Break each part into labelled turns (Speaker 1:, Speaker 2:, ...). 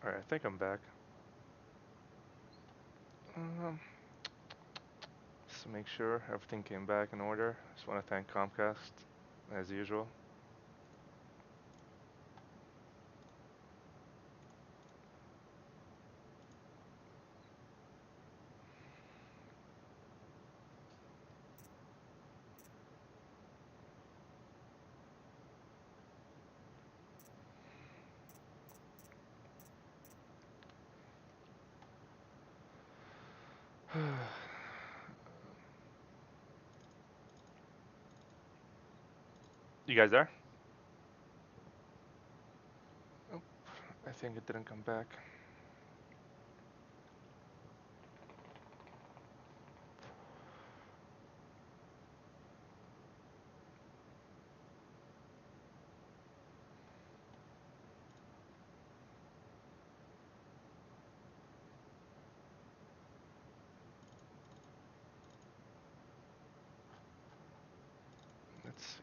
Speaker 1: Alright, I think I'm back. Just to make sure everything came back in order. Just want to thank Comcast, as usual. You guys there? Oh, I think it didn't come back. Let's see.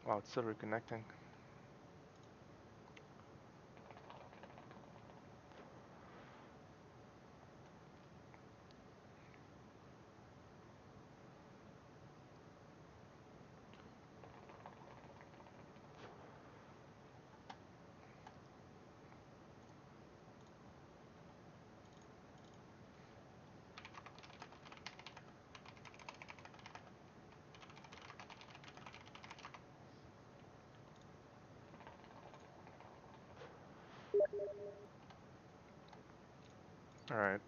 Speaker 1: Wow, it's still reconnecting. Alright.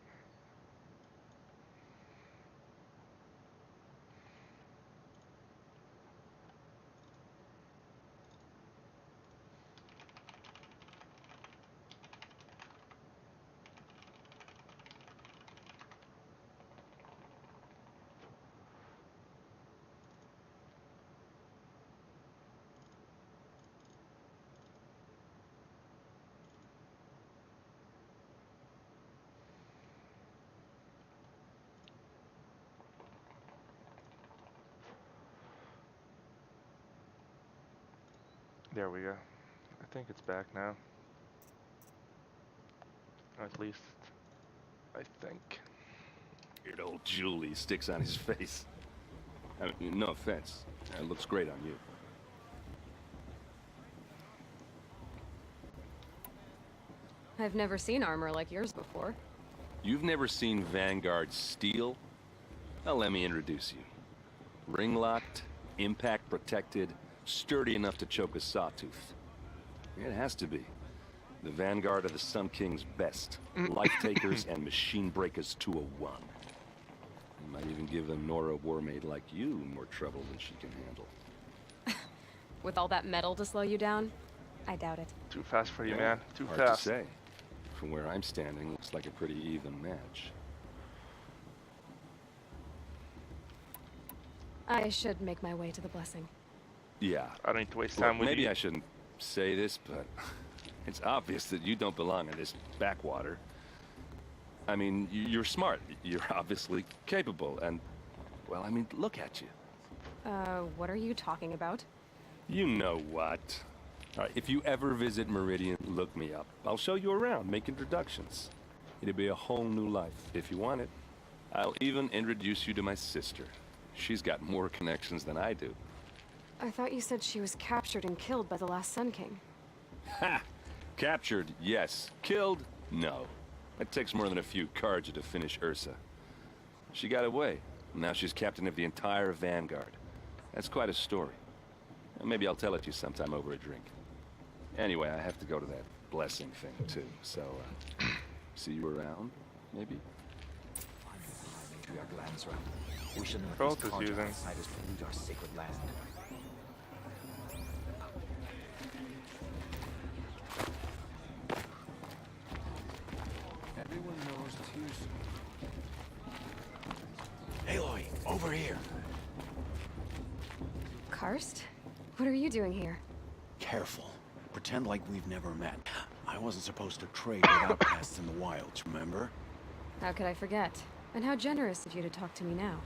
Speaker 1: There we go. I think it's back now. Or at least, I think.
Speaker 2: Weird old Julie sticks on his face. I mean, no offense. It looks great on you.
Speaker 3: I've never seen armor like yours before.
Speaker 2: You've never seen Vanguard steel? Well, let me introduce you. Ring-locked, impact-protected, sturdy enough to choke a sawtooth. It has to be. The Vanguard of the Sun King's best. Life-takers and machine breakers to a one. You might even give a Nora warmaid like you more trouble than she can handle.
Speaker 3: With all that metal to slow you down? I doubt it.
Speaker 1: Too fast for you, man. Too
Speaker 2: Hard
Speaker 1: fast.
Speaker 2: to say. From where I'm standing, looks like a pretty even match.
Speaker 3: I should make my way to the blessing.
Speaker 2: Yeah.
Speaker 1: I don't need to waste
Speaker 2: Look,
Speaker 1: time with
Speaker 2: maybe
Speaker 1: you.
Speaker 2: I shouldn't say this, but it's obvious that you don't belong in this backwater. I mean, you're smart. You're obviously capable, and, well, I mean, look at you.
Speaker 3: What are you talking about?
Speaker 2: You know what. All right, if you ever visit Meridian, look me up. I'll show you around, make introductions. It'll be a whole new life, if you want it. I'll even introduce you to my sister. She's got more connections than I do.
Speaker 3: I thought you said she was captured and killed by the last Sun King.
Speaker 2: Ha! Captured, yes. Killed, no. It takes more than a few Karja to finish Ursa. She got away. Now she's captain of the entire Vanguard. That's quite a story. Maybe I'll tell it to you sometime over a drink. Anyway, I have to go to that blessing thing, too. So, see you around, maybe?
Speaker 4: We should not
Speaker 1: Both is using.
Speaker 4: outsiders pollute our sacred land. Everyone knows Tuesday. Aloy, over here.
Speaker 3: Karst? What are you doing here?
Speaker 4: Careful. Pretend like we've never met. I wasn't supposed to trade with outcasts in the wilds, remember?
Speaker 3: How could I forget? And how generous of you to talk to me now.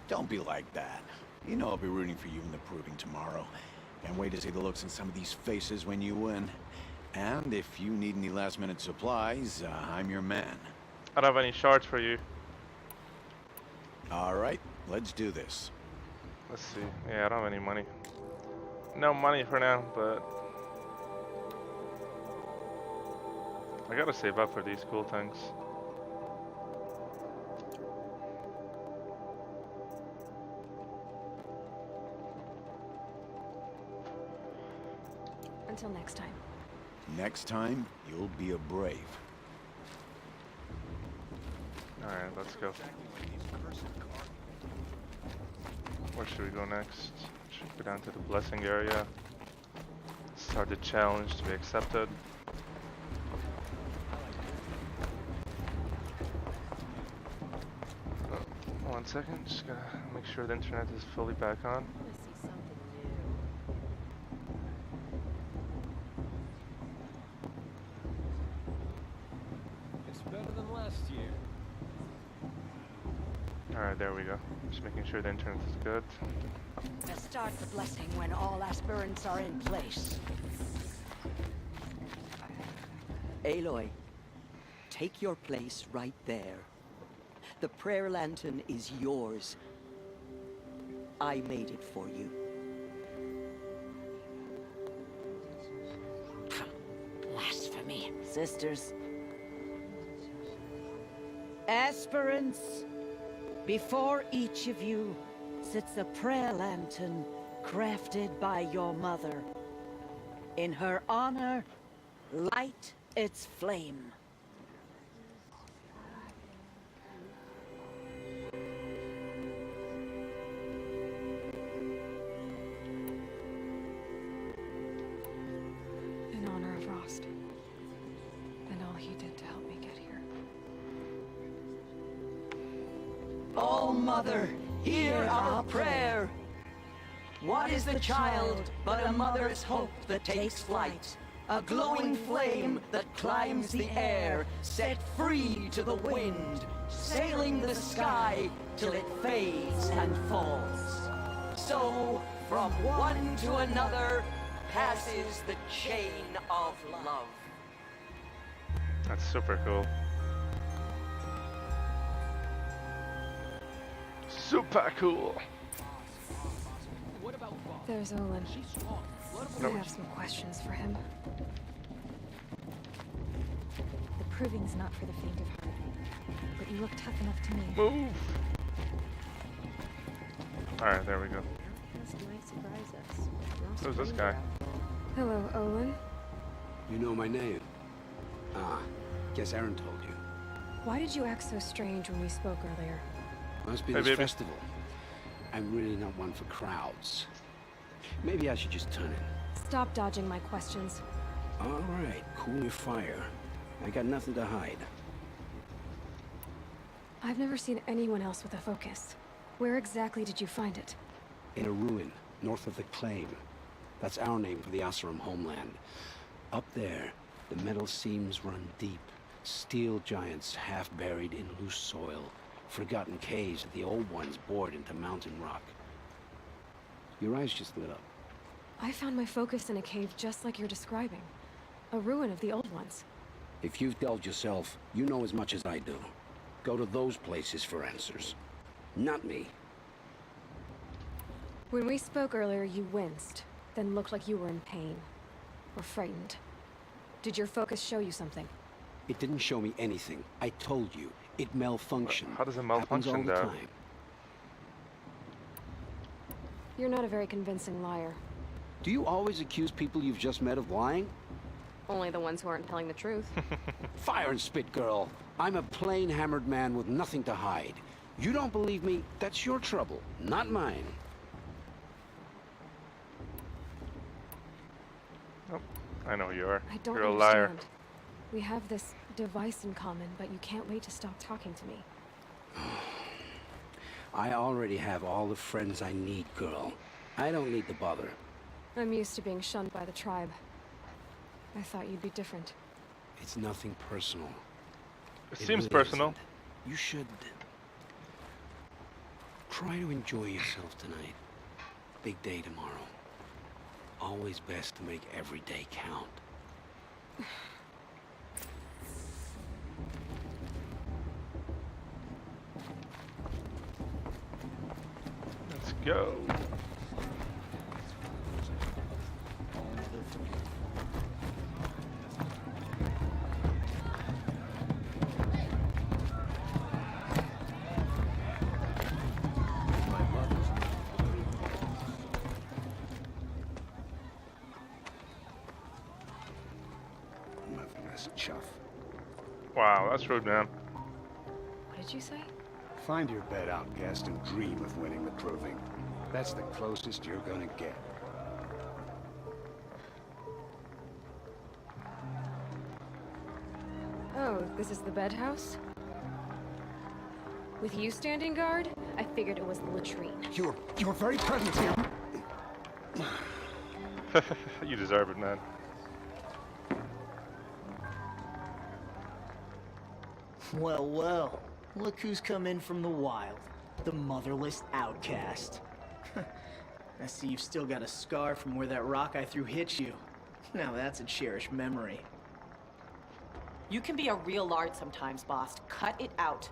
Speaker 4: Don't be like that. You know I'll be rooting for you in the proving tomorrow. Can't wait to see the looks in some of these faces when you win. And if you need any last-minute supplies, I'm your man.
Speaker 1: I don't have any shards for you.
Speaker 4: All right, let's do this.
Speaker 1: Let's see. Yeah, I don't have any money. No money for now, but I gotta save up for these cool things.
Speaker 3: Until next time.
Speaker 4: Next time, you'll be a brave.
Speaker 1: Alright, let's go. Where should we go next? Should we go down to the blessing area? Start the challenge to be accepted. Oh, 1 second, just gotta make sure the internet is fully back on.
Speaker 2: It's better than last year.
Speaker 1: Alright, there we go. Just making sure the internet is good.
Speaker 5: Start the blessing when all aspirants are in place. Aloy, take your place right there. The prayer lantern is yours. I made it for you. Blasphemy. Sisters. Aspirants, before each of you sits a prayer lantern crafted by your mother. In her honor, light its flame.
Speaker 3: In honor of Rost. And all he did to help me get here.
Speaker 5: Oh, Mother, hear our prayer. What is the child but a mother's hope that takes flight? A glowing flame that climbs the air, set free to the wind, sailing the sky till it fades and falls. So, from one to another, passes the chain of love.
Speaker 1: That's super cool. Super cool.
Speaker 3: There's Olin.
Speaker 1: No.
Speaker 3: I have some questions for him.
Speaker 6: The proving's not for the faint of heart, but you look tough enough to me.
Speaker 1: Move! Alright, there we go.
Speaker 6: You might surprise us.
Speaker 1: Who's this guy?
Speaker 3: Hello, Olin.
Speaker 7: You know my name? Ah, guess Aaron told you.
Speaker 3: Why did you act so strange when we spoke earlier?
Speaker 7: Must be
Speaker 1: Hey,
Speaker 7: this
Speaker 1: baby.
Speaker 7: festival. I'm really not one for crowds. Maybe I should just turn in.
Speaker 3: Stop dodging my questions.
Speaker 7: All right, cool your fire. I got nothing to hide.
Speaker 3: I've never seen anyone else with a focus. Where exactly did you find it?
Speaker 7: In a ruin, north of the Claim. That's our name for the Oseram homeland. Up there, the metal seams run deep. Steel giants half buried in loose soil. Forgotten caves that the old ones bored into mountain rock. Your eyes just lit up.
Speaker 3: I found my focus in a cave just like you're describing. A ruin of the old ones.
Speaker 7: If you've delved yourself, you know as much as I do. Go to those places for answers. Not me.
Speaker 3: When we spoke earlier, you winced, then looked like you were in pain. Or frightened. Did your focus show you something?
Speaker 7: It didn't show me anything. I told you. It malfunctioned.
Speaker 1: How does it
Speaker 7: Happens all
Speaker 1: malfunction,
Speaker 7: the
Speaker 1: though?
Speaker 7: time.
Speaker 3: You're not a very convincing liar.
Speaker 7: Do you always accuse people you've just met of lying?
Speaker 3: Only the ones who aren't telling the truth.
Speaker 7: Fire and spit, girl. I'm a plain hammered man with nothing to hide. You don't believe me? That's your trouble, not mine.
Speaker 1: Oh, I know who you are.
Speaker 3: I don't
Speaker 1: You're a
Speaker 3: understand.
Speaker 1: liar.
Speaker 3: We have this device in common, but you can't wait to stop talking to me.
Speaker 7: I already have all the friends I need, girl. I don't need to bother.
Speaker 3: I'm used to being shunned by the tribe. I thought you'd be different.
Speaker 7: It's nothing personal.
Speaker 1: It
Speaker 7: It
Speaker 1: seems
Speaker 7: really
Speaker 1: personal.
Speaker 7: isn't. You should try to enjoy yourself tonight. Big day tomorrow. Always best to make every day count.
Speaker 1: Let's go.
Speaker 7: Motherless chuff.
Speaker 1: Wow, that's rude, man.
Speaker 3: What did you say?
Speaker 7: Find your bed, outcast, and dream of winning the proving. That's the closest you're gonna get.
Speaker 3: Oh, this is the bed house? With you standing guard, I figured it was the latrine.
Speaker 7: Your very presence here.
Speaker 1: You deserve it, man.
Speaker 8: Well, well. Look who's come in from the wild. The motherless outcast. I see you've still got a scar from where that rock I threw hit you. Now that's a cherished memory.
Speaker 5: You can be a real lard sometimes, boss. Cut it out.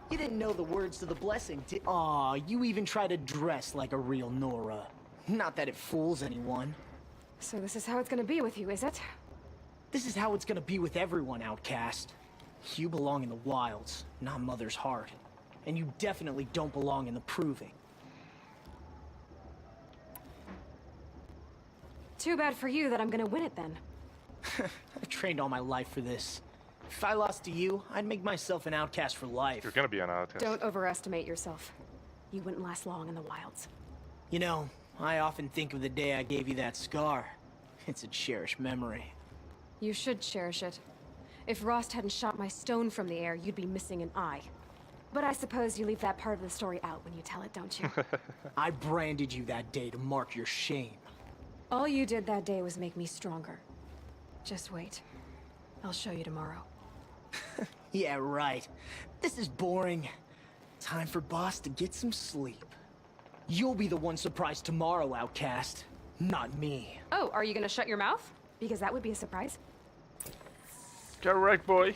Speaker 8: You didn't know the words to the blessing, did— Aw, you even try to dress like a real Nora. Not that it fools anyone.
Speaker 3: So this is how it's gonna be with you, is it?
Speaker 8: This is how it's gonna be with everyone, outcast. You belong in the wilds, not Mother's heart. And you definitely don't belong in the proving.
Speaker 3: Too bad for you that I'm gonna win it then.
Speaker 8: I've trained all my life for this. If I lost to you, I'd make myself an outcast for life.
Speaker 1: You're gonna be an outcast.
Speaker 3: Don't overestimate yourself. You wouldn't last long in the wilds.
Speaker 8: You know, I often think of the day I gave you that scar. It's a cherished memory.
Speaker 3: You should cherish it. If Rost hadn't shot my stone from the air, you'd be missing an eye. But I suppose you leave that part of the story out when you tell it, don't you?
Speaker 8: I branded you that day to mark your shame.
Speaker 3: All you did that day was make me stronger. Just wait. I'll show you tomorrow.
Speaker 8: Yeah, right. This is boring. Time for boss to get some sleep. You'll be the one surprised tomorrow, outcast. Not me.
Speaker 3: Oh, are you gonna shut your mouth? Because that would be a surprise.
Speaker 1: Get wrecked, boy.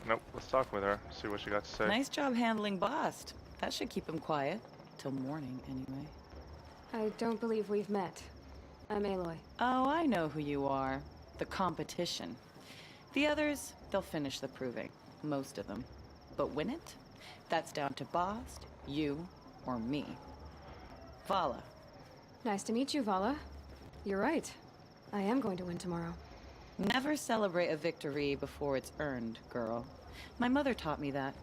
Speaker 1: Nope, let's talk with her. See what she got to say.
Speaker 5: Nice job handling Bast. That should keep him quiet. Till morning, anyway.
Speaker 3: I don't believe we've met. I'm Aloy.
Speaker 5: Oh, I know who you are. The competition. The others, they'll finish the proving. Most of them. But win it? That's down to Bast, you, or me. Vala.
Speaker 3: Nice to meet you, Vala. You're right. I am going to win tomorrow.
Speaker 5: Never celebrate a victory before it's earned, girl. My mother taught me that.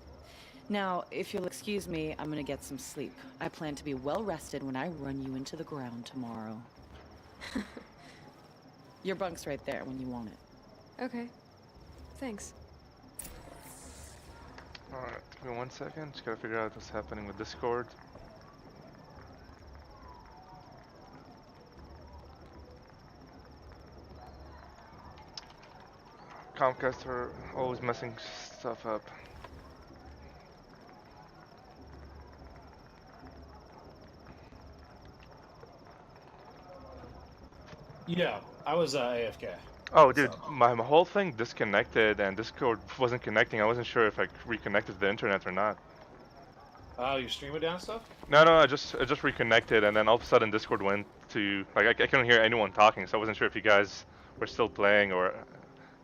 Speaker 5: Now, if you'll excuse me, I'm gonna get some sleep. I plan to be well rested when I run you into the ground tomorrow. Your bunk's right there when you want it.
Speaker 3: Okay. Thanks.
Speaker 1: Alright, give me 1 second. Just gotta figure out what's happening with Discord. Comcast are always messing stuff up.
Speaker 9: Yeah, I was AFK.
Speaker 1: Oh, dude, my whole thing disconnected and Discord wasn't connecting. I wasn't sure if I reconnected to the internet or not.
Speaker 9: Oh, you stream it down stuff?
Speaker 1: No, I just reconnected, and then all of a sudden Discord went to like I couldn't hear anyone talking, so I wasn't sure if you guys were still playing or,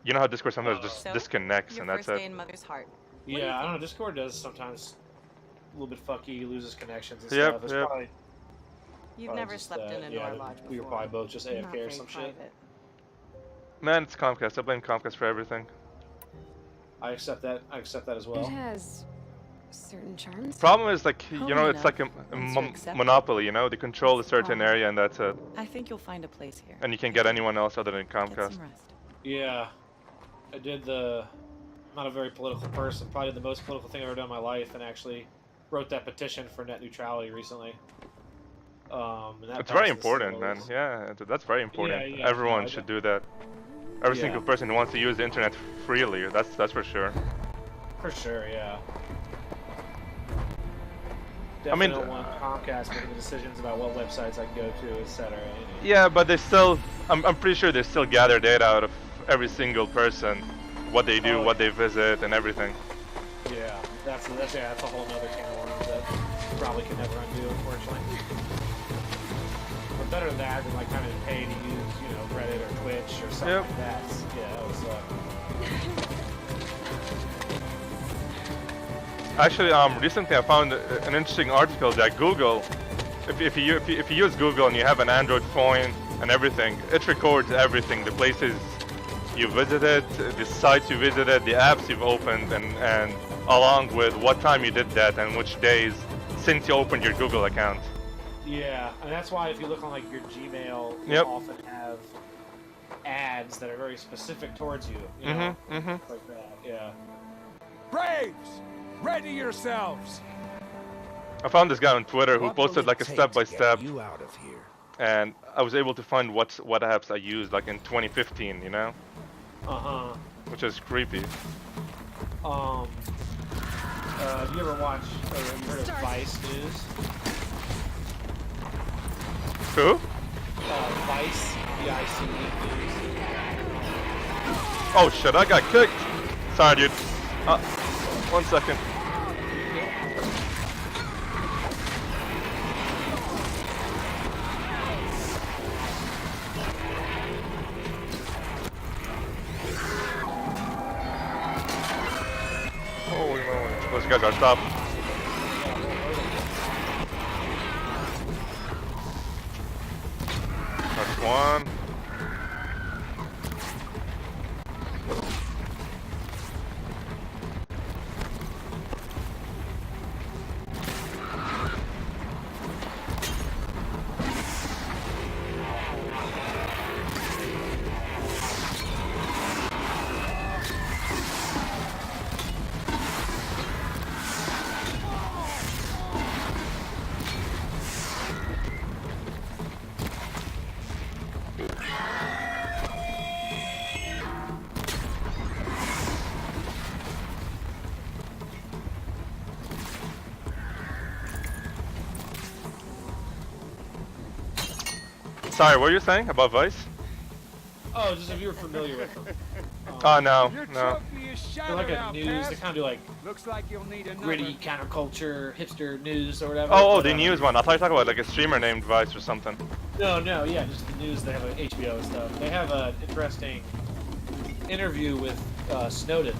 Speaker 1: you know how Discord sometimes just
Speaker 5: So,
Speaker 1: disconnects
Speaker 5: your
Speaker 1: and that's
Speaker 5: first day
Speaker 1: it.
Speaker 5: in Mother's heart. What do you
Speaker 9: Yeah, I
Speaker 5: think?
Speaker 9: don't know. Discord does sometimes a little bit fucky, loses connections and
Speaker 1: Yep,
Speaker 9: stuff. It's
Speaker 1: yep.
Speaker 9: probably,
Speaker 5: You've
Speaker 9: probably
Speaker 5: never
Speaker 9: just,
Speaker 5: slept in a
Speaker 9: yeah,
Speaker 5: Nor Lodge before.
Speaker 9: we were probably both just
Speaker 5: Not
Speaker 9: AFK or
Speaker 5: very
Speaker 9: some shit.
Speaker 5: private.
Speaker 1: Man, it's Comcast. I blame Comcast for everything.
Speaker 9: I accept that. I accept that as
Speaker 3: It
Speaker 9: well.
Speaker 3: has certain charms.
Speaker 1: Problem is like
Speaker 5: Homely
Speaker 1: you know it's like
Speaker 5: enough, once you accept it.
Speaker 1: monopoly. You know they control a certain
Speaker 5: Oh.
Speaker 1: area and that's it,
Speaker 5: I think you'll find a place here.
Speaker 1: and you can't get anyone else other than
Speaker 5: Get
Speaker 1: Comcast.
Speaker 5: some rest.
Speaker 9: Yeah, I did the. I'm not a very political person. Probably the most political thing I've ever done in my life, and actually wrote that petition for net neutrality recently. And that
Speaker 1: It's very
Speaker 9: passed the
Speaker 1: important, man.
Speaker 9: symbols.
Speaker 1: Yeah, that's very important.
Speaker 9: Yeah,
Speaker 1: Everyone
Speaker 9: no,
Speaker 1: should do that. Every
Speaker 9: Yeah.
Speaker 1: single person who wants to use the internet freely. That's for sure.
Speaker 9: For sure, yeah. Definitely
Speaker 1: mean,
Speaker 9: don't want Comcast making the decisions about what websites I can go to, etc.
Speaker 1: yeah, but they still, I'm pretty sure they still gather data out of every single person, what they do, what they visit, and everything.
Speaker 9: Yeah, that's a whole nother can of worms that you probably can never undo, unfortunately. But better than that than like having to pay to use, you know, Reddit or Twitch or something like that. Yeah, that was.
Speaker 1: Actually, recently I found an interesting article that Google, if you use Google and you have an Android phone and everything, it records everything: the places you visited, the sites you visited, the apps you've opened, and along with what time you did that and which days since you opened your Google account.
Speaker 9: Yeah, and that's why if you look on like your Gmail, you often have ads that are very specific towards you. You know, like that. Yeah.
Speaker 10: Braves, ready yourselves.
Speaker 1: I found this guy on Twitter who posted like a step-by-step,
Speaker 10: You out of here.
Speaker 1: and I was able to find what apps I used like in 2015, you know, which is creepy.
Speaker 9: Have you ever watched or have you heard of Vice News?
Speaker 1: Who?
Speaker 9: Vice, V-I-C-E News.
Speaker 1: Oh shit, I got kicked. Sorry, dude. 1 second. Holy moly. Those guys are tough. That's one. Sorry, what were you saying about Vice?
Speaker 9: Oh, just if you were familiar with them.
Speaker 1: Oh no,
Speaker 10: Your
Speaker 1: no.
Speaker 10: trophy is
Speaker 9: They're
Speaker 10: shattered,
Speaker 9: like a
Speaker 10: outcast.
Speaker 9: news. They kind of do like
Speaker 10: Looks like you'll need another.
Speaker 9: gritty counterculture, hipster news or whatever.
Speaker 1: Oh,
Speaker 9: but,
Speaker 1: the news one. I thought you were talking about like a streamer named Vice or something.
Speaker 9: No, yeah, just the news. They have like HBO and stuff. They have an interesting interview with Snowden.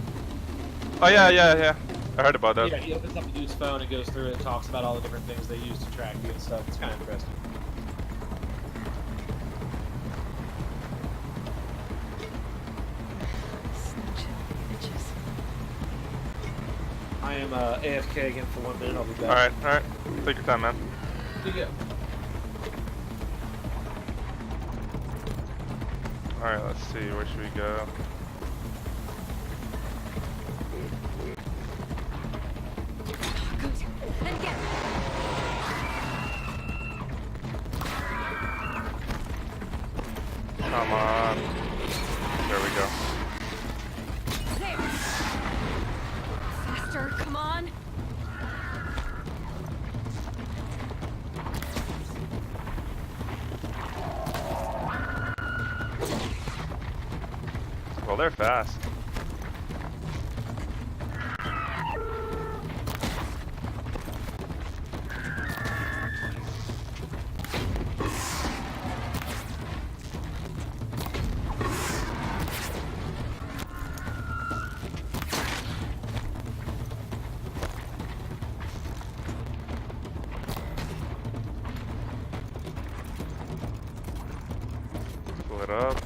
Speaker 1: Oh yeah. I heard about that.
Speaker 9: Yeah, he opens up the dude's phone and goes through it and talks about all the different things they use to track you and stuff. It's kind of interesting. I am AFK again for 1 minute. I'll be back.
Speaker 1: Alright. Take your time, man.
Speaker 9: You go.
Speaker 1: Alright, let's see. Where should we go?
Speaker 3: Good. Then again.
Speaker 1: Come on. There we go.
Speaker 3: There. Faster, come on.
Speaker 1: Well, they're fast. Pull it up.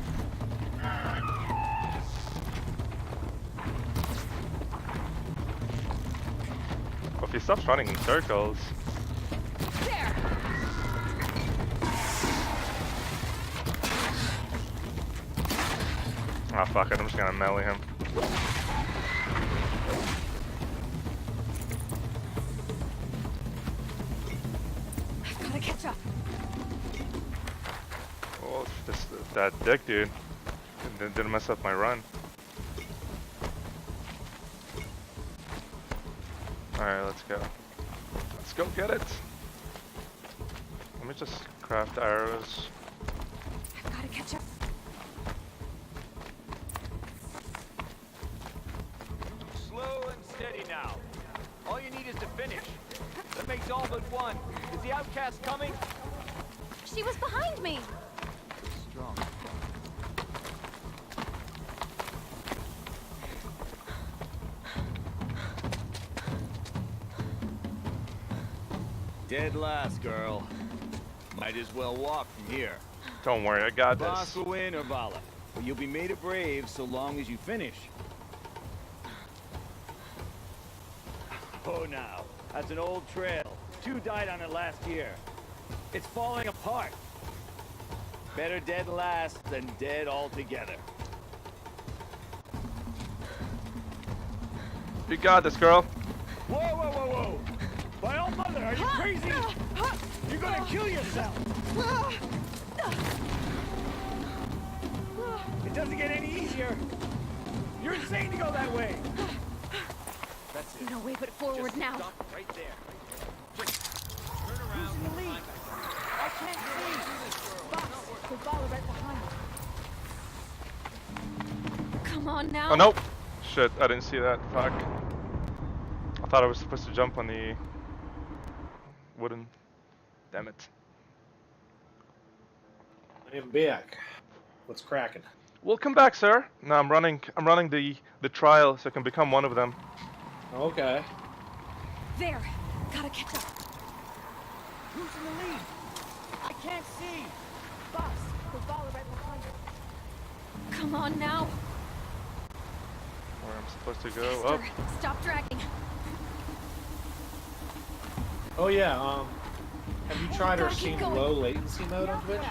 Speaker 1: If he stops running in circles.
Speaker 3: There.
Speaker 1: Oh fuck it, I'm just gonna melee him.
Speaker 3: I've gotta catch up.
Speaker 1: Oh, that dick dude didn't mess up my run. Alright, let's go. Let's Let's go get it. Let me just craft arrows.
Speaker 3: I've got to catch up.
Speaker 11: Slow and steady now. All you need is to finish. That makes all but one. Is the outcast coming?
Speaker 3: She was behind me.
Speaker 11: Strong. Dead last, girl. Might as well walk from here.
Speaker 1: Don't worry, I got
Speaker 11: Boss
Speaker 1: this.
Speaker 11: will win or Vala. But you'll be made a brave so long as you finish. Oh, now. That's an old trail. 2 died on it last year. It's falling apart. Better dead last than dead altogether.
Speaker 1: You got this, girl.
Speaker 11: Whoa, whoa, whoa, whoa! My old mother, are you crazy? You're gonna kill yourself! It doesn't get any easier. You're insane to go that way. That's it.
Speaker 3: No way but forward
Speaker 11: Just
Speaker 3: now.
Speaker 11: stop right there. Just turn around.
Speaker 8: Who's in the lead? I can't see. Box, the ball right behind us.
Speaker 3: Come on now.
Speaker 1: Oh no! Shit, I didn't see that. Fuck. I thought I was supposed to jump on the wooden. Damn it.
Speaker 9: I'm back. What's cracking?
Speaker 1: Welcome back, sir. No, I'm running the trial so I can become one of them.
Speaker 9: Okay.
Speaker 3: There. Gotta catch up.
Speaker 8: Who's in the lead? I can't see. Box, the ball right behind us.
Speaker 3: Come on now.
Speaker 1: Where I'm supposed to go? Up.
Speaker 3: Hipster, stop dragging.
Speaker 9: Oh yeah, have you tried or seen low latency mode on Twitch?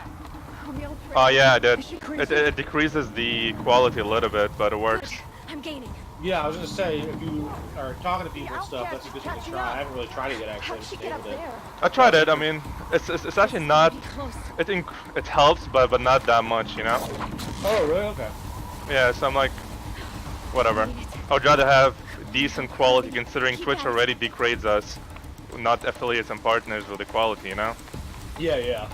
Speaker 1: Oh yeah, I did. It decreases the quality a little bit, but it works.
Speaker 3: I'm gaining.
Speaker 9: Yeah, I was gonna say, if you are talking to people and stuff, that's a good thing to try. I haven't really tried it yet, actually. I just stayed with it.
Speaker 1: I tried it. I mean, it's actually not. It helps, but not that much, you know.
Speaker 9: Oh really? Okay.
Speaker 1: Yeah, so I'm like, whatever. I would rather have decent quality, considering Twitch already degrades us, not affiliates and partners with the quality, you know.
Speaker 9: Yeah, yeah.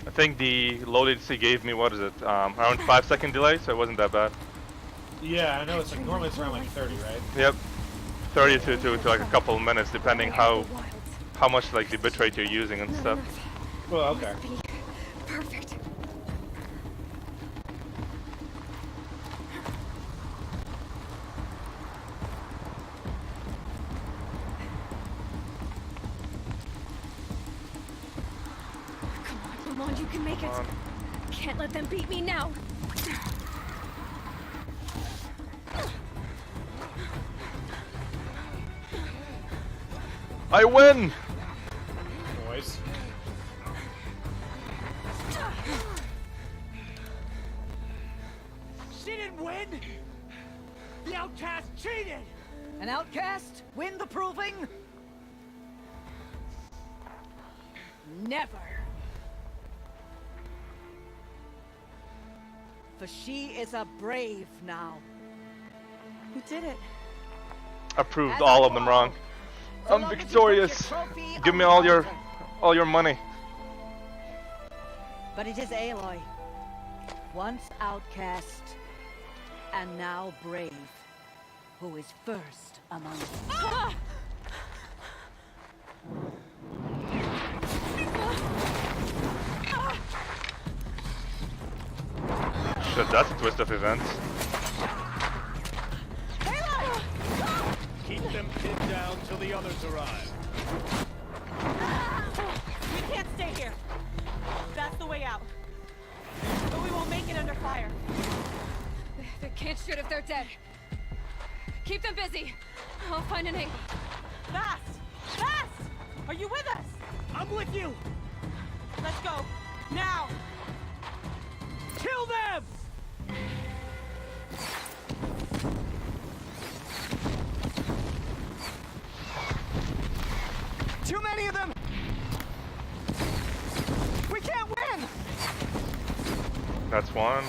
Speaker 1: I think the low latency gave me, what is it, around 5-second delay, so it wasn't that bad.
Speaker 9: Yeah, I know it's like normally it's around like 30, right?
Speaker 1: Yep, 30 to like a couple of minutes, depending how much like the bitrate you're using and stuff.
Speaker 9: Well, okay.
Speaker 3: Perfect. Come on, you can make it. Can't let them beat me now.
Speaker 1: I win!
Speaker 9: Boys.
Speaker 8: She didn't win! The outcast cheated! An outcast? Win the proving? Never. For she is a brave now.
Speaker 6: You did it.
Speaker 1: I proved all of them wrong. I'm victorious. Give me all your money.
Speaker 12: But it is Aloy, once outcast, and now brave, who is first among us.
Speaker 1: Shit, that's a twist of events.
Speaker 11: Keep them pinned down till the others arrive.
Speaker 13: We can't stay here. That's the way out. But we won't make it under fire.
Speaker 3: They can't shoot if they're dead. Keep them busy. I'll find an angle.
Speaker 13: Fast! Fast! Are you with us?
Speaker 8: I'm with you!
Speaker 13: Let's go. Now!
Speaker 8: Kill them! Too many of them! We can't win!
Speaker 1: That's one.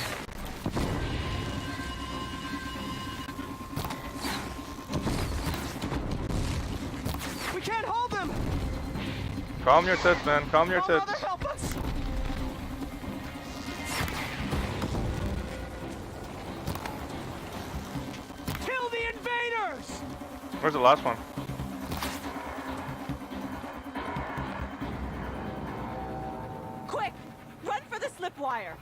Speaker 1: Calm your tits, man. Calm your tits.
Speaker 8: Help us! Kill the invaders!
Speaker 1: Where's the last one?
Speaker 13: Quick! Run for the slip wire!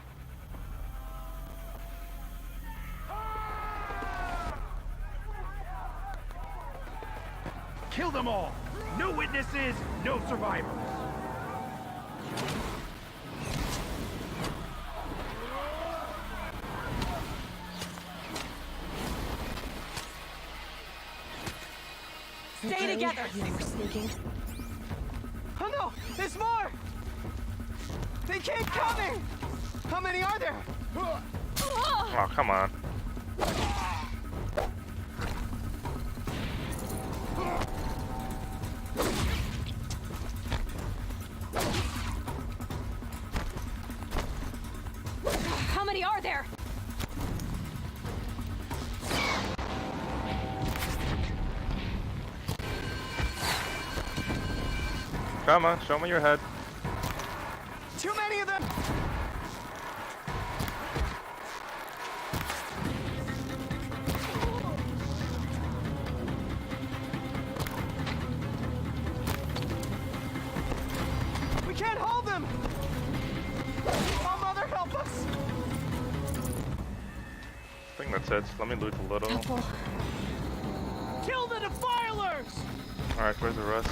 Speaker 10: Kill them all! No witnesses, no survivors!
Speaker 13: Stay together!
Speaker 3: They were sneaking.
Speaker 8: Oh no! There's more! They keep coming! How many are there?
Speaker 1: Oh, come on.
Speaker 3: How many are there?
Speaker 1: Come on, show me your head.
Speaker 8: Too many of them! We can't hold them! Oh, Mother, help us!
Speaker 1: I think that's it. Let me loot a little.
Speaker 3: Helpful.
Speaker 8: Kill the defilers!
Speaker 1: Alright, where's the rest?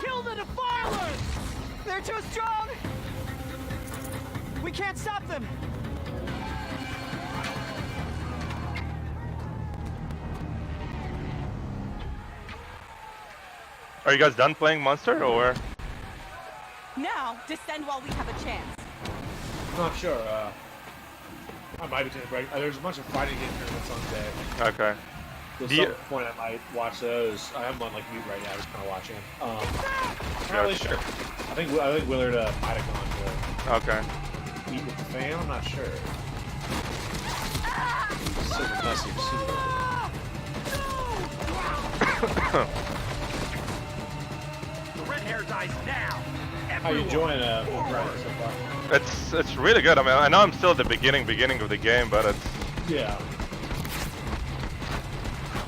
Speaker 8: Kill the defilers! They're too strong! We can't stop them!
Speaker 1: Are you guys done playing Monster, or?
Speaker 13: Now, descend while we have a chance.
Speaker 9: I'm not sure. I might be taking a break. There's a bunch of fighting game tournaments on today.
Speaker 1: Okay.
Speaker 9: So at some point I might watch those. I have them on like mute right now, just kind of watching. Not really sure. I think Willard might have gone to
Speaker 1: Okay.
Speaker 9: meet with the fan. I'm not sure. So the message.
Speaker 10: The red hair dies now!
Speaker 9: How you enjoying Warcraft so far?
Speaker 1: It's really good. I mean, I know I'm still at the beginning of the game, but it's
Speaker 9: Yeah.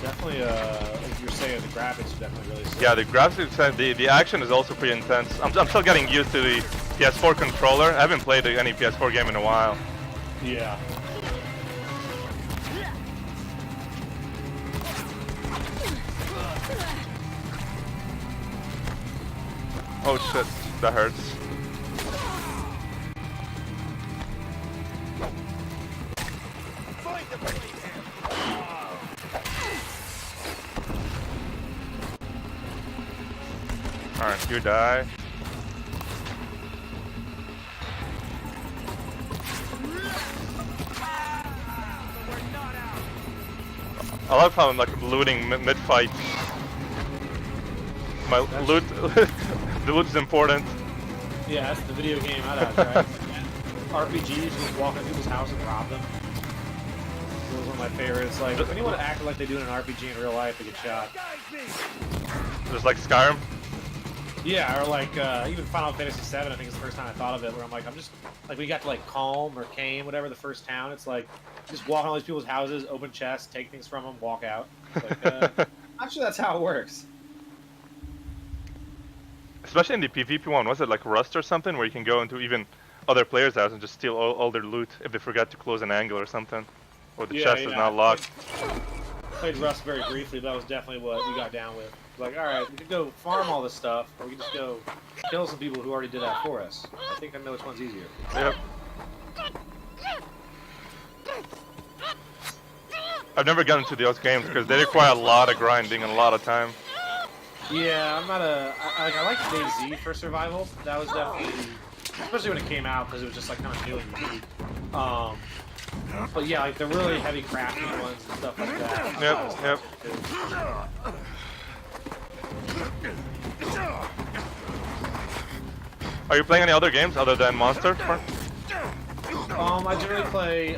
Speaker 9: Definitely, like you're saying, the graphics are definitely really sick.
Speaker 1: yeah, the graphics, the action is also pretty intense. I'm still getting used to the PS4 controller. I haven't played any PS4 game in a while.
Speaker 9: Yeah.
Speaker 1: Oh shit, that hurts. Alright, you die. I love how I'm like looting mid-fight. My loot, the loot is important.
Speaker 9: Yeah, that's the video game I have, right? RPGs, just walk into people's house and rob them. It was one of my favorites. Like, if anyone acted like they do in an RPG in real life, they get shot.
Speaker 1: Just like Skyrim.
Speaker 9: Yeah, or like even Final Fantasy VII. I think it's the first time I thought of it. Where I'm like, I'm just like we got to like Calm or Kane, whatever the first town. It's like just walk on all these people's houses, open chests, take things from them, walk out. It's like, I'm sure that's how it works.
Speaker 1: Especially in the PvP one, was it like Rust or something, where you can go into even other players' house and just steal all their loot if they forgot to close an angle or something, or the chest is not locked.
Speaker 9: Played Rust very briefly, but that was definitely what we got down with. Like, all right, we could go farm all this stuff, or we could just go kill some people who already did that for us. I think I know which one's easier.
Speaker 1: Yep. I've never gotten into those games because they require a lot of grinding and a lot of time.
Speaker 9: Yeah, I'm not a. I like DayZ for survival. That was definitely, especially when it came out, because it was just like kind of new and unique. But yeah, like the really heavy crafting ones and stuff like that.
Speaker 1: Yep. Are you playing any other games other than Monster?
Speaker 9: I generally play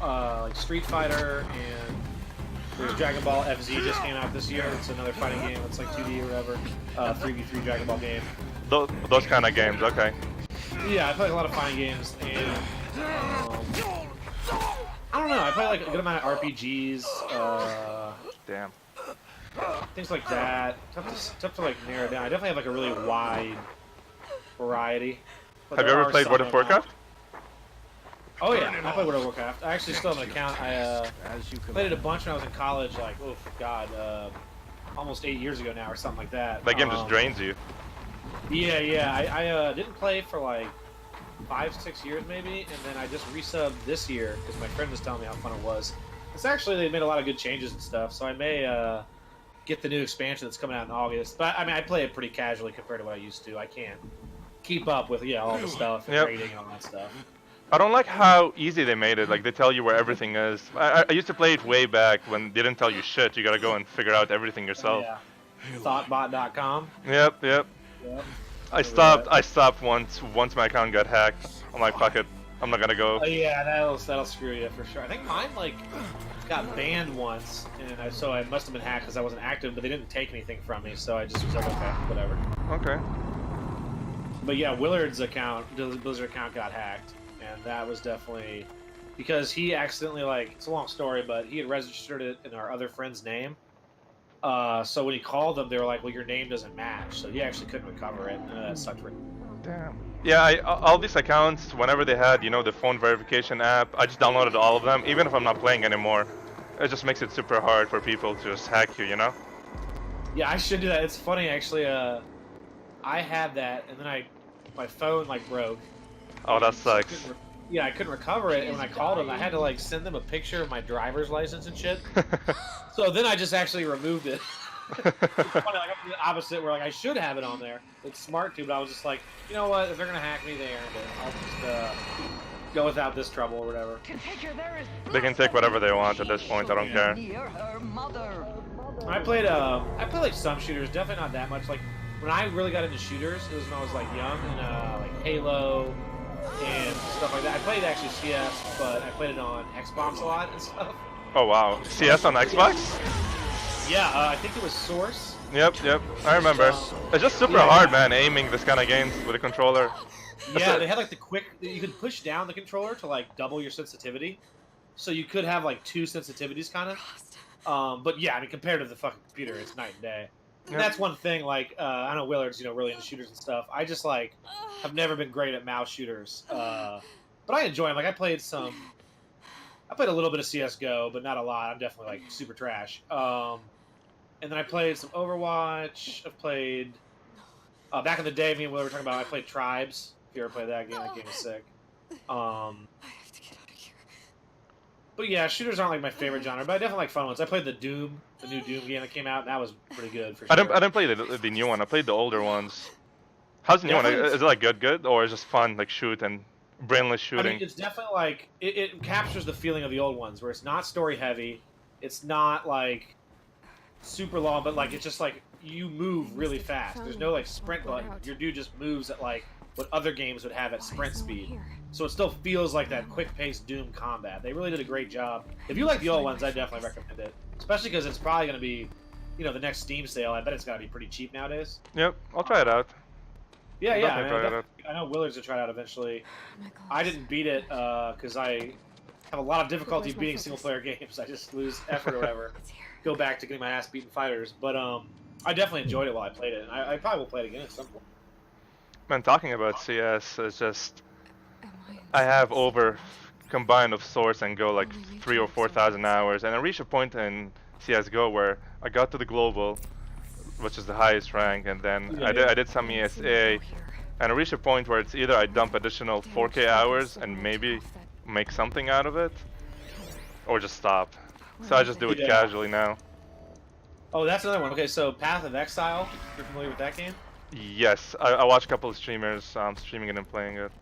Speaker 9: like Street Fighter, and there's Dragon Ball FZ just came out this year. It's another fighting game. It's like 2D or whatever. 3v3 Dragon Ball game.
Speaker 1: Those kind of games, okay.
Speaker 9: Yeah, I play a lot of fighting games, and I don't know. I play like a good amount of RPGs.
Speaker 1: Damn.
Speaker 9: Things like that. Tough to like narrow down. I definitely have like a really wide variety. But
Speaker 1: Have you ever played World of Warcraft?
Speaker 9: Oh yeah, I played World of Warcraft. I actually still have an account. I played it a bunch when I was in college. Like, oh god, almost 8 years ago now or something like that.
Speaker 1: That game just drains you.
Speaker 9: Yeah. I didn't play for like 5-6 years maybe, and then I just resubbed this year because my friend was telling me how fun it was. It's actually, they made a lot of good changes and stuff, so I may get the new expansion that's coming out in August. But I mean, I play it pretty casually compared to what I used to. I can't keep up with all the stuff and rating and all that stuff.
Speaker 1: I don't like how easy they made it. Like, they tell you where everything is. I used to play it way back when they didn't tell you shit. You gotta go and figure out everything yourself.
Speaker 9: Yeah. Thoughtbot.com.
Speaker 1: Yep. I stopped once my account got hacked. I'm like, fuck it. I'm not gonna go.
Speaker 9: Yeah, that'll screw you for sure. I think mine like got banned once, and so I must have been hacked because I wasn't active, but they didn't take anything from me, so I just was like, okay, whatever.
Speaker 1: Okay.
Speaker 9: But yeah, Willard's account, the Blizzard account, got hacked, and that was definitely because he accidentally, like, it's a long story, but he had registered it in our other friend's name. So when he called them, they were like, well, your name doesn't match, so he actually couldn't recover it, and that sucked for him.
Speaker 1: Damn. Yeah, all these accounts, whenever they had, the phone verification app, I just downloaded all of them, even if I'm not playing anymore. It just makes it super hard for people to just hack you,
Speaker 9: Yeah, I should do that. It's funny, actually. I had that, and then my phone like broke.
Speaker 1: Oh, that sucks.
Speaker 9: I couldn't recover it, and when I called them, I had to like send them a picture of my driver's license and shit. So then I just actually removed it. It's funny, like I'm the opposite, where like I should have it on there. It's smart to, but I was just like, you know what? If they're gonna hack me, they earned it. I'll just go without this trouble or whatever.
Speaker 1: They can take whatever they want at this point. I don't care.
Speaker 9: I played like some shooters, definitely not that much. Like when I really got into shooters, it was when I was like young and like Halo and stuff like that. I played actually CS, but I played it on Xbox a lot and stuff.
Speaker 1: Oh wow, CS on Xbox?
Speaker 9: Yeah, I think it was Source.
Speaker 1: Yep, I remember. It's just super hard, man, aiming this kind of games with a controller.
Speaker 9: Yeah, they had like you could push down the controller to like double your sensitivity. So you could have like 2 sensitivities kind of. But yeah, I mean, compared to the fucking computer, it's night and day. And that's one thing, like, I know Willard's, really into shooters and stuff. I just, like, have never been great at mouse shooters. But I enjoy them. Like, I played a little bit of CSGO, but not a lot. I'm definitely, like, super trash. And then I played some Overwatch. I've played, back in the day, me and Willard were talking about, I played Tribes. If you ever played that game is sick. But yeah, shooters aren't like my favorite genre, but I definitely like fun ones. I played the new Doom game that came out, and that was pretty good for sure.
Speaker 1: I didn't play the new one. I played the older ones. How's the new one? Is it like good, or is it just fun, like shoot and brainless shooting?
Speaker 9: I mean, it's definitely like it captures the feeling of the old ones, where it's not story heavy, it's not like super long, but like it's just like you move really fast. There's no like sprint button. Your dude just moves at like what other games would have at sprint speed. So it still feels like that quick-paced Doom combat. They really did a great job. If you like the old ones, I definitely recommend it. Especially because it's probably going to be, the next Steam sale. I bet it's got to be pretty cheap nowadays.
Speaker 1: Yep, I'll try it out.
Speaker 9: Yeah, I know Willard's will try it out eventually. I didn't beat it because I have a lot of difficulty beating single-player games. I just lose effort or whatever. Go back to getting my ass beaten fighters. But I definitely enjoyed it while I played it. And I probably will play it again at some point.
Speaker 1: Man, talking about CS is just... I have over combined of Source and Go like 3,000 or 4,000 hours, and I reached a point in CSGO where I got to the global, which is the highest rank, and then I did some ESA, and I reached a point where it's either I dump additional 4K hours and maybe make something out of it, or just stop. So I just do it casually now.
Speaker 9: Oh, that's another one. Okay, so Path of Exile, you're familiar with that game?
Speaker 1: Yes, I watched a couple of streamers streaming it and playing it.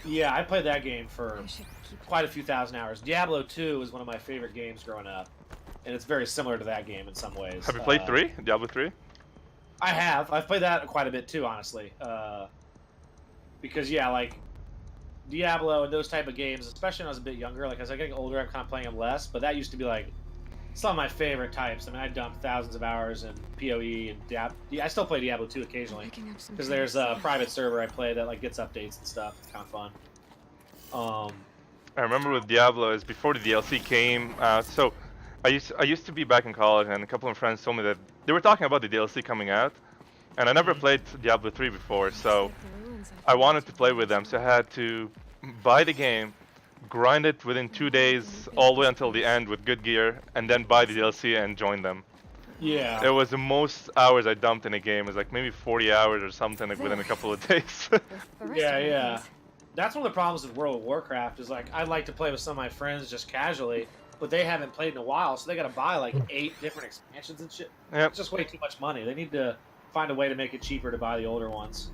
Speaker 9: Yeah, I played that game for quite a few thousand hours. Diablo 2 is one of my favorite games growing up, and it's very similar to that game in some ways.
Speaker 1: Have you played 3? Diablo 3?
Speaker 9: I have. I've played that quite a bit too, honestly. Because, yeah, like, Diablo and those type of games, especially when I was a bit younger. Like as I'm getting older, I'm kind of playing them less. But that used to be like some of my favorite types. I mean, I dumped thousands of hours in PoE and I still play Diablo 2 occasionally because there's a private server I play that like gets updates and stuff. It's kind of fun.
Speaker 1: I remember with Diablo is before the DLC came. So I used to be back in college, and a couple of friends told me that they were talking about the DLC coming out, and I never played Diablo 3 before, so I wanted to play with them. So I had to buy the game, grind it within 2 days all the way until the end with good gear, and then buy the DLC and join them.
Speaker 9: Yeah.
Speaker 1: It was the most hours I dumped in a game. It was like maybe 40 hours or something like within a couple of days.
Speaker 9: Yeah. That's one of the problems with World of Warcraft is like I'd like to play with some of my friends just casually, but they haven't played in a while, so they got to buy like 8 different expansions and shit.
Speaker 1: Yep.
Speaker 9: It's just way too much money. They need to find a way to make it cheaper to buy the older ones.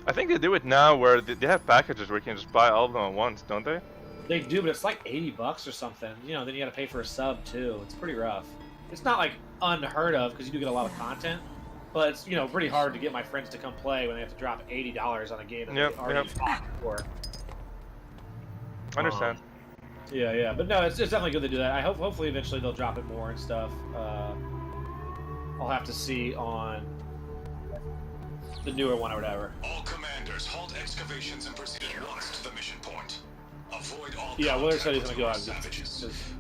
Speaker 1: I think they do it now where they have packages where you can just buy all of them at once, don't they?
Speaker 9: They do, but it's like $80 or something. You know, then you got to pay for a sub too. It's pretty rough. It's not like unheard of because you do get a lot of content, but it's pretty hard to get my friends to come play when they have to drop $80 on a game that they already bought for.
Speaker 1: I understand.
Speaker 9: Yeah, but no, it's definitely good to do that. I hopefully eventually they'll drop it more and stuff. I'll have to see on the newer one or whatever.
Speaker 14: All commanders, halt excavations and proceed at once to the mission point. Avoid all
Speaker 9: Weather Study's gonna go out.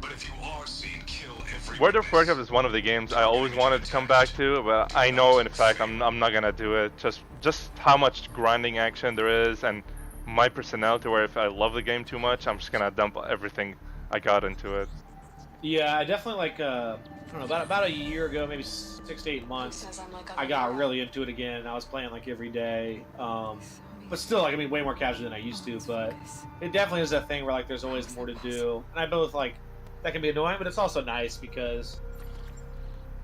Speaker 14: But if you are seen, kill every
Speaker 1: World of Warcraft is one of the games I always wanted to come back to, but I know in fact I'm not gonna do it. Just how much grinding action there is, and my personality where if I love the game too much, I'm just gonna dump everything I got into it.
Speaker 9: Yeah, I definitely like I don't know, about a year ago, maybe 6 to 8 months, I got really into it again. I was playing like every day, but still, like, I mean, way more casually than I used to. But it definitely is that thing where like there's always more to do, and I both like that can be annoying, but it's also nice because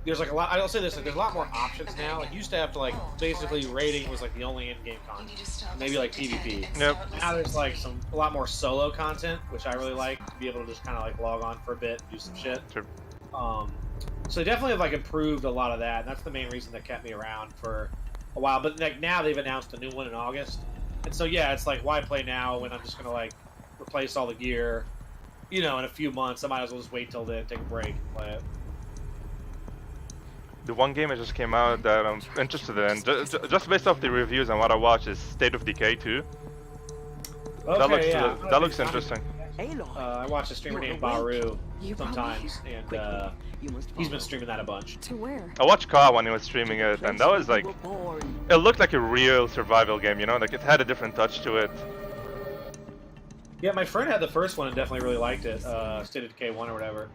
Speaker 9: there's like a lot. I'll say this: like, there's a lot more options now. Like, you used to have to like basically raiding was like the only in-game content, maybe like PvP.
Speaker 1: Yep.
Speaker 9: Now there's like a lot more solo content, which I really like to be able to just kind of like log on for a bit and do some shit.
Speaker 1: Sure.
Speaker 9: So they definitely have like improved a lot of that, and that's the main reason that kept me around for a while. But like now they've announced a new one in August, and so yeah, it's like why play now when I'm just gonna like replace all the gear, in a few months. I might as well just wait till then, take a break, and play it.
Speaker 1: The one game that just came out that I'm interested in, just based off the reviews and what I watched, is State of Decay 2.
Speaker 9: Okay,
Speaker 1: that looks interesting.
Speaker 9: I watch a streamer named Baru sometimes, and he's been streaming that a bunch.
Speaker 3: To where?
Speaker 1: I watched Ka when he was streaming it, and that was like, it looked like a real survival game, like it had a different touch to it.
Speaker 9: Yeah, my friend had the first one and definitely really liked it, State of Decay 1 or whatever.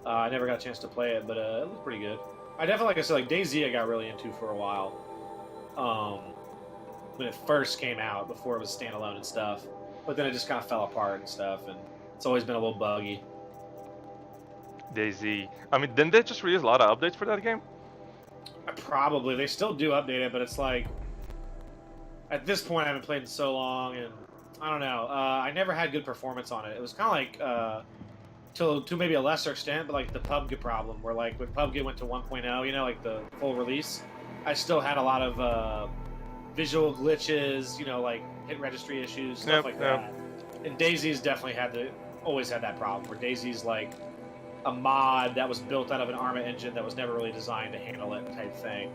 Speaker 9: I never got a chance to play it, but it looked pretty good. I definitely, like I said, like DayZ I got really into for a while. When it first came out, before it was standalone and stuff. But then it just kind of fell apart and stuff, and it's always been a little buggy.
Speaker 1: DayZ. I mean, didn't they just release a lot of updates for that game?
Speaker 9: Probably. They still do update it, but it's like... At this point, I haven't played in so long, and... I don't know. I never had good performance on it. It was kind of like... to maybe a lesser extent, but like the PUBG problem, where like when PUBG went to 1.0, like the full release, I still had a lot of visual glitches, like hit registry issues, stuff like that. And DayZ's definitely always had that problem, where DayZ's like a mod that was built out of an Arma engine that was never really designed to handle it type thing.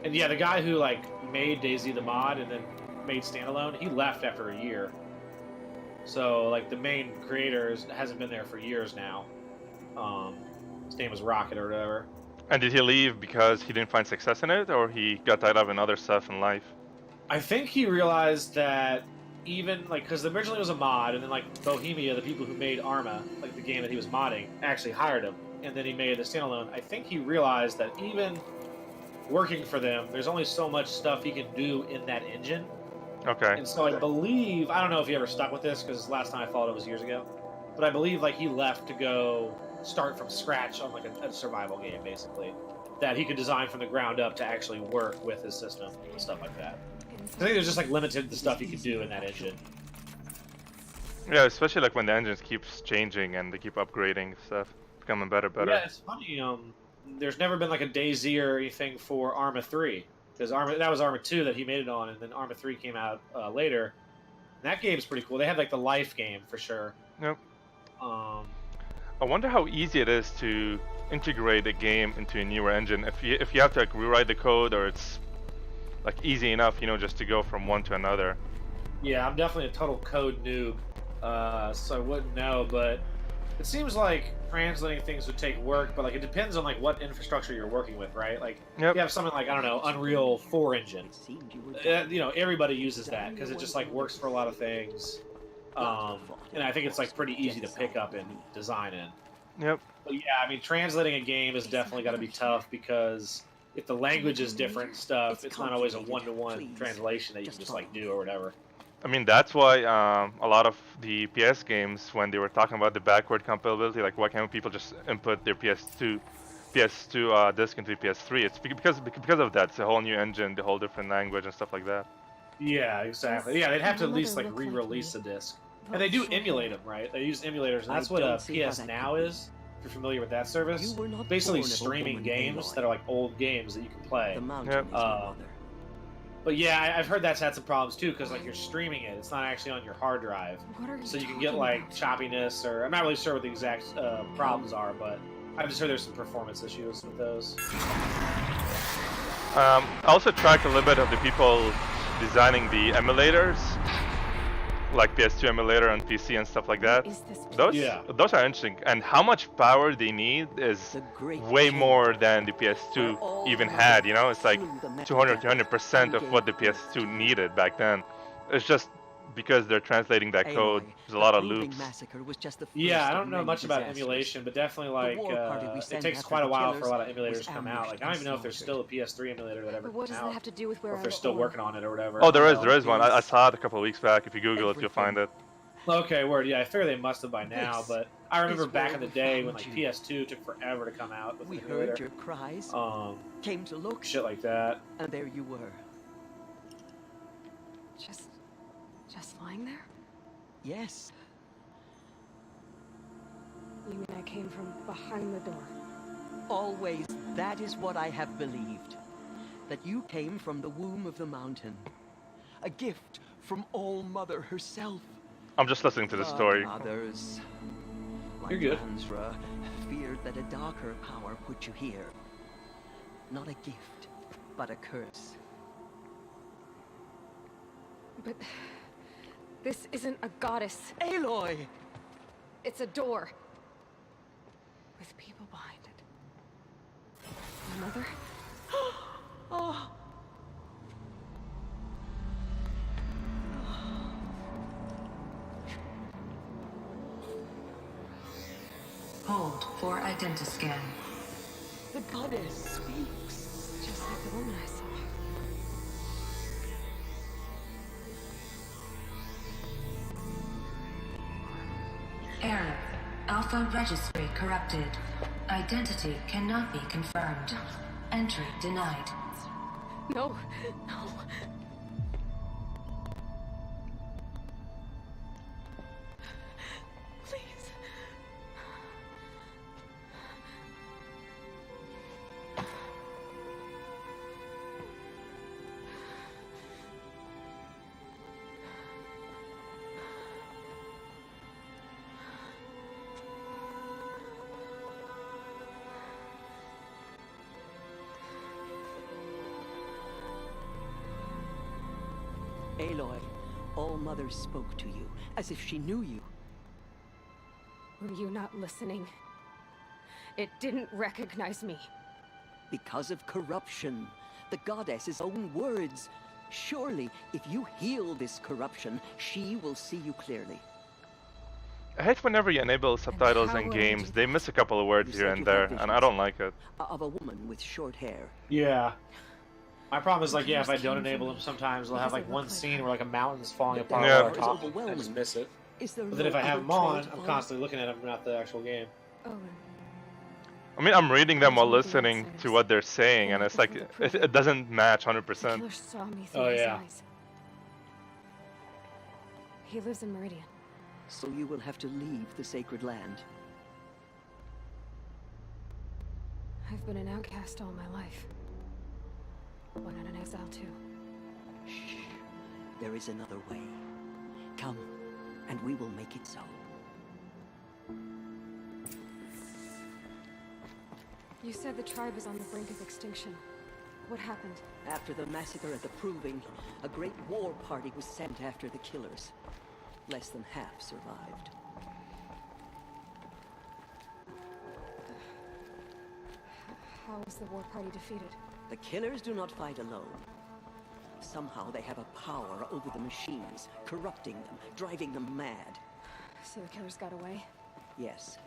Speaker 9: And yeah, the guy who like made DayZ the mod and then made standalone, he left after a year. So, like, the main creator hasn't been there for years now. His name was Rocket or whatever.
Speaker 1: And did he leave because he didn't find success in it, or he got tied up in other stuff in life?
Speaker 9: I think he realized that even, like, because originally it was a mod, and then, like, Bohemia, the people who made Arma, like, the game that he was modding, actually hired him. And then he made a standalone. I think he realized that even working for them, there's only so much stuff he can do in that engine.
Speaker 1: Okay.
Speaker 9: And so I believe, I don't know if he ever stuck with this, because last time I followed it was years ago, but I believe like he left to go start from scratch on like a survival game, basically, that he could design from the ground up to actually work with his system and stuff like that. I think there's just like limited the stuff he could do in that engine.
Speaker 1: Yeah, especially like when the engines keeps changing and they keep upgrading stuff, becoming better.
Speaker 9: Yeah, it's funny. There's never been like a DayZ or anything for Arma 3. because that was Arma 2 that he made it on, and then Arma 3 came out later. And that game's pretty cool. They had like the life game for sure.
Speaker 1: Yep.
Speaker 9: Um,
Speaker 1: I wonder how easy it is to integrate a game into a newer engine. If you have to like rewrite the code, or it's like easy enough, you know, just to go from one to another.
Speaker 9: yeah, I'm definitely a total code noob, so I wouldn't know. But it seems like translating things would take work. But like it depends on like what infrastructure you're working with, right? Like
Speaker 1: Yep.
Speaker 9: you have something like, I don't know, Unreal 4 engine. You know, everybody uses that because it just like works for a lot of things. And I think it's like pretty easy to pick up and design in.
Speaker 1: Yep.
Speaker 9: But yeah, I mean, translating a game is definitely got to be tough because if the language is different and stuff, it's not always a one-to-one translation that you can just like do or whatever.
Speaker 1: I mean, that's why a lot of the PS games, when they were talking about the backward compatibility, like why can't people just input their PS2 disc into PS3? It's because of that. It's a whole new engine, the whole different language and stuff like that.
Speaker 9: Yeah, exactly. Yeah, they'd have to at least like re-release the disc. And they do emulate them, right? They use emulators, and that's what PS Now is. If you're familiar with that service, basically streaming games that are like old games that you can play.
Speaker 1: Yep.
Speaker 9: But yeah, I've heard that's had some problems too, because like you're streaming it, it's not actually on your hard drive, so you can get like choppiness, or I'm not really sure what the exact problems are, but I've just heard there's some performance issues with those.
Speaker 1: I also tracked a little bit of the people designing the emulators, like PS2 emulator on PC and stuff like that. Those are interesting, and how much power they need is way more than the PS2 even had. You know, it's like 200% of what the PS2 needed back then. It's just because they're translating that code. There's a lot of loops.
Speaker 9: Yeah, I don't know much about emulation, but definitely like it takes quite a while for a lot of emulators to come out. Like I don't even know if there's still a PS3 emulator that ever
Speaker 3: But what
Speaker 9: came
Speaker 3: does
Speaker 9: out,
Speaker 3: that have to do with where
Speaker 9: or if they're still working on it or whatever.
Speaker 1: Oh, there is one. I saw it a couple of weeks back. If you Google it, you'll find it.
Speaker 9: Okay, word. Yeah, I figure they must have by now, but I remember back in the day when like PS2 took forever to come out with an emulator.
Speaker 5: Heard your cries, came to look,
Speaker 9: shit like that.
Speaker 5: And there you were.
Speaker 3: Just lying there?
Speaker 5: Yes.
Speaker 3: You mean I came from behind the door?
Speaker 5: Always, that is what I have believed. That you came from the womb of the mountain. A gift from All Mother herself.
Speaker 1: I'm just listening to the story.
Speaker 5: Others,
Speaker 9: You're good.
Speaker 5: Lansra, feared that a darker power put you here. Not a gift, but a curse.
Speaker 3: But this isn't a goddess.
Speaker 5: Aloy!
Speaker 3: It's a door. With people behind it. My mother?
Speaker 5: Oh.
Speaker 15: Hold for identiscan.
Speaker 5: The goddess speaks.
Speaker 3: Just like the woman I saw.
Speaker 15: Error. Alpha registry corrupted. Identity cannot be confirmed. Entry denied.
Speaker 3: No. Please.
Speaker 5: Aloy, All Mother spoke to you, as if she knew you.
Speaker 3: Were you not listening? It didn't recognize me.
Speaker 5: Because of corruption. The goddess's own words. Surely, if you heal this corruption, she will see you clearly.
Speaker 1: I hate whenever you enable subtitles in games. They miss a couple of words here and there, and I don't like it.
Speaker 5: Of a woman with short hair.
Speaker 9: Yeah. My problem is like, yeah, if I don't enable them, sometimes they'll have like one scene where like a mountain's falling apart while they're talking. I just miss it. But then if I have them on, I'm constantly looking at them, not the actual game.
Speaker 1: I mean, I'm reading them while listening to what they're saying, and it's like, it doesn't match 100%.
Speaker 3: Saw me through his eyes. He lives in Meridian.
Speaker 5: So you will have to leave the sacred land.
Speaker 3: I've been an outcast all my life. went on an exile too.
Speaker 5: Shh. There is another way. Come, and we will make it so.
Speaker 3: You said the tribe is on the brink of extinction. What happened?
Speaker 5: After the massacre at the Proving, a great war party was sent after the killers. Less than half survived.
Speaker 3: How was the war party defeated?
Speaker 5: The killers do not fight alone. Somehow they have a power over the machines, corrupting them, driving them mad.
Speaker 3: So the killers got away?
Speaker 5: Yes.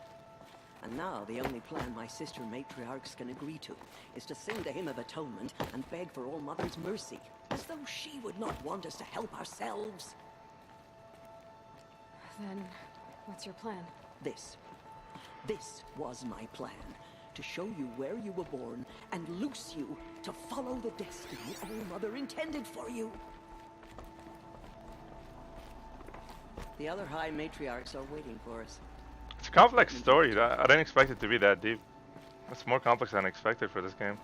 Speaker 5: And now the only plan my sister matriarchs can agree to is to sing the Hymn of Atonement and beg for All Mother's mercy, as though she would not want us to help ourselves.
Speaker 3: Then, what's your plan?
Speaker 5: This was my plan. To show you where you were born and loose you to follow the destiny All Mother intended for you. The other High Matriarchs are waiting for us.
Speaker 1: It's a complex story. I didn't expect it to be that deep. It's more complex than expected for this game.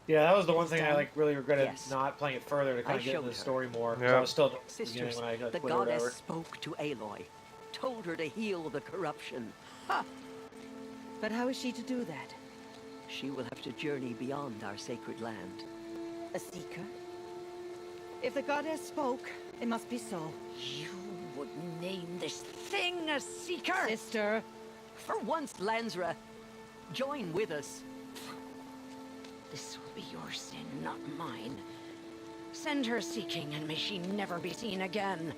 Speaker 9: Yeah, that was the one thing I really regretted not playing it further to kind of get into the story more.
Speaker 1: Yeah.
Speaker 9: I was still
Speaker 5: Sisters,
Speaker 9: when I
Speaker 5: the goddess spoke to Aloy, told her to heal the corruption. Ha!
Speaker 12: But how is she to do that?
Speaker 5: She will have to journey beyond our sacred land.
Speaker 12: A seeker? If the goddess spoke, it must be so.
Speaker 5: You would name this thing a seeker?
Speaker 12: Sister!
Speaker 5: For once, Lansra, join with us.
Speaker 16: This will be your sin, not mine. Send her seeking, and may she never be seen again.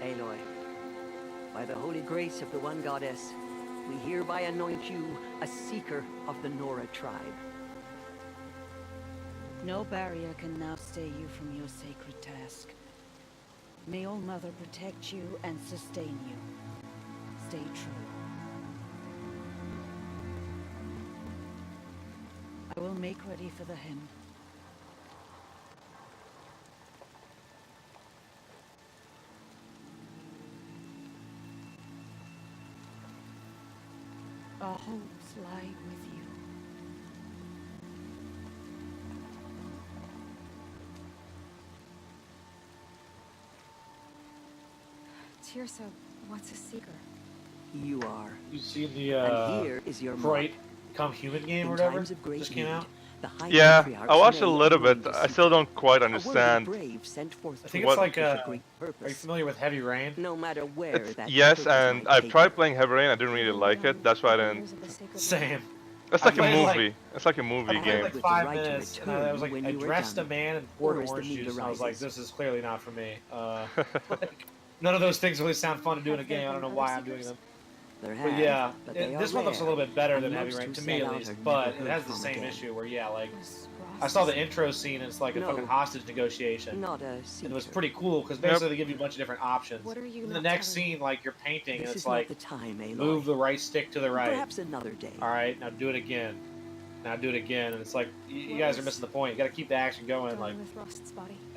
Speaker 5: Aloy, by the holy grace of the one goddess, we hereby anoint you a seeker of the Nora tribe.
Speaker 12: No barrier can now stay you from your sacred task. May All Mother protect you and sustain you. Stay true. I will make ready for the hymn. Our hopes lie with you.
Speaker 3: Tirsa, what's a seeker?
Speaker 5: You are.
Speaker 9: You see the
Speaker 5: and here is your
Speaker 9: Detroit Become Human game or whatever just came out?
Speaker 1: Yeah, I watched a little bit. I still don't quite understand.
Speaker 9: I think it's like are you familiar with Heavy Rain?
Speaker 5: No matter where
Speaker 1: Yes, and I've tried playing Heavy Rain. I didn't really like it. That's why I didn't.
Speaker 9: Same.
Speaker 1: It's like a movie. It's like a movie game.
Speaker 9: Like 5 minutes, and I was like, I dressed a man and poured orange juice, and I was like, this is clearly not for me. Like, none of those things really sound fun to do in a game. I don't know why I'm doing them. But yeah, this one looks a little bit better than Heavy Rain, to me at least, but it has the same issue where, yeah, like, I saw the intro scene and it's like a fucking hostage negotiation. And it was pretty cool, because basically they give you a bunch of different options. In the next scene, like, you're painting, and it's like, move the right stick to the right.
Speaker 5: Perhaps another day.
Speaker 9: Alright, now do it again. Now do it again, and it's like, you guys are missing the point. You gotta keep the action going, like...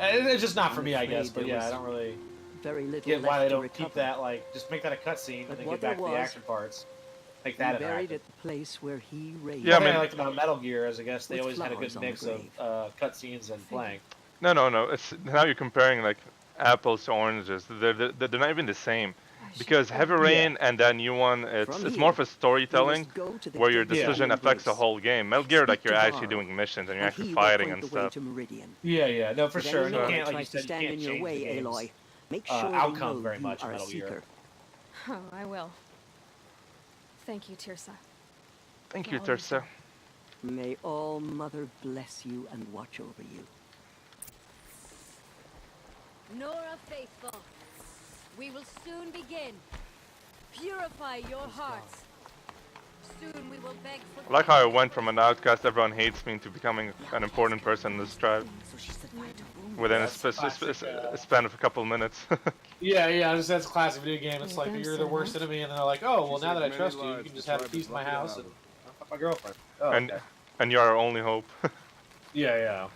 Speaker 9: It's just not for me, I guess, but yeah, I don't really... get why they don't keep that, like, just make that a cutscene and then get back to the action parts. Make that
Speaker 5: buried at the place where he raised.
Speaker 9: Yeah, I mean, I liked about Metal Gear is I guess they always had a good mix of cutscenes and playing.
Speaker 1: No. It's now you're comparing like apples to oranges. They're not even the same. Because Heavy Rain and that new one, it's more of a storytelling where your decision affects the whole game. Metal Gear, like you're actually doing missions and you're actually fighting and stuff.
Speaker 9: Yeah, no, for sure. And you can't, like you said, you can't change the game's outcome very much in Metal Gear.
Speaker 3: Oh, I will. Thank you, Tirsa.
Speaker 1: Thank you, Tirsa.
Speaker 5: May All Mother bless you and watch over you.
Speaker 17: Nora faithful, we will soon begin. Purify your hearts. Soon we will beg for...
Speaker 1: I like how I went from an outcast, everyone hates me, to becoming an important person in this tribe. Within a span of a couple minutes.
Speaker 9: Yeah, that's a classic video game. It's like, you're the worst enemy, and they're like, oh, well, now that I trust you, you can just have a piece of my house and fuck my girlfriend. Oh,
Speaker 1: and you're our only hope.
Speaker 9: Yeah.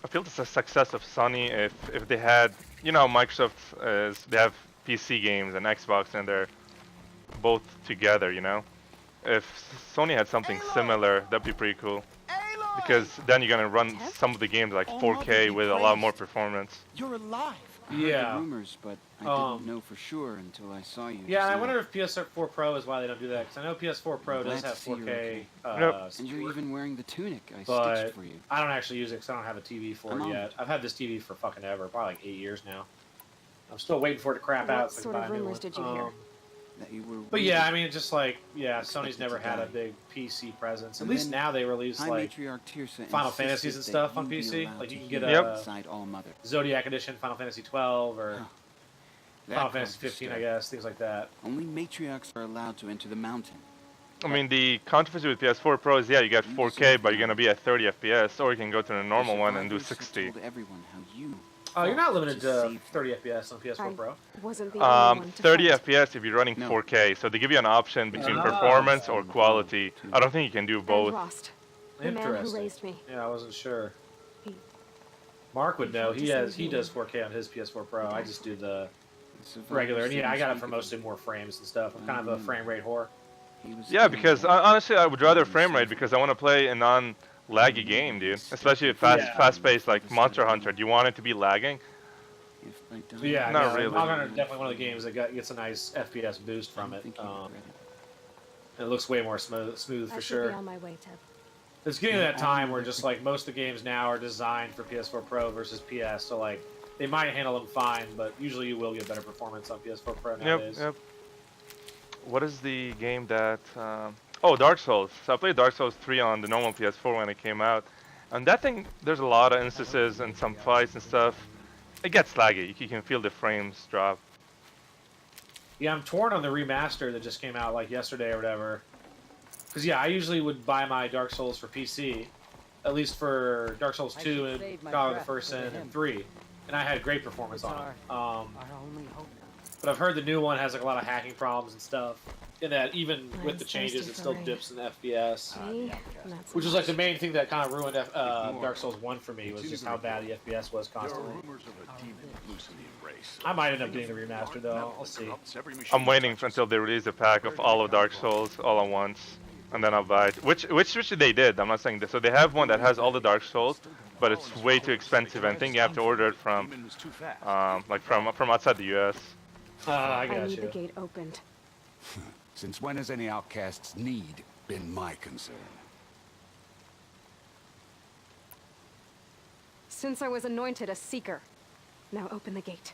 Speaker 1: I feel it's a success of Sony if they had, you know, Microsoft they have PC games and Xbox and they're both together, you know. If Sony had something similar, that'd be pretty cool. Because then you're gonna run some of the games like 4K with a lot more performance.
Speaker 4: You're alive. I heard
Speaker 9: Yeah.
Speaker 4: the rumors, but I didn't know for sure until I saw you.
Speaker 9: Yeah,
Speaker 4: just
Speaker 9: I
Speaker 4: now.
Speaker 9: wonder if PS4 Pro is why they don't do that. Because I know PS4 Pro
Speaker 4: I'm
Speaker 9: does
Speaker 4: glad
Speaker 9: have
Speaker 4: to see you're
Speaker 9: 4K.
Speaker 4: okay. And you're even wearing the tunic I
Speaker 9: But
Speaker 4: stitched for you.
Speaker 9: I don't actually use it because I don't have a TV for
Speaker 4: Come
Speaker 9: it
Speaker 4: on.
Speaker 9: yet. I've had this TV for fucking ever, probably like 8 years now. I'm still waiting for it to crap
Speaker 3: What
Speaker 9: out. So I
Speaker 3: sort
Speaker 9: can
Speaker 3: of
Speaker 9: buy a new
Speaker 3: rumors
Speaker 9: one.
Speaker 3: did you hear?
Speaker 4: That you were
Speaker 9: But yeah,
Speaker 4: waiting.
Speaker 9: I mean, it's just like, yeah, Sony's
Speaker 4: Expected
Speaker 9: never
Speaker 4: to
Speaker 9: had a
Speaker 4: die.
Speaker 9: big PC presence. At
Speaker 4: And
Speaker 9: least
Speaker 4: then
Speaker 9: now they release
Speaker 4: High
Speaker 9: like
Speaker 4: Matriarch Tirsa
Speaker 9: Final
Speaker 4: insisted
Speaker 9: Fantasies and
Speaker 4: that
Speaker 9: stuff on
Speaker 4: you be
Speaker 9: PC.
Speaker 4: allowed
Speaker 9: Like
Speaker 4: to
Speaker 9: you can get
Speaker 4: hear
Speaker 9: a
Speaker 4: inside All Mother.
Speaker 9: Zodiac Edition, Final Fantasy 12, or
Speaker 4: That
Speaker 9: Final
Speaker 4: caused
Speaker 9: Fantasy 15, I
Speaker 4: stir.
Speaker 9: guess, things like that.
Speaker 4: Only matriarchs are allowed to enter the mountain.
Speaker 1: I mean, the controversy with PS4 Pro is, yeah, you get 4K, but you're gonna be at 30 FPS, or you can go to the normal one and do
Speaker 4: Survivors have
Speaker 1: 60.
Speaker 4: told everyone how you
Speaker 9: Oh, you're not limited
Speaker 4: to
Speaker 9: to
Speaker 4: save
Speaker 9: 30 FPS on PS4
Speaker 3: I
Speaker 9: Pro.
Speaker 3: wasn't the only one to
Speaker 1: 30
Speaker 3: fight.
Speaker 1: FPS if you're running 4K, so they give you an option between performance or quality. I don't think you can do
Speaker 3: And
Speaker 1: both.
Speaker 3: Rost, the man who
Speaker 9: Interesting.
Speaker 3: raised me.
Speaker 9: Yeah, I wasn't sure.
Speaker 3: He-
Speaker 9: Mark would know.
Speaker 3: tried
Speaker 9: He
Speaker 3: to
Speaker 9: has.
Speaker 3: save
Speaker 9: He
Speaker 3: me.
Speaker 9: does 4K on his PS4 Pro. I just do the
Speaker 4: survivors
Speaker 9: regular. And yeah, I got it
Speaker 4: seems
Speaker 9: for
Speaker 4: to
Speaker 9: mostly more frames and stuff. I'm kind of a frame rate whore.
Speaker 4: He was
Speaker 1: Yeah, because honestly, I would rather frame rate because I want to play a non-laggy game, dude. Especially with fast-paced like Monster Hunter. Do you want it to be lagging?
Speaker 9: Yeah,
Speaker 1: Not
Speaker 9: no,
Speaker 1: really.
Speaker 9: Monster Hunter is definitely one of the games that gets a nice FPS boost from it. It looks way more smooth
Speaker 3: I
Speaker 9: for
Speaker 3: should
Speaker 9: sure.
Speaker 3: be on my way, Teb.
Speaker 9: It's getting to that time where just like most of the games now are designed for PS4 Pro versus PS, so like they might handle them fine, but usually you will get better performance on PS4 Pro nowadays.
Speaker 1: Yep. What is the game that? Oh, Dark Souls. So I played Dark Souls 3 on the normal PS4 when it came out, and that thing, there's a lot of instances and some fights and stuff. It gets laggy. You can feel the frames drop.
Speaker 9: Yeah, I'm torn on the remaster that just came out like yesterday or whatever. Because yeah, I usually would buy my Dark Souls for PC, at least for Dark Souls 2 and God of the First Sin and 3, and I had great performance on it. But I've heard the new one has like a lot of hacking problems and stuff, and that even with the changes, it still dips in FPS. Which was like the main thing that kind of ruined Dark Souls 1 for me, was just how bad the FPS was constantly. I might end up getting the remaster though. I'll see.
Speaker 1: I'm waiting until they release a pack of all of Dark Souls all at once, and then I'll buy it. Which they did. I'm not saying this. So they have one that has all the Dark Souls, but it's way too expensive. And I think you have to order it from, like from outside the U.S.
Speaker 9: I
Speaker 3: I
Speaker 9: got
Speaker 3: need the
Speaker 9: you.
Speaker 3: gate opened.
Speaker 18: Since when has any outcast's need been my concern?
Speaker 3: Since I was anointed a seeker. Now open the gate.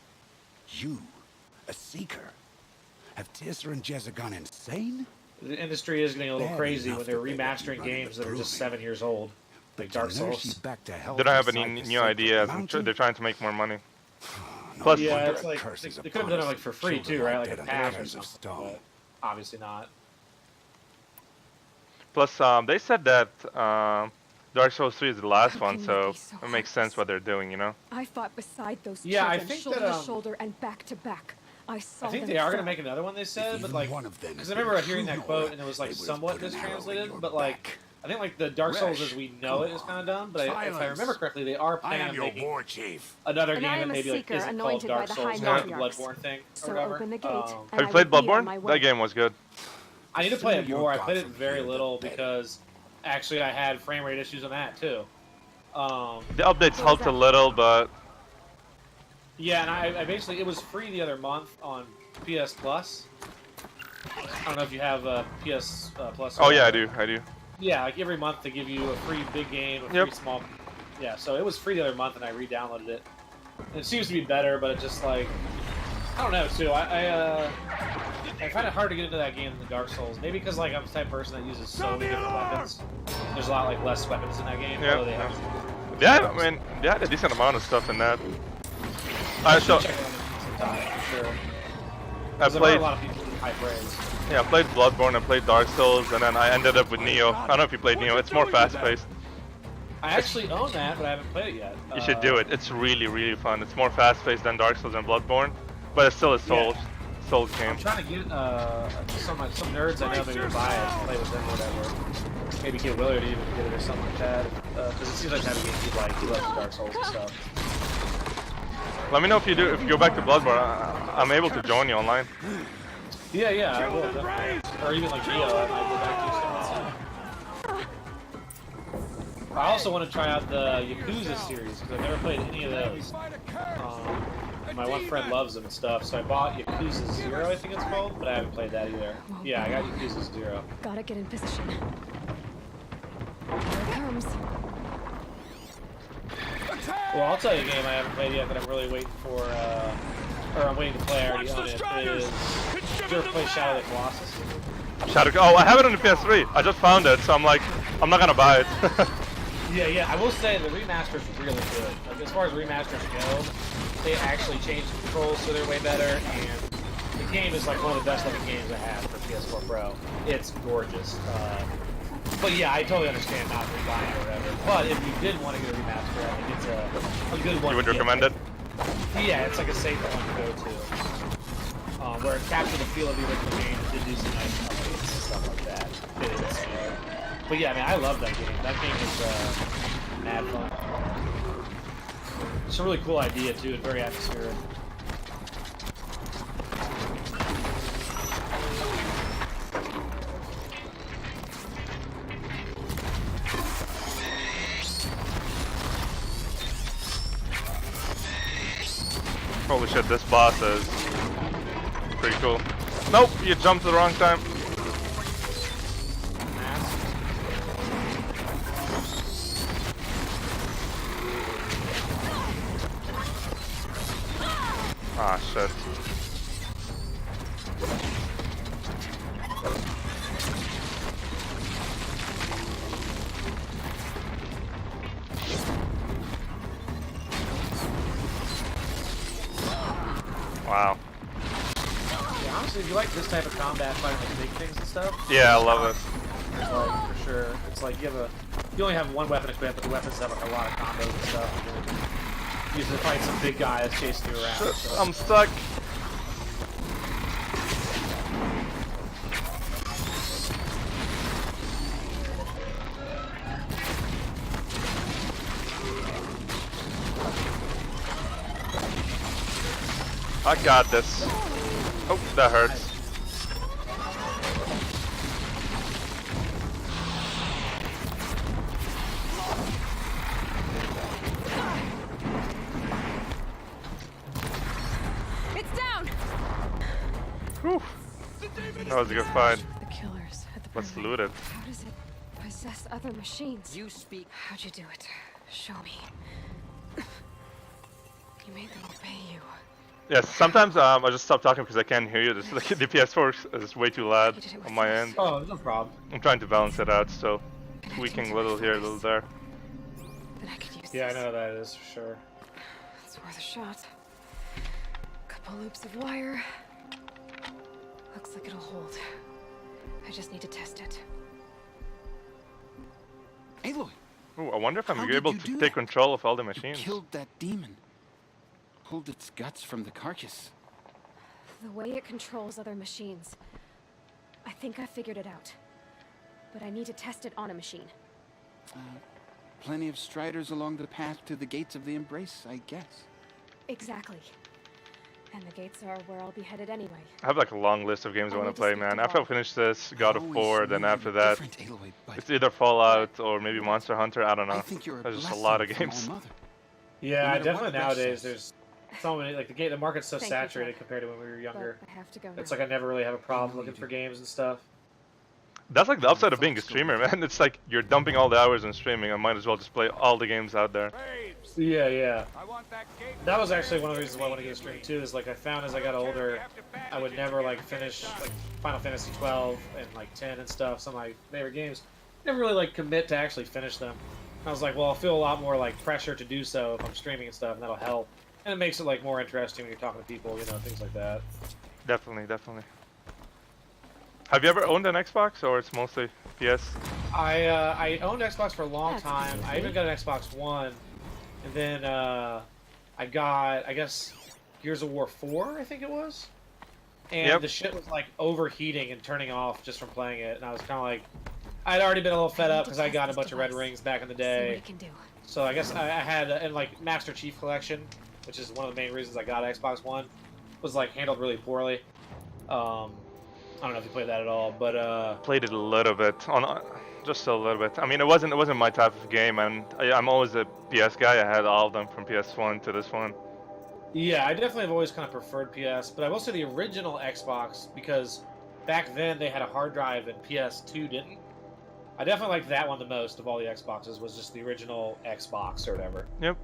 Speaker 18: You, a seeker? Have Tirsa and Jezza gone insane?
Speaker 9: The industry is getting a little
Speaker 18: Bad
Speaker 9: crazy
Speaker 18: enough
Speaker 9: when they're
Speaker 18: that they let you
Speaker 9: remastering
Speaker 18: run
Speaker 9: games
Speaker 18: the
Speaker 9: that are just
Speaker 18: proving.
Speaker 9: 7 years old, like Dark
Speaker 18: to nurse you
Speaker 9: Souls.
Speaker 18: back to health
Speaker 1: They don't have
Speaker 18: inside
Speaker 1: any
Speaker 18: the
Speaker 1: new
Speaker 18: sacred
Speaker 1: ideas.
Speaker 18: mountain?
Speaker 1: They're trying to make more money. Plus,
Speaker 9: Yeah, it's like
Speaker 18: curses
Speaker 9: they could have done it like for free
Speaker 18: children
Speaker 9: too, right?
Speaker 18: lie
Speaker 9: Like a
Speaker 18: dead under
Speaker 9: patch or
Speaker 18: pillars of
Speaker 9: something.
Speaker 18: stone.
Speaker 9: But obviously not.
Speaker 1: plus, they said that Dark Souls 3 is the last
Speaker 3: How
Speaker 1: one,
Speaker 3: can you
Speaker 1: so
Speaker 3: be so
Speaker 1: it makes sense what they're doing, you know?
Speaker 3: I fought beside those
Speaker 9: Yeah, I
Speaker 3: children,
Speaker 9: think
Speaker 3: shoulder
Speaker 9: that,
Speaker 3: to shoulder and back to back. I saw
Speaker 9: I think
Speaker 3: them
Speaker 9: they are
Speaker 3: fall.
Speaker 9: going to make another one. They said, but like,
Speaker 18: one of them
Speaker 9: because
Speaker 18: had
Speaker 9: I remember
Speaker 18: been
Speaker 9: hearing that
Speaker 18: true
Speaker 9: quote
Speaker 18: Nora,
Speaker 9: and it was like
Speaker 18: they would've
Speaker 9: somewhat
Speaker 18: put an arrow in
Speaker 9: mistranslated,
Speaker 18: your
Speaker 9: but like, I think like the Dark Souls as we know it is kind of done. But if I
Speaker 18: Silence.
Speaker 9: remember correctly, they are
Speaker 18: I
Speaker 9: planning
Speaker 18: am
Speaker 9: on
Speaker 18: your
Speaker 9: making
Speaker 18: war chief.
Speaker 9: another
Speaker 3: And
Speaker 9: game
Speaker 3: I
Speaker 9: that
Speaker 3: am a
Speaker 9: maybe like
Speaker 3: seeker
Speaker 9: isn't called
Speaker 3: anointed by
Speaker 9: Dark
Speaker 3: the
Speaker 9: Souls,
Speaker 3: High
Speaker 9: more like the
Speaker 3: Matriarchs.
Speaker 9: Bloodborne thing or
Speaker 3: So
Speaker 9: whatever.
Speaker 3: open the gate,
Speaker 1: Have
Speaker 3: and
Speaker 1: you
Speaker 3: I
Speaker 1: played
Speaker 3: will be on my
Speaker 1: Bloodborne?
Speaker 3: way.
Speaker 1: That game was good.
Speaker 9: I need to play it
Speaker 18: You're
Speaker 9: more. I
Speaker 18: gone
Speaker 9: played it
Speaker 18: from
Speaker 9: very
Speaker 18: here, the
Speaker 9: little
Speaker 18: better.
Speaker 9: because actually I had frame rate issues on that too.
Speaker 1: The updates helped a little, but
Speaker 9: Yeah, and I basically, it was free the other month on PS Plus. I don't know if you have PS Plus.
Speaker 1: oh yeah, I do.
Speaker 9: Yeah, like every month they give you a free big game, a free small. Yeah, so it was free the other month and I re-downloaded it. And it seems to be better, but it just like, I don't know too. I find it hard to get into that game than the Dark Souls. Maybe because like I'm the type of person that uses so many different weapons. There's a lot like less weapons in that game.
Speaker 1: Yeah.
Speaker 9: although they have
Speaker 1: Yeah, I mean, they had a decent amount of stuff in that. Alright, so
Speaker 9: check it out sometime, for sure.
Speaker 1: I
Speaker 9: 'Cause I've heard
Speaker 1: played.
Speaker 9: a lot of people do high praise.
Speaker 1: Yeah, I played Bloodborne, I played Dark Souls, and then I ended up with Neo. I don't know if you played Neo. It's more fast-paced.
Speaker 9: I actually own that, but I haven't played it yet.
Speaker 1: You should do it. It's really, really fun. It's more fast-paced than Dark Souls and Bloodborne, but it's still a Souls game.
Speaker 9: I'm trying to get some nerds I know maybe to buy it and play with them or whatever. Maybe get Willard to even get it or something like that. because it seems like having games you like. You like Dark Souls and stuff.
Speaker 1: Let me know if you do. If you go back to Bloodborne, I'm able to join you online.
Speaker 9: Yeah, I will definitely. Or even like Geo, I might go back to stuff. I also want to try out the Yakuza series because I've never played any of those. My one friend loves them and stuff, so I bought Yakuza 0, I think it's called, but I haven't played that either. Yeah, I got Yakuza 0.
Speaker 3: Gotta get in position. Here it comes.
Speaker 9: Well, I'll tell you a game I haven't played yet that I'm really waiting for, or I'm waiting to play, I already own it, is... Did you ever play Shadow of the Colossus?
Speaker 1: Oh, I have it on the PS3. I just found it, so I'm like, I'm not gonna buy it.
Speaker 9: Yeah, I will say the remaster's really good. Like, as far as remasters go, they actually changed the controls so they're way better, and the game is like one of the best looking games I have for PS4 Pro. It's gorgeous. But yeah, I totally understand not rebuying or whatever. But if you did want to get a remaster, I think it's a good one.
Speaker 1: You would recommend it?
Speaker 9: Yeah, it's like a safe one to go to. Where it captured the feel of the original game, it did do some nice updates and stuff like that. But yeah, man, I love that game. That game is mad fun. It's a really cool idea too, and very atmospheric.
Speaker 1: Holy shit, this boss is pretty cool. Nope, you jumped at the wrong time. Ah, shit. Wow.
Speaker 9: Yeah, honestly, if you like this type of combat, fighting like big things and stuff.
Speaker 1: Yeah, I love it.
Speaker 9: It's like, for sure. It's like you only have one weapon equipped, but the weapons have like a lot of combos and stuff. You use it to fight some big guy that's chasing you around. So.
Speaker 1: I'm stuck. I got this. Oh, that hurts.
Speaker 3: It's down.
Speaker 1: Whew. That was a good fight.
Speaker 3: The killers at the
Speaker 1: Let's loot it.
Speaker 3: How does it possess other machines?
Speaker 5: You speak.
Speaker 3: How'd you do it? Show me. You made them obey you.
Speaker 1: Yes, sometimes I just stop talking because I can't hear you. This, like, the PS4 is way too loud on my end.
Speaker 9: Oh, no problem.
Speaker 1: I'm trying to balance it out, so tweaking a little here, a little there.
Speaker 3: Then I could use
Speaker 9: Yeah, I
Speaker 3: this.
Speaker 9: know that is for sure.
Speaker 3: It's worth a shot. Couple loops of wire. Looks like it'll hold. I just need to test it.
Speaker 4: Aloy!
Speaker 1: Ooh, I wonder if I'm
Speaker 4: How
Speaker 1: able
Speaker 4: did you
Speaker 1: to
Speaker 4: do
Speaker 1: take
Speaker 4: that?
Speaker 1: control of all the
Speaker 4: You
Speaker 1: machines.
Speaker 4: killed that demon. Pulled its guts from the carcass.
Speaker 3: The way it controls other machines. I think I figured it out. But I need to test it on a machine.
Speaker 4: Plenty of striders along the path to the gates of the Embrace, I guess.
Speaker 3: Exactly. And the gates are where I'll be headed anyway.
Speaker 1: I have like a long list of games I want to play, man. After I finish this, God of
Speaker 4: Always
Speaker 1: War, then
Speaker 4: knew
Speaker 1: after
Speaker 4: you were
Speaker 1: that,
Speaker 4: different, Aloy, but
Speaker 1: it's either Fallout or maybe Monster Hunter. I don't know.
Speaker 4: I think you're a
Speaker 1: There's just a
Speaker 4: blessing
Speaker 1: lot of
Speaker 4: from
Speaker 1: games.
Speaker 4: my mother.
Speaker 9: Yeah,
Speaker 4: No matter
Speaker 9: definitely
Speaker 4: what Reg
Speaker 9: nowadays
Speaker 4: says.
Speaker 9: there's so many, like the market's so
Speaker 3: Thank you,
Speaker 9: saturated
Speaker 3: Jack.
Speaker 9: compared to when we were younger.
Speaker 3: But I have to go
Speaker 9: It's
Speaker 3: now.
Speaker 9: like I never really have a problem looking for games and stuff.
Speaker 1: That's like the upside of being a streamer, man. It's like you're dumping all the hours in streaming. I might as well just play all the games out there.
Speaker 9: Yeah. That was actually one of the reasons why I want to get a stream too. Is like I found as I got older, I would never like finish like Final Fantasy 12 and like 10 and stuff. Some of my favorite games. Never really like commit to actually finish them. I was like, well, I'll feel a lot more like pressure to do so if I'm streaming and stuff, and that'll help. And it makes it like more interesting when you're talking to people, you know, things like that.
Speaker 1: Definitely. Have you ever owned an Xbox, or it's mostly PS?
Speaker 9: I owned Xbox for a long time. I even got an Xbox One, and then I got, I guess, Gears of War 4, I think it was. And
Speaker 1: Yep.
Speaker 9: the shit was like overheating and turning off just from playing it, and I was kind of like, I'd already been a little fed up because I got a bunch of red rings back in the
Speaker 3: See what
Speaker 9: day.
Speaker 3: it can do.
Speaker 9: So I guess I had and like Master Chief Collection, which is one of the main reasons I got Xbox One, was like handled really poorly. I don't know if you played that at all, but
Speaker 1: Played it a little bit just a little bit. I mean, it wasn't my type of game, and I'm always a PS guy. I had all of them from PS1 to this one.
Speaker 9: yeah, I definitely have always kind of preferred PS, but I will say the original Xbox, because back then they had a hard drive and PS2 didn't. I definitely liked that one the most of all the Xboxes, was just the original Xbox or whatever.
Speaker 1: Yep.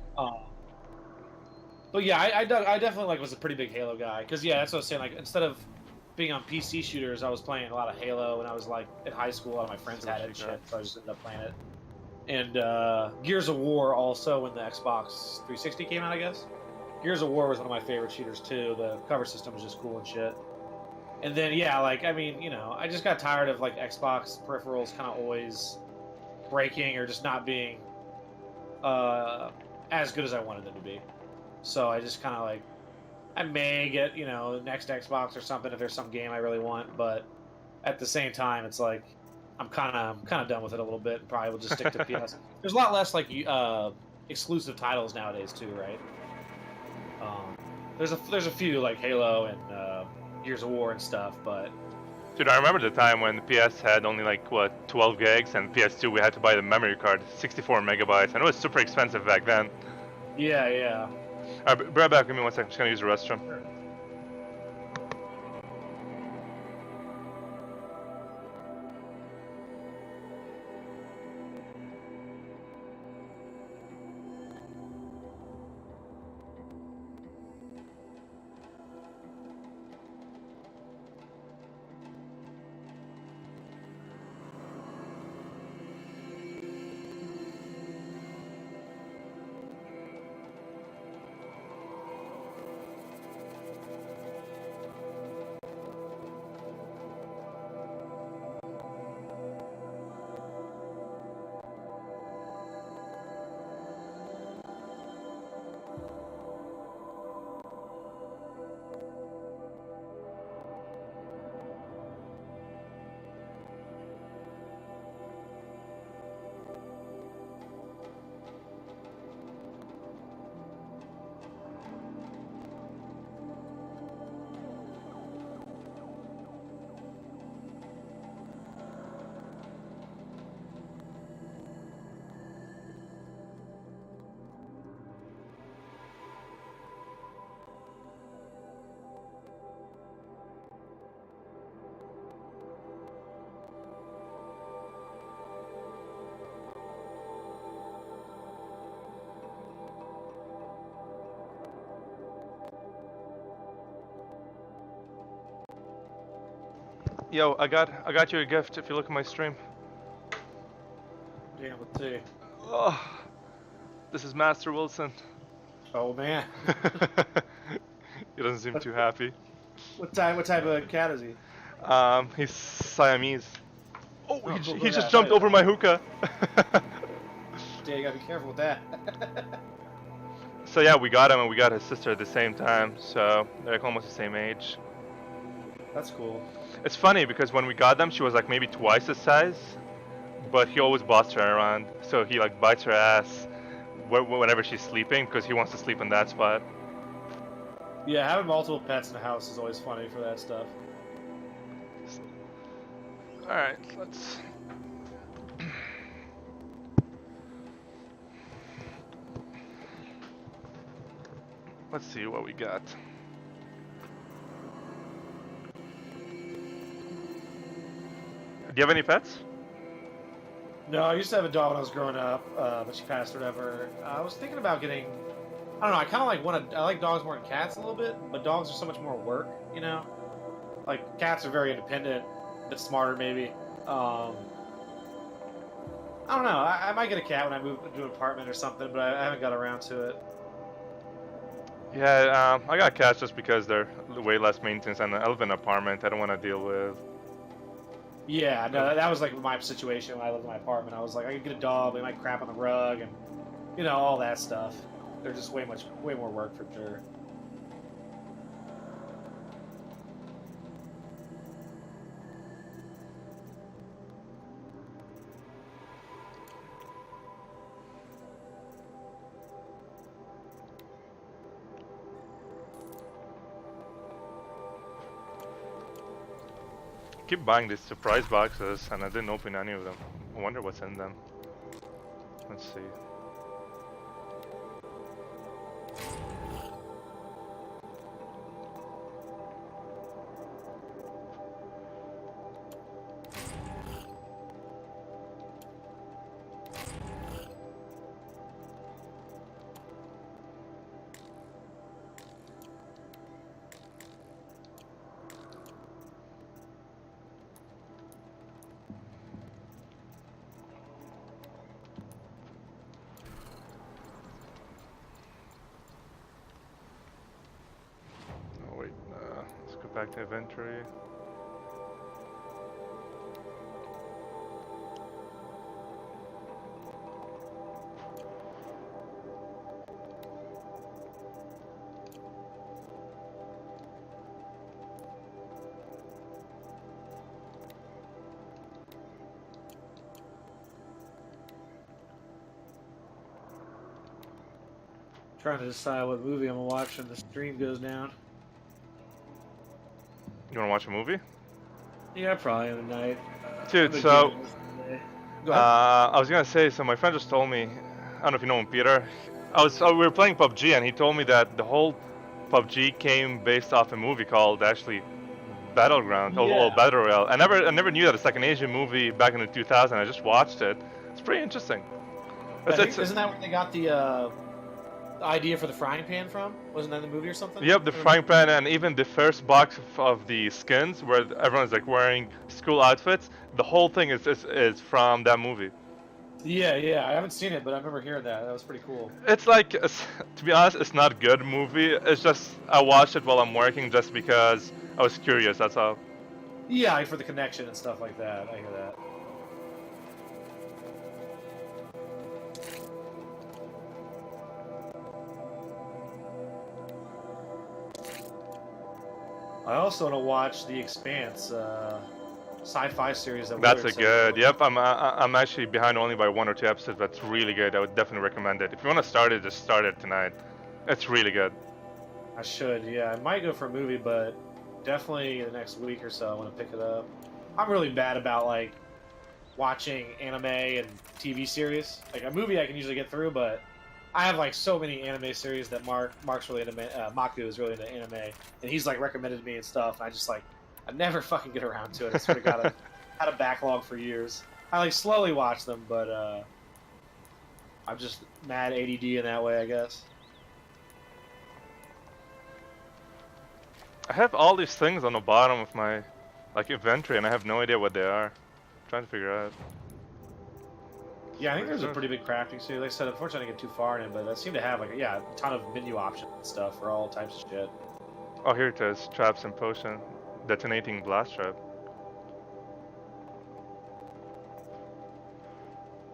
Speaker 9: But yeah, I definitely like was a pretty big Halo guy, because yeah, that's what I was saying. Like instead of being on PC shooters, I was playing a lot of Halo when I was like in high school. A lot of my friends had it and shit, so I just ended up playing it. And Gears of War also, when the Xbox 360 came out, I guess. Gears of War was one of my favorite shooters too. The cover system was just cool and shit. And then yeah, like I mean, you know, I just got tired of like Xbox peripherals kind of always breaking or just not being as good as I wanted them to be. So I just kind of like, I may get, you know, the next Xbox or something if there's some game I really want, but at the same time, it's like I'm kind of done with it a little bit, and probably will just stick to PS. There's a lot less like exclusive titles nowadays too, right? There's a few like Halo and Gears of War and stuff, but
Speaker 1: Dude, I remember the time when the PS had only like what 12 gigs, and PS2 we had to buy the memory card, 64 megabytes, and it was super expensive back then.
Speaker 9: yeah, yeah.
Speaker 1: Alright, be right back. Give me 1 second. I'm just gonna use the restroom.
Speaker 9: Sure.
Speaker 1: Yo, I got you a gift if you look at my stream.
Speaker 9: Yeah, let's see.
Speaker 1: Oh, this is Master Wilson.
Speaker 9: Oh man.
Speaker 1: He doesn't seem too happy.
Speaker 9: What type of cat is he?
Speaker 1: He's Siamese. Oh,
Speaker 9: cool.
Speaker 1: he just jumped over my hookah.
Speaker 9: Yeah, you gotta be careful with that.
Speaker 1: So yeah, we got him and we got his sister at the same time, so they're like almost the same age.
Speaker 9: That's cool.
Speaker 1: It's funny because when we got them, she was like maybe twice his size, but he always bossed her around. So he like bites her ass whenever she's sleeping because he wants to sleep in that spot.
Speaker 9: Yeah, having multiple pets in the house is always funny for that stuff.
Speaker 1: Alright, let's see what we got. Do you have any pets?
Speaker 9: No, I used to have a dog when I was growing up, but she passed or whatever. I was thinking about getting, I don't know, I kind of like I like dogs more than cats a little bit, but dogs are so much more work, you know? Like, cats are very independent, a bit smarter maybe. I don't know, I might get a cat when I move to an apartment or something, but I haven't got around to it.
Speaker 1: Yeah, I got cats just because they're way less maintenance, and I live in an apartment I don't want to deal with.
Speaker 9: Yeah, no, that was like my situation when I lived in my apartment. I was like, I could get a dog, they might crap on the rug, and you know, all that stuff. They're just way more work for sure.
Speaker 1: keep buying these surprise boxes, and I didn't open any of them. I wonder what's in them. Let's see. Back to inventory.
Speaker 9: Trying to decide what movie I'm gonna watch when the stream goes down.
Speaker 1: You wanna watch a movie?
Speaker 9: Yeah, probably tonight.
Speaker 1: Dude, so I was gonna say, so my friend just told me, I don't know if you know him, Peter. We were playing PUBG, and he told me that the whole PUBG came based off a movie called actually Battleground, or Battle Royale. I never knew that. It's like an Asian movie back in the 2000s. I just watched it. It's pretty interesting.
Speaker 9: Isn't that where they got the idea for the frying pan from? Wasn't that in the movie or something?
Speaker 1: Yep, the frying pan, and even the first box of the skins where everyone's like wearing school outfits. The whole thing is from that movie.
Speaker 9: Yeah, I haven't seen it, but I remember hearing that. That was pretty cool.
Speaker 1: It's like, to be honest, it's not a good movie. It's just I watched it while I'm working just because I was curious. That's all.
Speaker 9: Yeah, like for the connection and stuff like that. I hear that. I also want to watch The Expanse, sci-fi series.
Speaker 1: That's a good. Yep, I'm actually behind only by 1 or 2 episodes. That's really good. I would definitely recommend it. If you want to start it, just start it tonight. It's really good.
Speaker 9: I should. Yeah, I might go for a movie, but definitely in the next week or so I want to pick it up. I'm really bad about like watching anime and TV series. Like a movie I can usually get through, but I have like so many anime series that Mark's really into. Maku is really into anime, and he's like recommended me and stuff. And I just like I never fucking get around to it. I sort of had a backlog for years. I like slowly watch them, but I'm just mad ADD in that way, I guess.
Speaker 1: I have all these things on the bottom of my like inventory, and I have no idea what they are. I'm trying to figure out.
Speaker 9: Yeah, I think there's a pretty big crafting series. Like I said, unfortunately I didn't get too far in it, but I seem to have like a ton of menu options and stuff for all types of shit.
Speaker 1: Oh, here it is. Traps and potion. Detonating blast trap.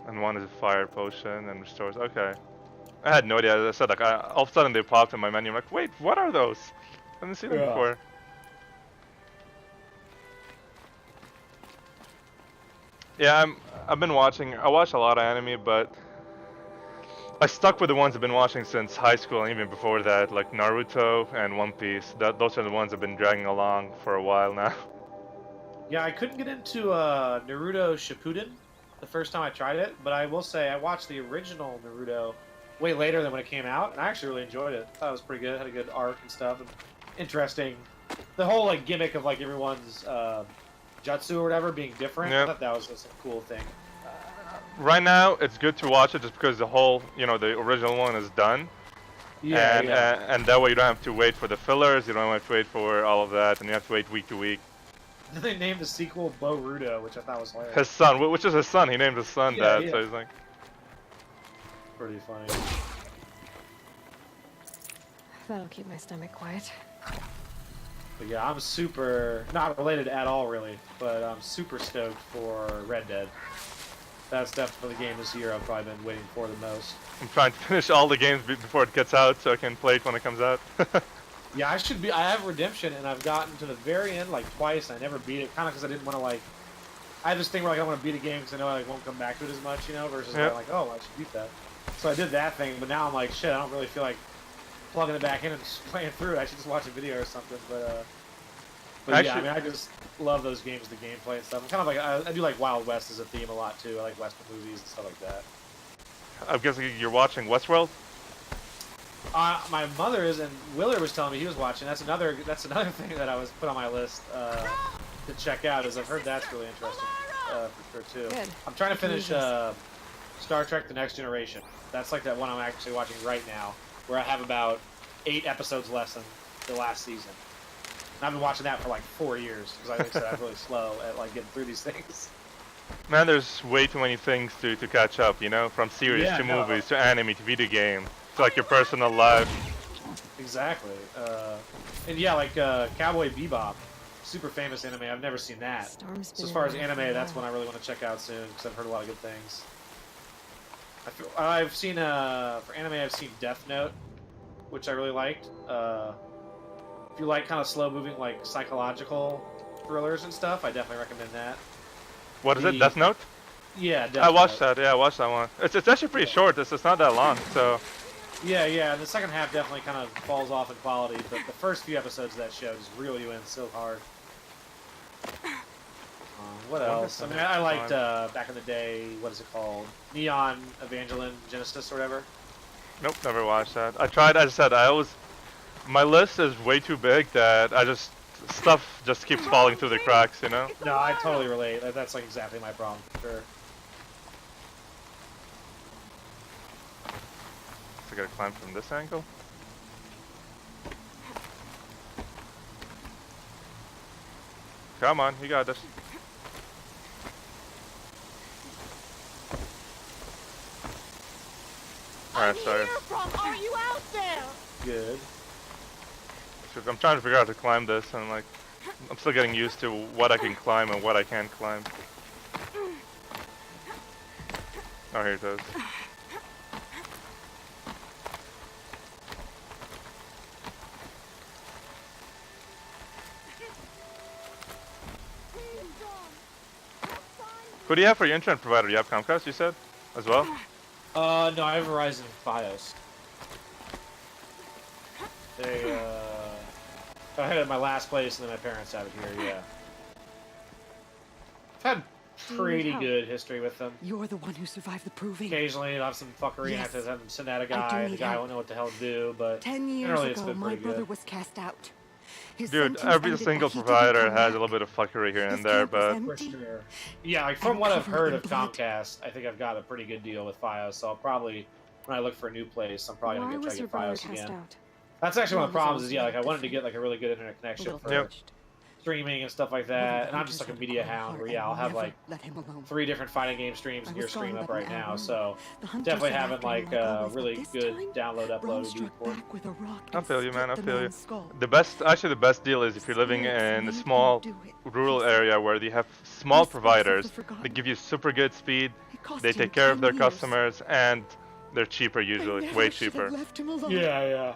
Speaker 1: And one is a fire potion and restores. Okay. I had no idea. As I said, like all of a sudden they popped in my menu. I'm like, wait, what are those? I haven't seen them before. Yeah, I've been watching. I watch a lot of anime, but I stuck with the ones I've been watching since high school and even before that, like Naruto and One Piece. Those are the ones I've been dragging along for a while now.
Speaker 9: Yeah, I couldn't get into Naruto Shippuden the first time I tried it, but I will say I watched the original Naruto way later than when it came out, and I actually really enjoyed it. I thought it was pretty good. It had a good arc and stuff, and interesting. The whole like gimmick of like everyone's jutsu or whatever being different.
Speaker 1: Yep.
Speaker 9: I thought that was just a cool thing.
Speaker 1: Right now, it's good to watch it just because the whole, the original one is done.
Speaker 9: Yeah,
Speaker 1: and that way you don't have to wait for the fillers, you don't have to wait for all of that, and you have to wait week to week.
Speaker 9: They named the sequel Boruto, which I thought was hilarious.
Speaker 1: His son, which is his son, he named his son that,
Speaker 9: yeah.
Speaker 1: so he's like...
Speaker 9: Pretty funny.
Speaker 3: That'll keep my stomach quiet.
Speaker 9: But yeah, I'm super, not related at all really, but I'm super stoked for Red Dead. That's definitely the game this year I've probably been waiting for the most.
Speaker 1: I'm trying to finish all the games before it gets out so I can play it when it comes out.
Speaker 9: Yeah, I have Redemption, and I've gotten to the very end like twice, and I never beat it, kind of because I didn't want to like, I have this thing where like, I don't want to beat a game because I know I like, won't come back to it as much, versus like, oh, I should beat that. So I did that thing, but now I'm like, shit, I don't really feel like plugging it back in and just playing through it. I should just watch a video or something, but But yeah, I mean, I just love those games, the gameplay and stuff. I'm kind of like, I do like Wild West as a theme a lot too. I like Western movies and stuff like that.
Speaker 1: I'm guessing you're watching Westworld?
Speaker 9: My mother is, and Willard was telling me he was watching. That's another thing that I was put on my list to check out. Is I've heard that's really interesting for sure too.
Speaker 3: Good.
Speaker 9: I'm trying to finish Star Trek: The Next Generation. That's like that one I'm actually watching right now, where I have about 8 episodes less than the last season. And I've been watching that for like 4 years because like I said, I'm really slow at like getting through these things.
Speaker 1: Man, there's way too many things to catch up, you know? From series to movies to anime to video game. It's like your personal life.
Speaker 9: Exactly. And yeah, like Cowboy Bebop. Super famous anime. I've never seen that. So as far as anime, that's one I really want to check out soon because I've heard a lot of good things. I've seen, for anime, I've seen Death Note, which I really liked. If you like kind of slow-moving, like, psychological thrillers and stuff, I definitely recommend that.
Speaker 1: What is it, Death Note?
Speaker 9: Yeah, Death Note.
Speaker 1: I watched that, yeah, I watched that one. It's actually pretty short, it's not that long, so...
Speaker 9: Yeah, and the second half definitely kind of falls off in quality, but the first few episodes of that show just reel you in so hard. What else? I mean, I liked, back in the day, what is it called? Neon Evangelion Genesis or whatever.
Speaker 1: Nope, never watched that. I tried, as I said, my list is way too big that stuff just keeps falling through the cracks, you know?
Speaker 9: No, I totally relate. That's like exactly my problem, for sure.
Speaker 1: So I gotta climb from this angle? Come on, you got this. Alright, sorry.
Speaker 13: Are you out there?
Speaker 9: Good.
Speaker 1: So I'm trying to figure out how to climb this, and like, I'm still getting used to what I can climb and what I can't climb. Oh, here it is. Who do you have for your internet provider? You have Comcast, you said, as well?
Speaker 9: No, I have Verizon Fios. I had it at my last place, and then my parents have it here, yeah. I've had pretty good history with them.
Speaker 12: You're the one who survived the proving.
Speaker 9: Occasionally, I'll have some fuckery, and I have to have them send out a guy, and the guy won't know what the hell to do, but
Speaker 12: 10 years
Speaker 9: generally it's
Speaker 12: ago,
Speaker 9: been
Speaker 12: my
Speaker 9: pretty
Speaker 12: brother
Speaker 9: good.
Speaker 12: was cast out. His
Speaker 1: Dude,
Speaker 12: sentence
Speaker 1: every
Speaker 12: ended,
Speaker 1: single
Speaker 12: but he didn't
Speaker 1: provider
Speaker 12: come
Speaker 1: has a
Speaker 12: back.
Speaker 1: little bit of fuckery here and
Speaker 12: His
Speaker 1: there,
Speaker 12: camp was
Speaker 1: but...
Speaker 12: empty.
Speaker 9: For sure. Yeah, like from what I've heard of Comcast, I think I've got a pretty good deal with Fios, so I'll probably, when I look for a new place, I'm probably going to try to get Fios again. That's actually one of the problems is, yeah, like I wanted to get like a really good internet connection for streaming and stuff like that, and I'm just like a media hound where, yeah, I'll have like 3 different fighting game streams near stream up right now, so definitely having like a really good download upload would be important.
Speaker 1: I feel you, man, I feel you. The best deal is if you're living in a small rural area where they have small providers, they give you super good speed, they take care of their customers, and they're cheaper usually, way cheaper.
Speaker 9: Yeah.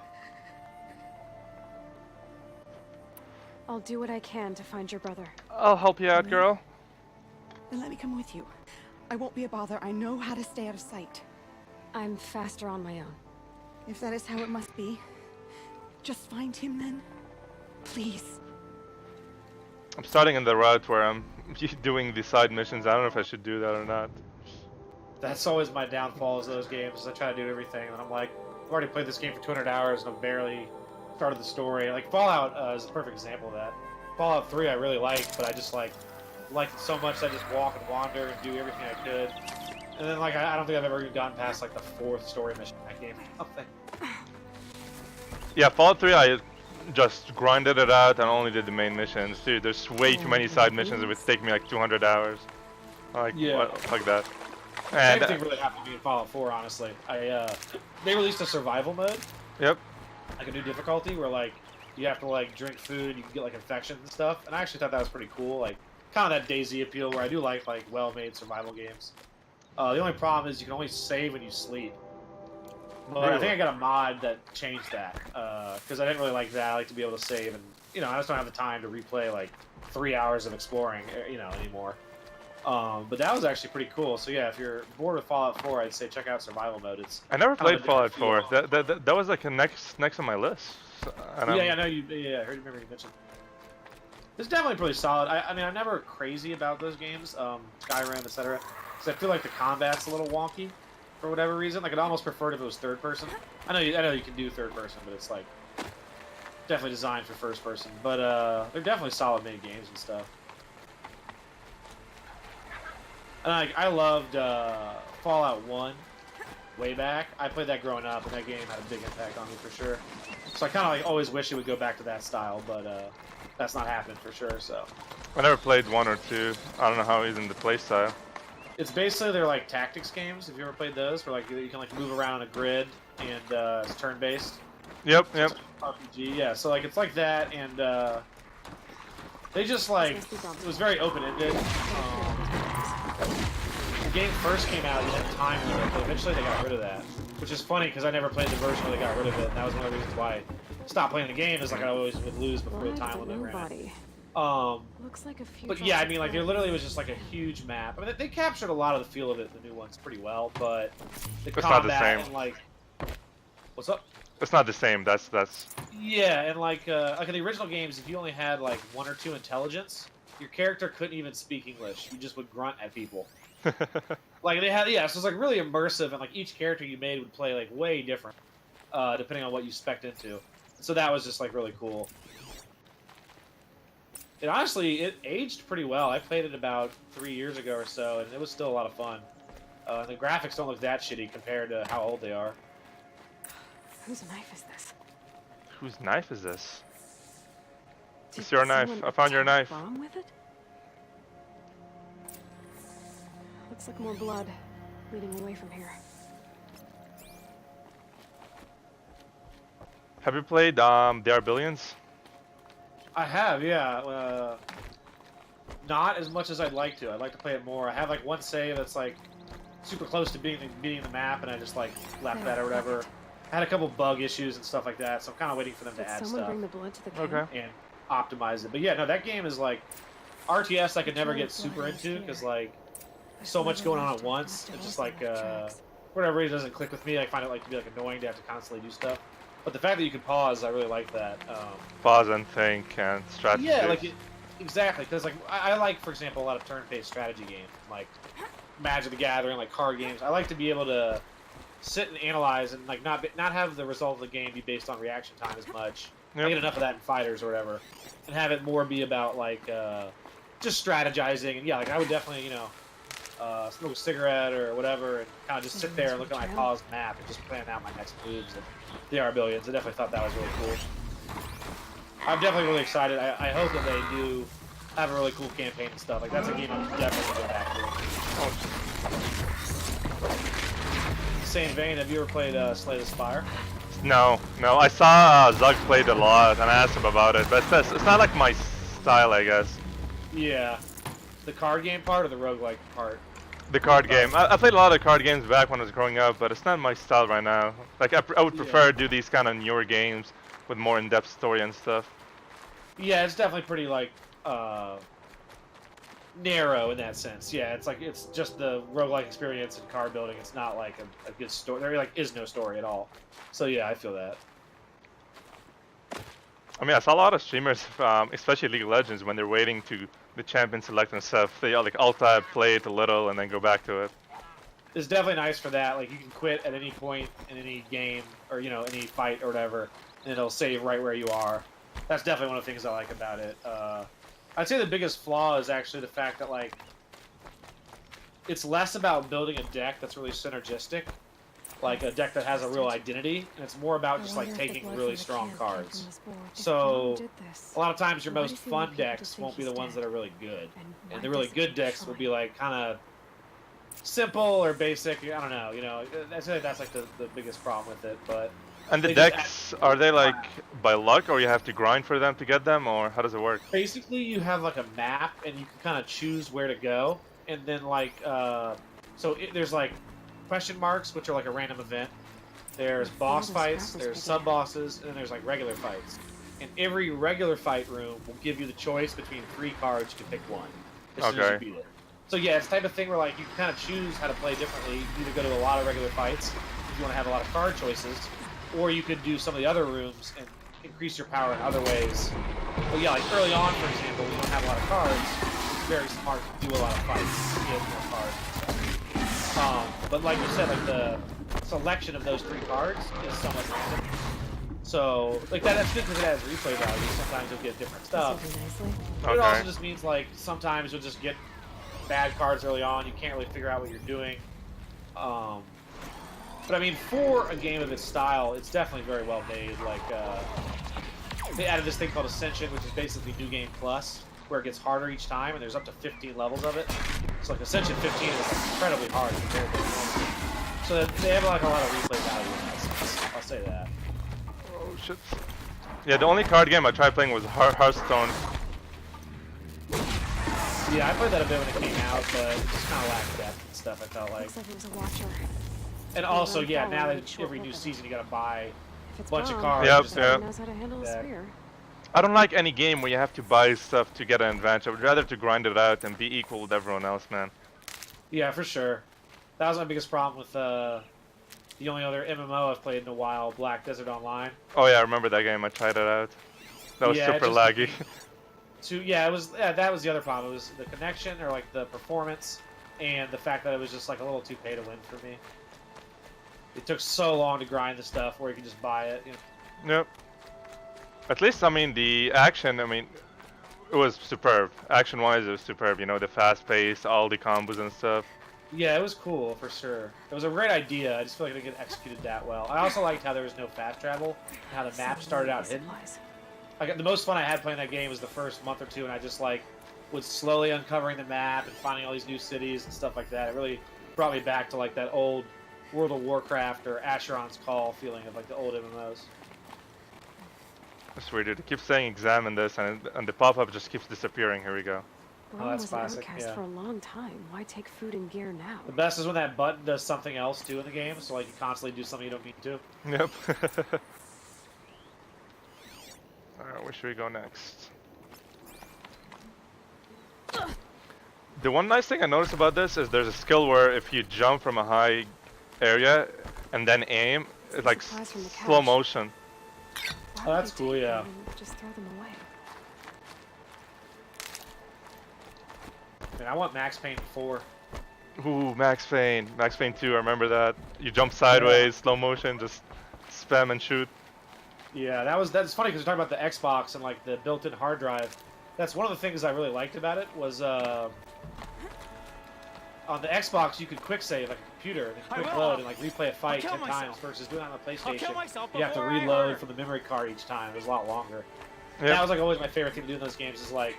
Speaker 3: I'll do what I can to find your brother.
Speaker 1: I'll help you out, girl.
Speaker 12: Then let me come with you. I won't be a bother. I know how to stay out of sight.
Speaker 3: I'm faster on my own.
Speaker 12: If that is how it must be, just find him then. Please.
Speaker 1: I'm starting in the route where I'm doing the side missions. I don't know if I should do that or not.
Speaker 9: That's always my downfall is those games, is I try to do everything, and I'm like, I've already played this game for 200 hours, and I've barely started the story. Like, Fallout is a perfect example of that. Fallout 3 I really liked, but I just liked it so much that I just walk and wander and do everything I could. And then, like, I don't think I've ever even gotten past, like, the 4th story mission in that game or something.
Speaker 1: Yeah, Fallout 3 I just grinded it out and only did the main missions. Dude, there's way too many side missions. It would take me like 200 hours. Like, like that. And
Speaker 9: Same thing really happened to me in Fallout 4, honestly. They released a survival mode.
Speaker 1: Yep.
Speaker 9: Like a new difficulty where like you have to like drink food, you can get like infections and stuff. And I actually thought that was pretty cool. Like kind of that DayZ appeal where I do like well-made survival games. The only problem is you can only save when you sleep. But I think I got a mod that changed that because I didn't really like that. I like to be able to save, and I just don't have the time to replay like 3 hours of exploring, anymore. But that was actually pretty cool. So yeah, if you're bored with Fallout 4, I'd say check out Survival Mode.
Speaker 1: I never played Fallout 4. That was like a next on my list.
Speaker 9: I know you. Yeah, I remember you mentioned. It's definitely pretty solid. I mean, I'm never crazy about those games, Skyrim, etc. Because I feel like the combat's a little wonky for whatever reason. Like, I'd almost prefer it if it was third person. I know you can do third person, but it's like definitely designed for first person. But they're definitely solid made games and stuff. And I loved Fallout 1 way back. I played that growing up, and that game had a big impact on me for sure. So I kind of like always wish it would go back to that style, but that's not happening for sure. So
Speaker 1: I never played 1 or 2. I don't know how he's in the play style.
Speaker 9: it's basically they're like tactics games. Have you ever played those? Where like you can like move around on a grid and it's turn based.
Speaker 1: Yep.
Speaker 9: RPG, yeah. So like it's like that, and they just like it was very open ended. The game first came out, you had time limit, but eventually they got rid of that, which is funny because I never played the version where they got rid of it. And that was one of the reasons why I stopped playing the game. Is like I always would lose before the time limit ran.
Speaker 3: Looks like a few.
Speaker 9: But yeah, I mean, like there literally was just like a huge map. I mean, they captured a lot of the feel of it in the new ones pretty well, but the
Speaker 1: It's
Speaker 9: combat
Speaker 1: not the same.
Speaker 9: and like, what's up?
Speaker 1: It's not the same. That's.
Speaker 9: Yeah, and like in the original games, if you only had like 1 or 2 intelligence, your character couldn't even speak English. You just would grunt at people. Like they had, yeah, so it's like really immersive, and like each character you made would play like way different, depending on what you spec'd into. So that was just like really cool. And honestly, it aged pretty well. I played it about 3 years ago or so, and it was still a lot of fun. And the graphics don't look that shitty compared to how old they are.
Speaker 3: Whose knife is this?
Speaker 1: Whose knife is this? It's your knife. I found your knife.
Speaker 3: Wrong with it? Looks like more blood leading away from here.
Speaker 1: Have you played the Arbillions?
Speaker 9: I have, yeah. Not as much as I'd like to. I'd like to play it more. I have like one save that's like super close to beating the map, and I just like left that or whatever. I had a couple bug issues and stuff like that, so I'm kind of waiting for them to add stuff
Speaker 3: Bring the blood to the
Speaker 9: and optimize it. But yeah, no, that game is like RTS. I could never get super into because like so much going on at once. It's just like for whatever reason it doesn't click with me. I find it like to be like annoying to have to constantly do stuff. But the fact that you can pause, I really like that.
Speaker 1: Pause and think and strategy.
Speaker 9: Yeah, like exactly, because like I like, for example, a lot of turn-based strategy games, like Magic the Gathering, like card games. I like to be able to sit and analyze and like not have the result of the game be based on reaction time as much. I get enough of that in fighters or whatever, and have it more be about like just strategizing. And yeah, like I would definitely smoke a cigarette or whatever, and kind of just sit there and look at my paused map and just plan out my next moves. And the Arbillions, I definitely thought that was really cool. I'm definitely really excited. I hope that they do have a really cool campaign and stuff. Like that's a game I'm definitely going to go back to. Same vein, have you ever played Slay the Spire?
Speaker 1: No. I saw Zug played a lot, and I asked him about it, but it's not like my style, I guess.
Speaker 9: Yeah. The card game part or the roguelike part?
Speaker 1: The card game. I played a lot of card games back when I was growing up, but it's not my style right now. Like I would prefer to do these kind of newer games with more in-depth story and stuff.
Speaker 9: Yeah, it's definitely pretty like narrow in that sense. Yeah, it's like it's just the roguelike experience and card building. It's not like a good story. There like is no story at all. So yeah, I feel that.
Speaker 1: I mean, I saw a lot of streamers, especially League of Legends, when they're waiting to the champion select and stuff. They like alt-tab, play it a little, and then go back to it.
Speaker 9: It's definitely nice for that. Like you can quit at any point in any game or any fight or whatever, and it'll save right where you are. That's definitely one of the things I like about it. I'd say the biggest flaw is actually the fact that like it's less about building a deck that's really synergistic, like a deck that has a real identity, and it's more about just like taking really strong cards. So a lot of times your most fun decks won't be the ones that are really good, and the really good decks will be like kind of simple or basic. I don't know, that's like the biggest problem with it. But
Speaker 1: and the decks, are they like by luck, or you have to grind for them to get them, or how does it work?
Speaker 9: Basically, you have like a map, and you can kind of choose where to go, and then like there's like question marks, which are like a random event. There's boss fights, there's sub-bosses, and then there's like regular fights. And every regular fight room will give you the choice between 3 cards. You can pick one as soon as you beat it. So yeah, it's the type of thing where like you can kind of choose how to play differently. You either go to a lot of regular fights if you want to have a lot of card choices, or you could do some of the other rooms and increase your power in other ways Well, yeah, like early on, for example, we don't have a lot of cards. It's very smart to do a lot of fights to get more cards. But like you said, like the selection of those 3 cards is somewhat random. So, like that's good because it has replay value. Sometimes you'll get different stuff. But it also just means like sometimes you'll just get bad cards early on. You can't really figure out what you're doing. But I mean, for a game of this style, it's definitely very well made. Like, they added this thing called Ascension, which is basically New Game Plus, where it gets harder each time, and there's up to 15 levels of it. So like Ascension 15 is incredibly hard compared to normal. So they have like a lot of replay value in that sense. I'll say that.
Speaker 1: Oh shit. Yeah, the only card game I tried playing was Hearthstone.
Speaker 9: Yeah, I played that a bit when it came out, but it just kind of lacked depth and stuff, I felt like.
Speaker 3: Looks like it was a watcher.
Speaker 9: And also, yeah, now that every new season you gotta buy a bunch of
Speaker 3: wrong,
Speaker 9: cards.
Speaker 1: Yep,
Speaker 9: just
Speaker 1: yeah.
Speaker 3: knows how to handle a spear.
Speaker 1: I don't like any game where you have to buy stuff to get an advantage. I would rather to grind it out and be equal with everyone else, man.
Speaker 9: Yeah, for sure. That was my biggest problem with the only other MMO I've played in a while, Black Desert Online.
Speaker 1: Oh yeah, I remember that game. I tried it out. That was super laggy.
Speaker 9: Yeah, it was. Yeah, that was the other problem. It was the connection, or like the performance, and the fact that it was just like a little too pay to win for me. It took so long to grind the stuff where you could just buy it. You know?
Speaker 1: Yep. At least, I mean, the action, I mean, it was superb. Action-wise, it was superb. You know, the fast pace, all the combos and stuff.
Speaker 9: Yeah, it was cool, for sure. It was a great idea. I just feel like it didn't get executed that well. I also liked how there was no fast travel, and how the map started out hidden. Like, the most fun I had playing that game was the first month or two, and I just, like, was slowly uncovering the map and finding all these new cities and stuff like that. It really brought me back to, like, that old World of Warcraft or Asheron's Call feeling of, like, the old MMOs.
Speaker 1: That's weird, dude. It keeps saying examine this, and the pop-up just keeps disappearing. Here we go.
Speaker 3: Rome was an outcast for a long time. Why take food and gear now?
Speaker 9: The best is when that button does something else too in the game, so like you constantly do something you don't need to.
Speaker 1: Yep. Alright, where should we go next? The one nice thing I noticed about this is there's a skill where if you jump from a high area and then aim, it's like slow motion.
Speaker 9: Oh, that's cool, yeah.
Speaker 3: Just throw them away.
Speaker 9: Man, I want Max Payne 4.
Speaker 1: Ooh, Max Payne 2, I remember that. You jump sideways, slow motion, just spam and shoot.
Speaker 9: Yeah, that's funny because you're talking about the Xbox and like the built-in hard drive. That's one of the things I really liked about it was on the Xbox you could quick save like a computer and quick load and like replay a fight 10 times versus doing it on the PlayStation. You have to reload from the memory card each time. It was a lot longer. Yep. That was like always my favorite thing to do in those games is like,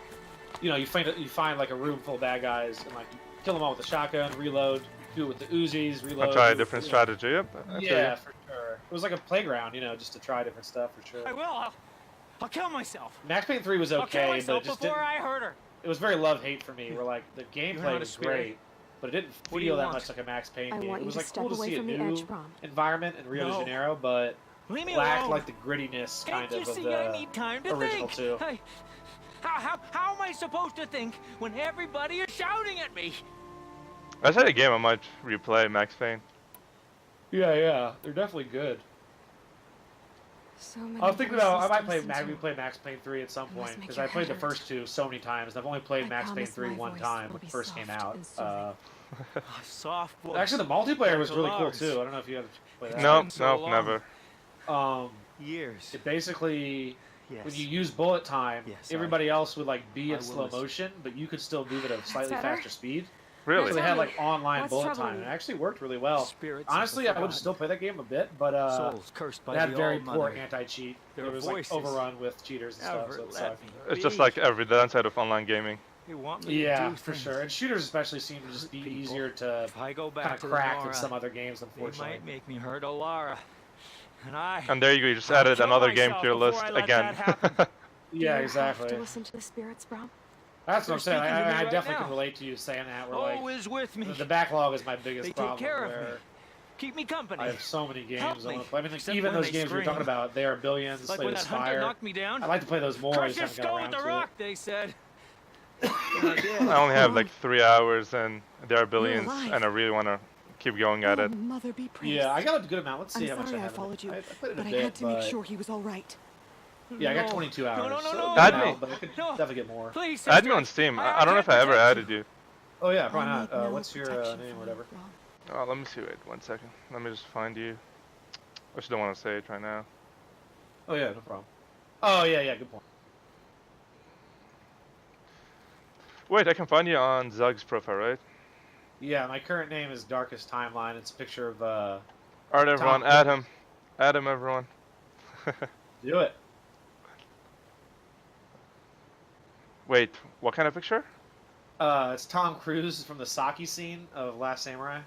Speaker 9: you know, you find like a room full of bad guys and like kill them all with a shotgun, reload, do it with the Uzis, reload.
Speaker 1: I'll try a different strategy. Yep.
Speaker 9: Yeah, for sure. It was like a playground, you know, just to try different stuff for sure.
Speaker 11: I will. I'll kill myself.
Speaker 9: Max Payne 3 was okay, but it just
Speaker 11: before I hurt her.
Speaker 9: It was very love-hate for me. Where like the gameplay was great, but it didn't feel that much like a Max Payne game. It was like cool to see a new environment in Rio de Janeiro, but lacked like the grittiness kind of the original too.
Speaker 11: How am I supposed to think when everybody is shouting at me?
Speaker 1: That's a game I might replay, Max Payne.
Speaker 9: Yeah, they're definitely good.
Speaker 3: So many
Speaker 9: I was thinking about I might replay Max Payne 3 at some point because I played the first two so many times. I've only played Max Payne 3 one time when it first came out.
Speaker 11: Soft.
Speaker 9: Actually, the multiplayer was really cool too. I don't know if you had to play that.
Speaker 1: No, never.
Speaker 11: Years.
Speaker 9: It basically, when you use bullet time, everybody else would like be in slow motion, but you could still move at a slightly faster speed.
Speaker 1: Really?
Speaker 9: So they had like online bullet time, and it actually worked really well. Honestly, I would still play that game a bit, but it had very poor anti-cheat. It was like overrun with cheaters and stuff, so it sucked.
Speaker 1: It's just like every downside of online gaming.
Speaker 9: Yeah, for sure. And shooters especially seem to just be easier to kind of crack than some other games, unfortunately.
Speaker 11: They might make me hurt Alara.
Speaker 1: And there you go, you just added another game to your list again.
Speaker 9: Yeah, exactly.
Speaker 3: To listen to the spirits, bro.
Speaker 9: That's what I'm saying. I definitely can relate to you saying that. Where, like,
Speaker 11: always with me.
Speaker 9: The backlog is my biggest problem.
Speaker 11: Take care of
Speaker 9: where
Speaker 11: me. Keep me company.
Speaker 9: I have so many games
Speaker 11: Help
Speaker 9: I want to play. I mean, like,
Speaker 11: Except
Speaker 9: even
Speaker 11: when
Speaker 9: those
Speaker 11: they
Speaker 9: games we were talking about, They Are Billions,
Speaker 11: like
Speaker 9: Slay
Speaker 11: when
Speaker 9: the
Speaker 11: that hunter
Speaker 9: Spire.
Speaker 11: knocked me down.
Speaker 9: I'd like to play those more. I
Speaker 11: Crush
Speaker 9: just
Speaker 11: your
Speaker 9: haven't got
Speaker 11: skull with
Speaker 9: around
Speaker 11: a
Speaker 9: to
Speaker 11: rock, they said.
Speaker 1: I only have like 3 hours and there are billions and I really want to keep going at it.
Speaker 6: Mother be praised.
Speaker 9: Yeah, I got a good amount. Let's see how
Speaker 6: I'm
Speaker 9: much
Speaker 6: sorry
Speaker 9: I
Speaker 6: I
Speaker 9: have.
Speaker 6: followed you,
Speaker 9: I played it
Speaker 6: but
Speaker 9: a
Speaker 6: I
Speaker 9: bit,
Speaker 6: had to make sure he was all right.
Speaker 9: Yeah, I got 22 hours.
Speaker 11: No.
Speaker 9: So
Speaker 1: Add
Speaker 9: now,
Speaker 1: me.
Speaker 9: but I could definitely get more.
Speaker 11: Please,
Speaker 1: Add me on Steam. I don't know if I ever added you.
Speaker 9: Oh yeah, why not? What's your name or whatever?
Speaker 1: Oh, let me see. Wait, 1 second. Let me just find you. I just don't want to say it right now.
Speaker 9: Oh yeah, no problem. Oh yeah, good point.
Speaker 1: Wait, I can find you on Zug's profile, right?
Speaker 9: Yeah, my current name is Darkest Timeline. It's a picture of
Speaker 1: Alright, everyone, add him. Add him, everyone.
Speaker 9: Do it.
Speaker 1: Wait, what kind of picture?
Speaker 9: It's Tom Cruise from the Saki scene of Last Samurai.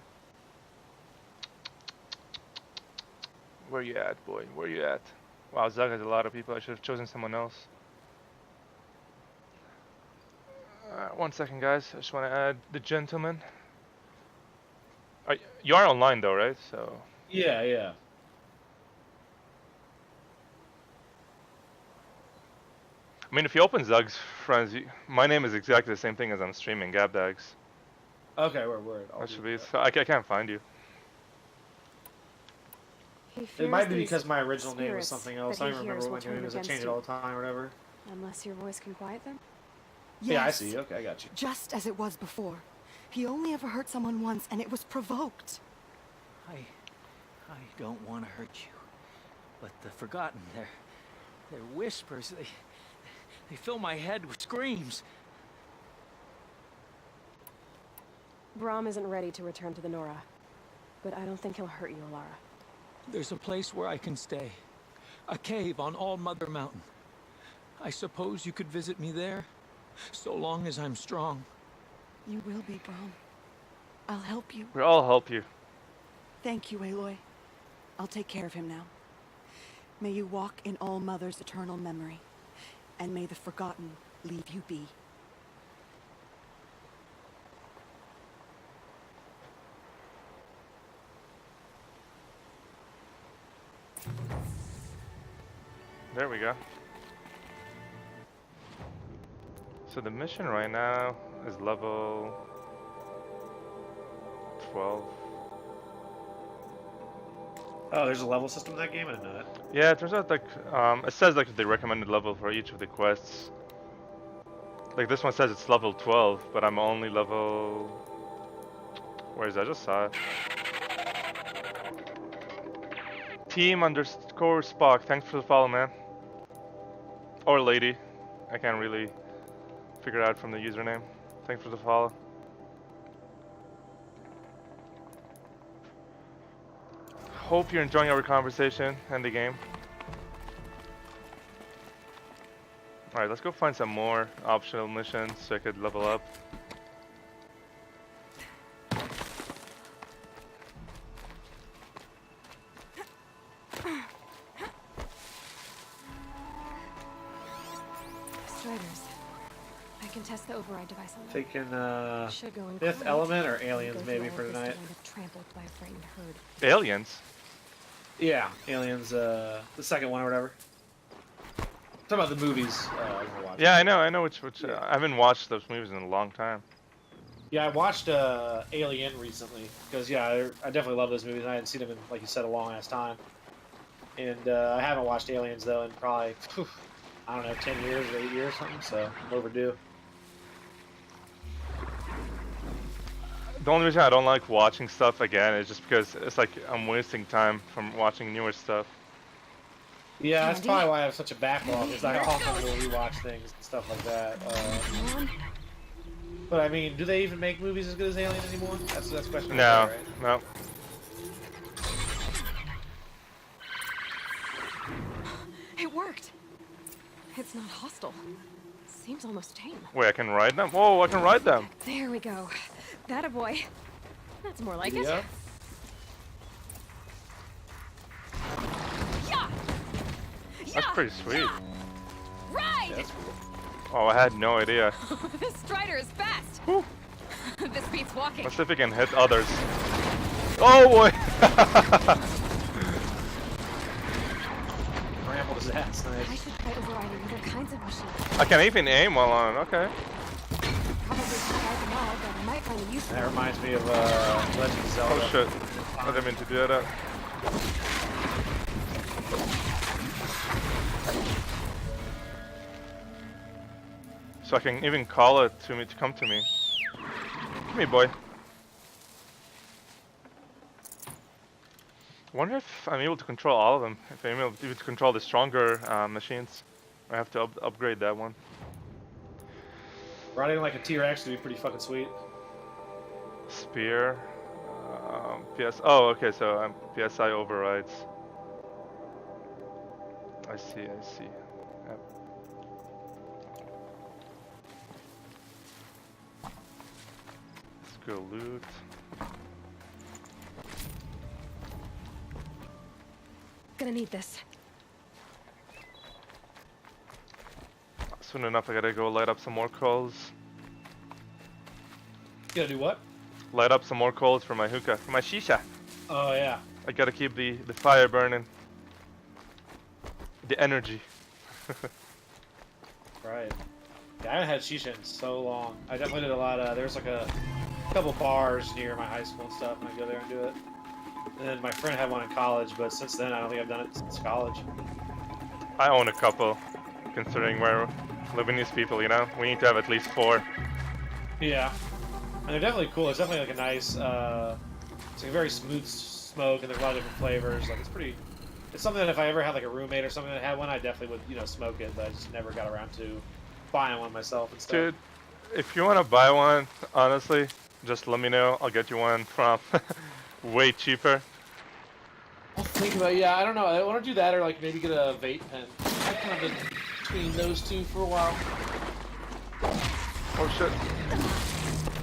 Speaker 1: Where you at, boy? Where you at? Wow, Zug has a lot of people. I should have chosen someone else. 1 second, guys. I just want to add the gentleman. You are online, though, right? So.
Speaker 9: Yeah.
Speaker 1: I mean, if you open Zug's friends, my name is exactly the same thing as I'm streaming, GabDags.
Speaker 9: Okay, word.
Speaker 1: That should be. So I can't find you.
Speaker 9: It might be because my original name was something else. I don't remember what my name is. I change it all the time or whatever.
Speaker 3: Unless your voice can quiet them?
Speaker 9: Yes. Yeah, I
Speaker 19: Yes.
Speaker 9: see. Okay, I got you.
Speaker 19: Just as it was before. He only ever hurt someone once, and it was provoked.
Speaker 11: I don't want to hurt you, but the Forgotten, their whispers, they fill my head with screams.
Speaker 3: Brahm isn't ready to return to the Nora, but I don't think he'll hurt you, Alara.
Speaker 11: There's a place where I can stay. A cave on All Mother Mountain. I suppose you could visit me there, so long as I'm strong.
Speaker 19: You will be, Brahm. I'll help you.
Speaker 1: We'll all help you.
Speaker 19: Thank you, Aloy. I'll take care of him now. May you walk in All Mother's eternal memory, and may the Forgotten leave you be.
Speaker 1: There we go. So the mission right now is level 12.
Speaker 9: Oh, there's a level system in that game? I didn't know that.
Speaker 1: Yeah, it turns out like it says like the recommended level for each of the quests. Like this one says it's level 12, but I'm only level. Where is that? I just saw it. Team_Spock. Thanks for the follow, man. Or lady. I can't really figure out from the username. Thanks for the follow. Hope you're enjoying our conversation and the game. Alright, let's go find some more optional missions so I could level up.
Speaker 3: Striders. I can test the override device on them.
Speaker 9: Taking
Speaker 3: Should go in
Speaker 9: Fifth
Speaker 3: quiet.
Speaker 9: Element or
Speaker 3: Go
Speaker 9: Aliens
Speaker 3: through
Speaker 9: maybe
Speaker 3: all
Speaker 9: for
Speaker 3: of this
Speaker 9: tonight.
Speaker 3: to wind up trampled by a frightened herd.
Speaker 1: Aliens?
Speaker 9: Yeah, Aliens, the second one or whatever. Talking about the movies.
Speaker 1: Yeah, I know which I haven't watched those movies in a long time.
Speaker 9: Yeah, I watched Alien recently because I definitely love those movies. And I hadn't seen them in, like you said, a long ass time. And I haven't watched Aliens though in probably I don't know 10 years or 8 years or something. So I'm overdue.
Speaker 1: The only reason I don't like watching stuff again is just because it's like I'm wasting time from watching newer stuff.
Speaker 9: Yeah, that's probably why I have such a backlog. Is I often will rewatch things and stuff like that. But I mean, do they even make movies as good as Alien anymore? That's the question.
Speaker 1: No,
Speaker 9: right?
Speaker 1: no.
Speaker 3: It worked. It's not hostile. Seems almost tame.
Speaker 1: Wait, I can ride them? Whoa, I can ride them.
Speaker 3: There we go. That a boy. That's more like
Speaker 1: Yeah.
Speaker 3: it. Yeah.
Speaker 1: That's pretty sweet.
Speaker 3: Ride.
Speaker 1: Oh, I had no idea.
Speaker 3: This Strider is fast. This beats walking.
Speaker 1: Let's see if we can hit others. Oh boy!
Speaker 9: Rambled his ass.
Speaker 3: I
Speaker 9: Nice.
Speaker 3: should try overriding other kinds of machines.
Speaker 1: I can even aim while on. Okay.
Speaker 3: Probably can't ride them all, but I might find a use for
Speaker 9: That
Speaker 3: them.
Speaker 9: reminds me of Legend of Zelda.
Speaker 1: Oh shit! I didn't mean to do that. So I can even call it to me to come to me. Come here, boy. I wonder if I'm able to control all of them. If I'm able to control the stronger machines. I have to upgrade that one.
Speaker 9: Riding like a T-Rex would be pretty fucking sweet.
Speaker 1: Spear. PS. Oh, okay. So PSI overrides. I see. Yep. Let's go loot.
Speaker 3: Gonna need this.
Speaker 1: Soon enough, I gotta go light up some more coals.
Speaker 9: You gotta do what?
Speaker 1: Light up some more coals for my hookah, for my shisha.
Speaker 9: Oh yeah.
Speaker 1: I gotta keep the fire burning. The energy.
Speaker 9: Right. Yeah, I haven't had shisha in so long. I definitely did a lot of. There's like a couple bars near my high school and stuff, and I go there and do it. And then my friend had one in college, but since then I don't think I've done it since college.
Speaker 1: I own a couple, considering we're Lebanese people, you know? We need to have at least 4.
Speaker 9: Yeah. And they're definitely cool. It's definitely like a nice, it's like a very smooth smoke, and there's a lot of different flavors. Like, it's pretty, it's something that if I ever had like a roommate or something that had one, I definitely would, you know, smoke it, but I just never got around to buying one myself and stuff.
Speaker 1: Dude, if you want to buy one, honestly, just let me know. I'll get you one from way cheaper.
Speaker 9: I'll think about it. Yeah, I don't know. I want to do that or like maybe get a vape pen. I've kind of been between those two for a while.
Speaker 1: Oh shit.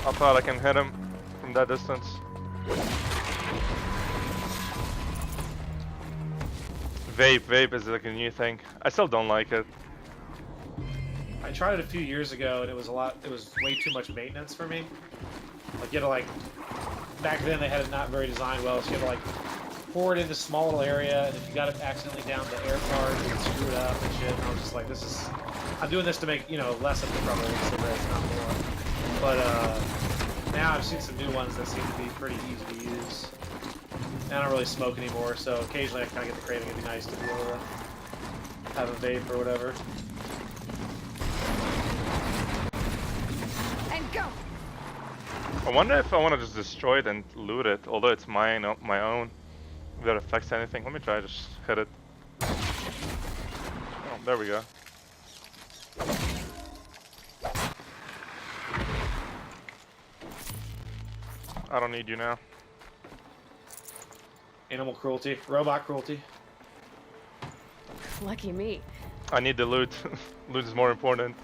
Speaker 1: I thought I can hit him from that distance. Vape is like a new thing. I still don't like it.
Speaker 9: I tried it a few years ago and it was way too much maintenance for me. Like you had to like, back then they had it not very designed well, so you had to like pour it in this small little area, and if you got it accidentally down the air part, you would screw it up and shit. And I was just like, I'm doing this to make, you know, less of the trouble with cigarettes, not more. But now I've seen some new ones that seem to be pretty easy to use. And I don't really smoke anymore, so occasionally I kind of get the craving. It'd be nice to be able to have a vape or whatever.
Speaker 3: And go.
Speaker 1: I wonder if I want to just destroy it and loot it, although it's my own. If that affects anything. Let me try to just hit it. Oh, there we go. I don't need you now.
Speaker 9: Animal cruelty, robot cruelty.
Speaker 3: Lucky me.
Speaker 1: I need the loot. Loot is more important.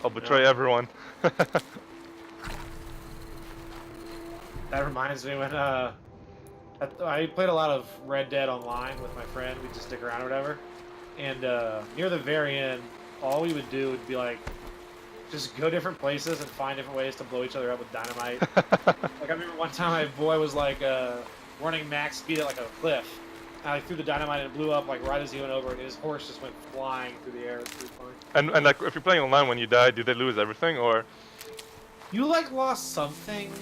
Speaker 1: I'll betray everyone.
Speaker 9: That reminds me when I played a lot of Red Dead Online with my friend. We'd just stick around or whatever. And near the very end, all we would do would be like, just go different places and find different ways to blow each other up with dynamite. Like I remember one time my boy was like running max speed at like a cliff. And I threw the dynamite and it blew up like right as he went over, and his horse just went flying through the air. It was pretty funny.
Speaker 1: And like if you're playing online, when you die, do they lose everything or?
Speaker 9: You like lost something.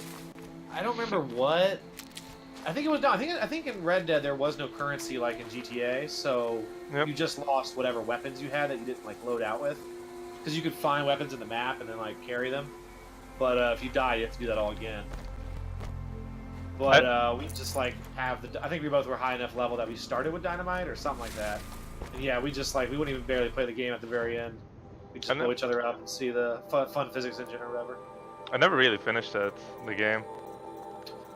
Speaker 9: I don't remember what. I think it was no. I think in Red Dead there was no currency like in GTA, so you just lost whatever weapons you had that you didn't like load out with, because you could find weapons in the map and then like carry them. But if you die, you have to do that all again. But we just like have the. I think we both were high enough level that we started with dynamite or something like that. And yeah, we just like we wouldn't even barely play the game at the very end. We just blow each other up and see the fun physics engine or whatever.
Speaker 1: I never really finished the game.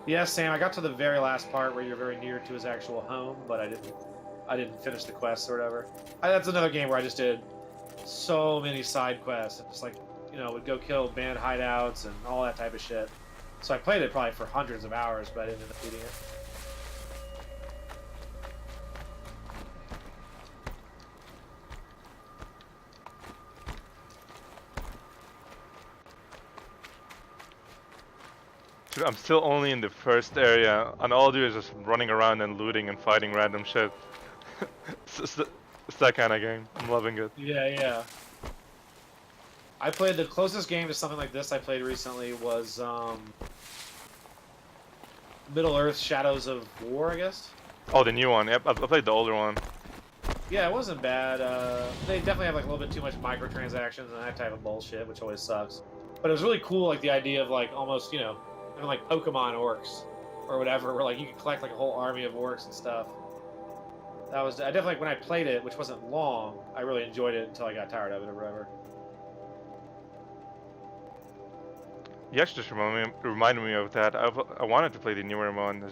Speaker 9: Yeah, Sam, I got to the very last part where you're very near to his actual home, but I didn't finish the quest or whatever. That's another game where I just did so many side quests. Just like, you know, would go kill band hideouts and all that type of shit. So I played it probably for hundreds of hours, but I didn't end up beating it.
Speaker 1: Dude, I'm still only in the first area, and all I do is just running around and looting and fighting random shit. It's that kind of game. I'm loving it.
Speaker 9: Yeah. I played the closest game to something like this I played recently was Middle Earth: Shadows of War, I guess.
Speaker 1: Oh, the new one. Yep, I played the older one.
Speaker 9: Yeah, it wasn't bad. They definitely have like a little bit too much microtransactions and that type of bullshit, which always sucks. But it was really cool, like the idea of like almost, you know, having like Pokemon orcs or whatever, where like you could collect like a whole army of orcs and stuff. That was I definitely when I played it, which wasn't long. I really enjoyed it until I got tired of it or whatever.
Speaker 1: You actually just reminded me of that. I wanted to play the newer one.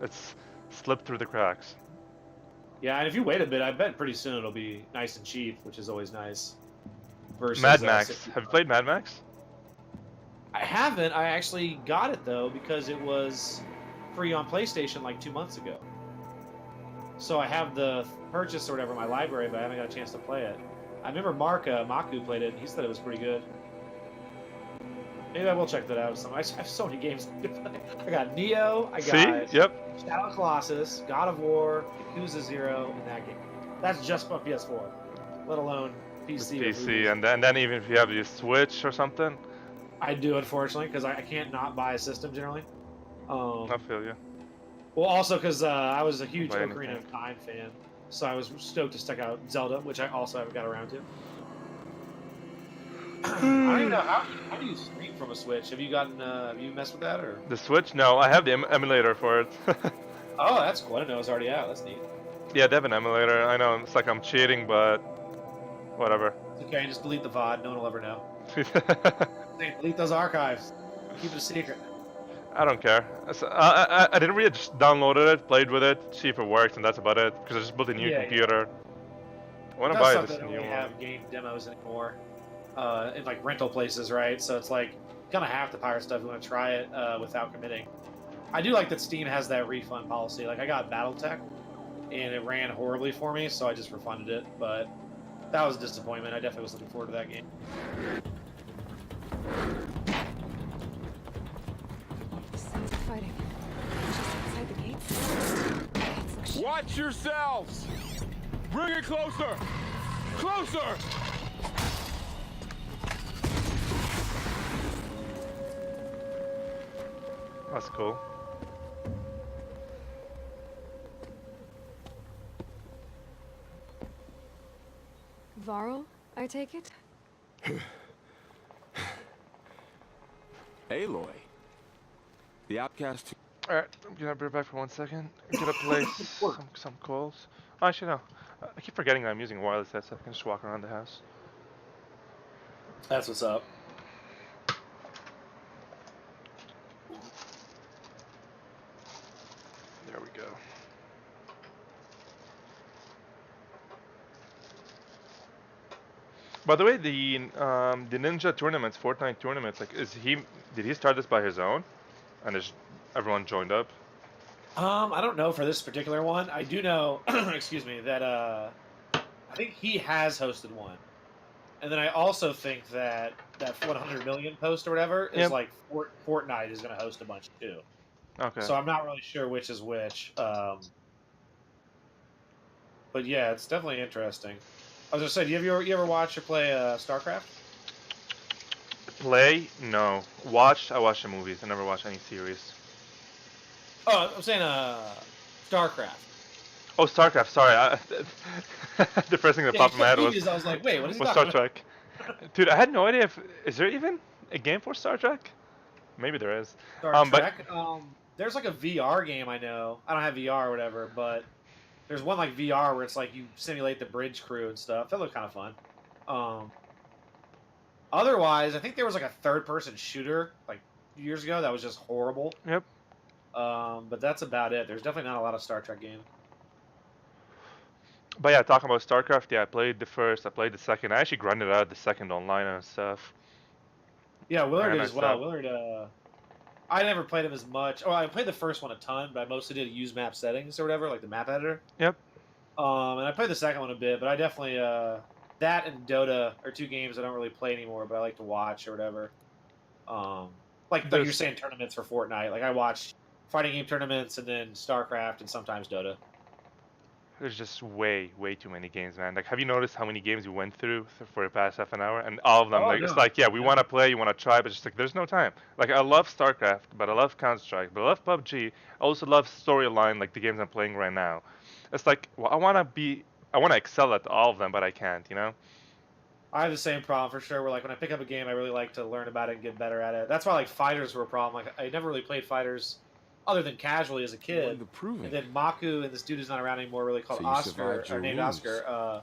Speaker 1: It's slipped through the cracks.
Speaker 9: Yeah, and if you wait a bit, I bet pretty soon it'll be nice and cheap, which is always nice. Versus,
Speaker 1: Mad Max. Have you played Mad Max?
Speaker 9: I haven't. I actually got it though because it was free on PlayStation like 2 months ago. So I have the purchase or whatever in my library, but I haven't got a chance to play it. I remember Maku played it, and he said it was pretty good. Maybe I will check that out. I have so many games to play. I got Neo, I got
Speaker 1: Yep.
Speaker 9: Shadow of the Colossus, God of War, Yakuza 0, and that game. That's just on PS4, let alone PC.
Speaker 1: PC, and then even if you have your Switch or something.
Speaker 9: I do, unfortunately, because I can't not buy a system generally.
Speaker 1: I feel you.
Speaker 9: Well, also because I was a huge Ocarina of Time fan, so I was stoked to check out Zelda, which I also haven't got around to. I don't even know how do you stream from a Switch? Have you gotten have you messed with that or?
Speaker 1: The Switch? No, I have the emulator for it.
Speaker 9: Oh, that's cool. I didn't know it was already out. That's neat.
Speaker 1: Yeah, they have an emulator. I know it's like I'm cheating, but whatever.
Speaker 9: It's okay. Just delete the VOD. No one will ever know. Delete those archives. Keep it a secret.
Speaker 1: I don't care. So, I didn't really just downloaded it, played with it, see if it works, and that's about it. Because I just built a new computer. I want to buy this new one.
Speaker 9: Have game demos anymore in like rental places, right? So it's like you kind of have to pirate stuff if you want to try it without committing. I do like that Steam has that refund policy. Like I got BattleTech, and it ran horribly for me, so I just refunded it. But that was a disappointment. I definitely was looking forward to that game.
Speaker 3: Sounds like fighting. Just outside the gates.
Speaker 11: Watch yourselves! Bring it closer! Closer!
Speaker 1: That's cool.
Speaker 3: Varl, I take it?
Speaker 2: Aloy. The outcast.
Speaker 1: Alright, I'm gonna be back for 1 second. I'm gonna place some calls. Oh, actually, no. I keep forgetting I'm using a wireless headset. I can just walk around the house.
Speaker 9: That's what's up.
Speaker 1: There we go. By the way, the Ninja tournaments, Fortnite tournaments, like, did he start this by his own, and is everyone joined up?
Speaker 9: I don't know for this particular one. I do know, excuse me, that I think he has hosted one, and then I also think that 100 million post or whatever is like Fortnite is going to host a bunch too.
Speaker 1: Okay.
Speaker 9: So I'm not really sure which is which. But yeah, it's definitely interesting. I was gonna say, do you ever watch or play StarCraft?
Speaker 1: Play? No. Watch? I watch the movies. I never watch any series.
Speaker 9: Oh, I'm saying StarCraft.
Speaker 1: Oh, StarCraft. Sorry, the first thing that popped in my head was
Speaker 9: I was like, wait, what is he
Speaker 1: Star
Speaker 9: talking
Speaker 1: Trek. Dude, I had no idea is there even a game for Star Trek? Maybe there is.
Speaker 9: Star Trek. There's like a VR game I know. I don't have VR or whatever, but there's one like VR where it's like you simulate the bridge crew and stuff. That looked kind of fun. Otherwise, I think there was like a third-person shooter like years ago that was just horrible.
Speaker 1: Yep.
Speaker 9: But that's about it. There's definitely not a lot of Star Trek games.
Speaker 1: But yeah, talking about StarCraft, yeah, I played the first, I played the second. I actually grinded out the second online and stuff.
Speaker 9: Yeah, Willard did as well. Willard, I never played him as much. Oh, I played the first one a ton, but I mostly did use map settings or whatever, like the map editor.
Speaker 1: Yep.
Speaker 9: And I played the second one a bit, but I definitely that and Dota are two games I don't really play anymore, but I like to watch or whatever. Like you're saying, tournaments for Fortnite. Like I watch fighting game tournaments and then StarCraft and sometimes Dota.
Speaker 1: There's just way too many games, man. Like, have you noticed how many games we went through for the past half an hour? And all of them, it's like, yeah, we want to play, you want to try, but just like, there's no time. Like, I love StarCraft, but I love Counter-Strike, but I love PUBG. I also love storyline, like the games I'm playing right now. It's like, well, I want to be I want to excel at all of them, but I can't. You know.
Speaker 9: I have the same problem for sure. Where like when I pick up a game, I really like to learn about it and get better at it. That's why like fighters were a problem. Like I never really played fighters other than casually as a kid. And then Maku and this dude who's not around anymore, really called Oscar, or named Oscar.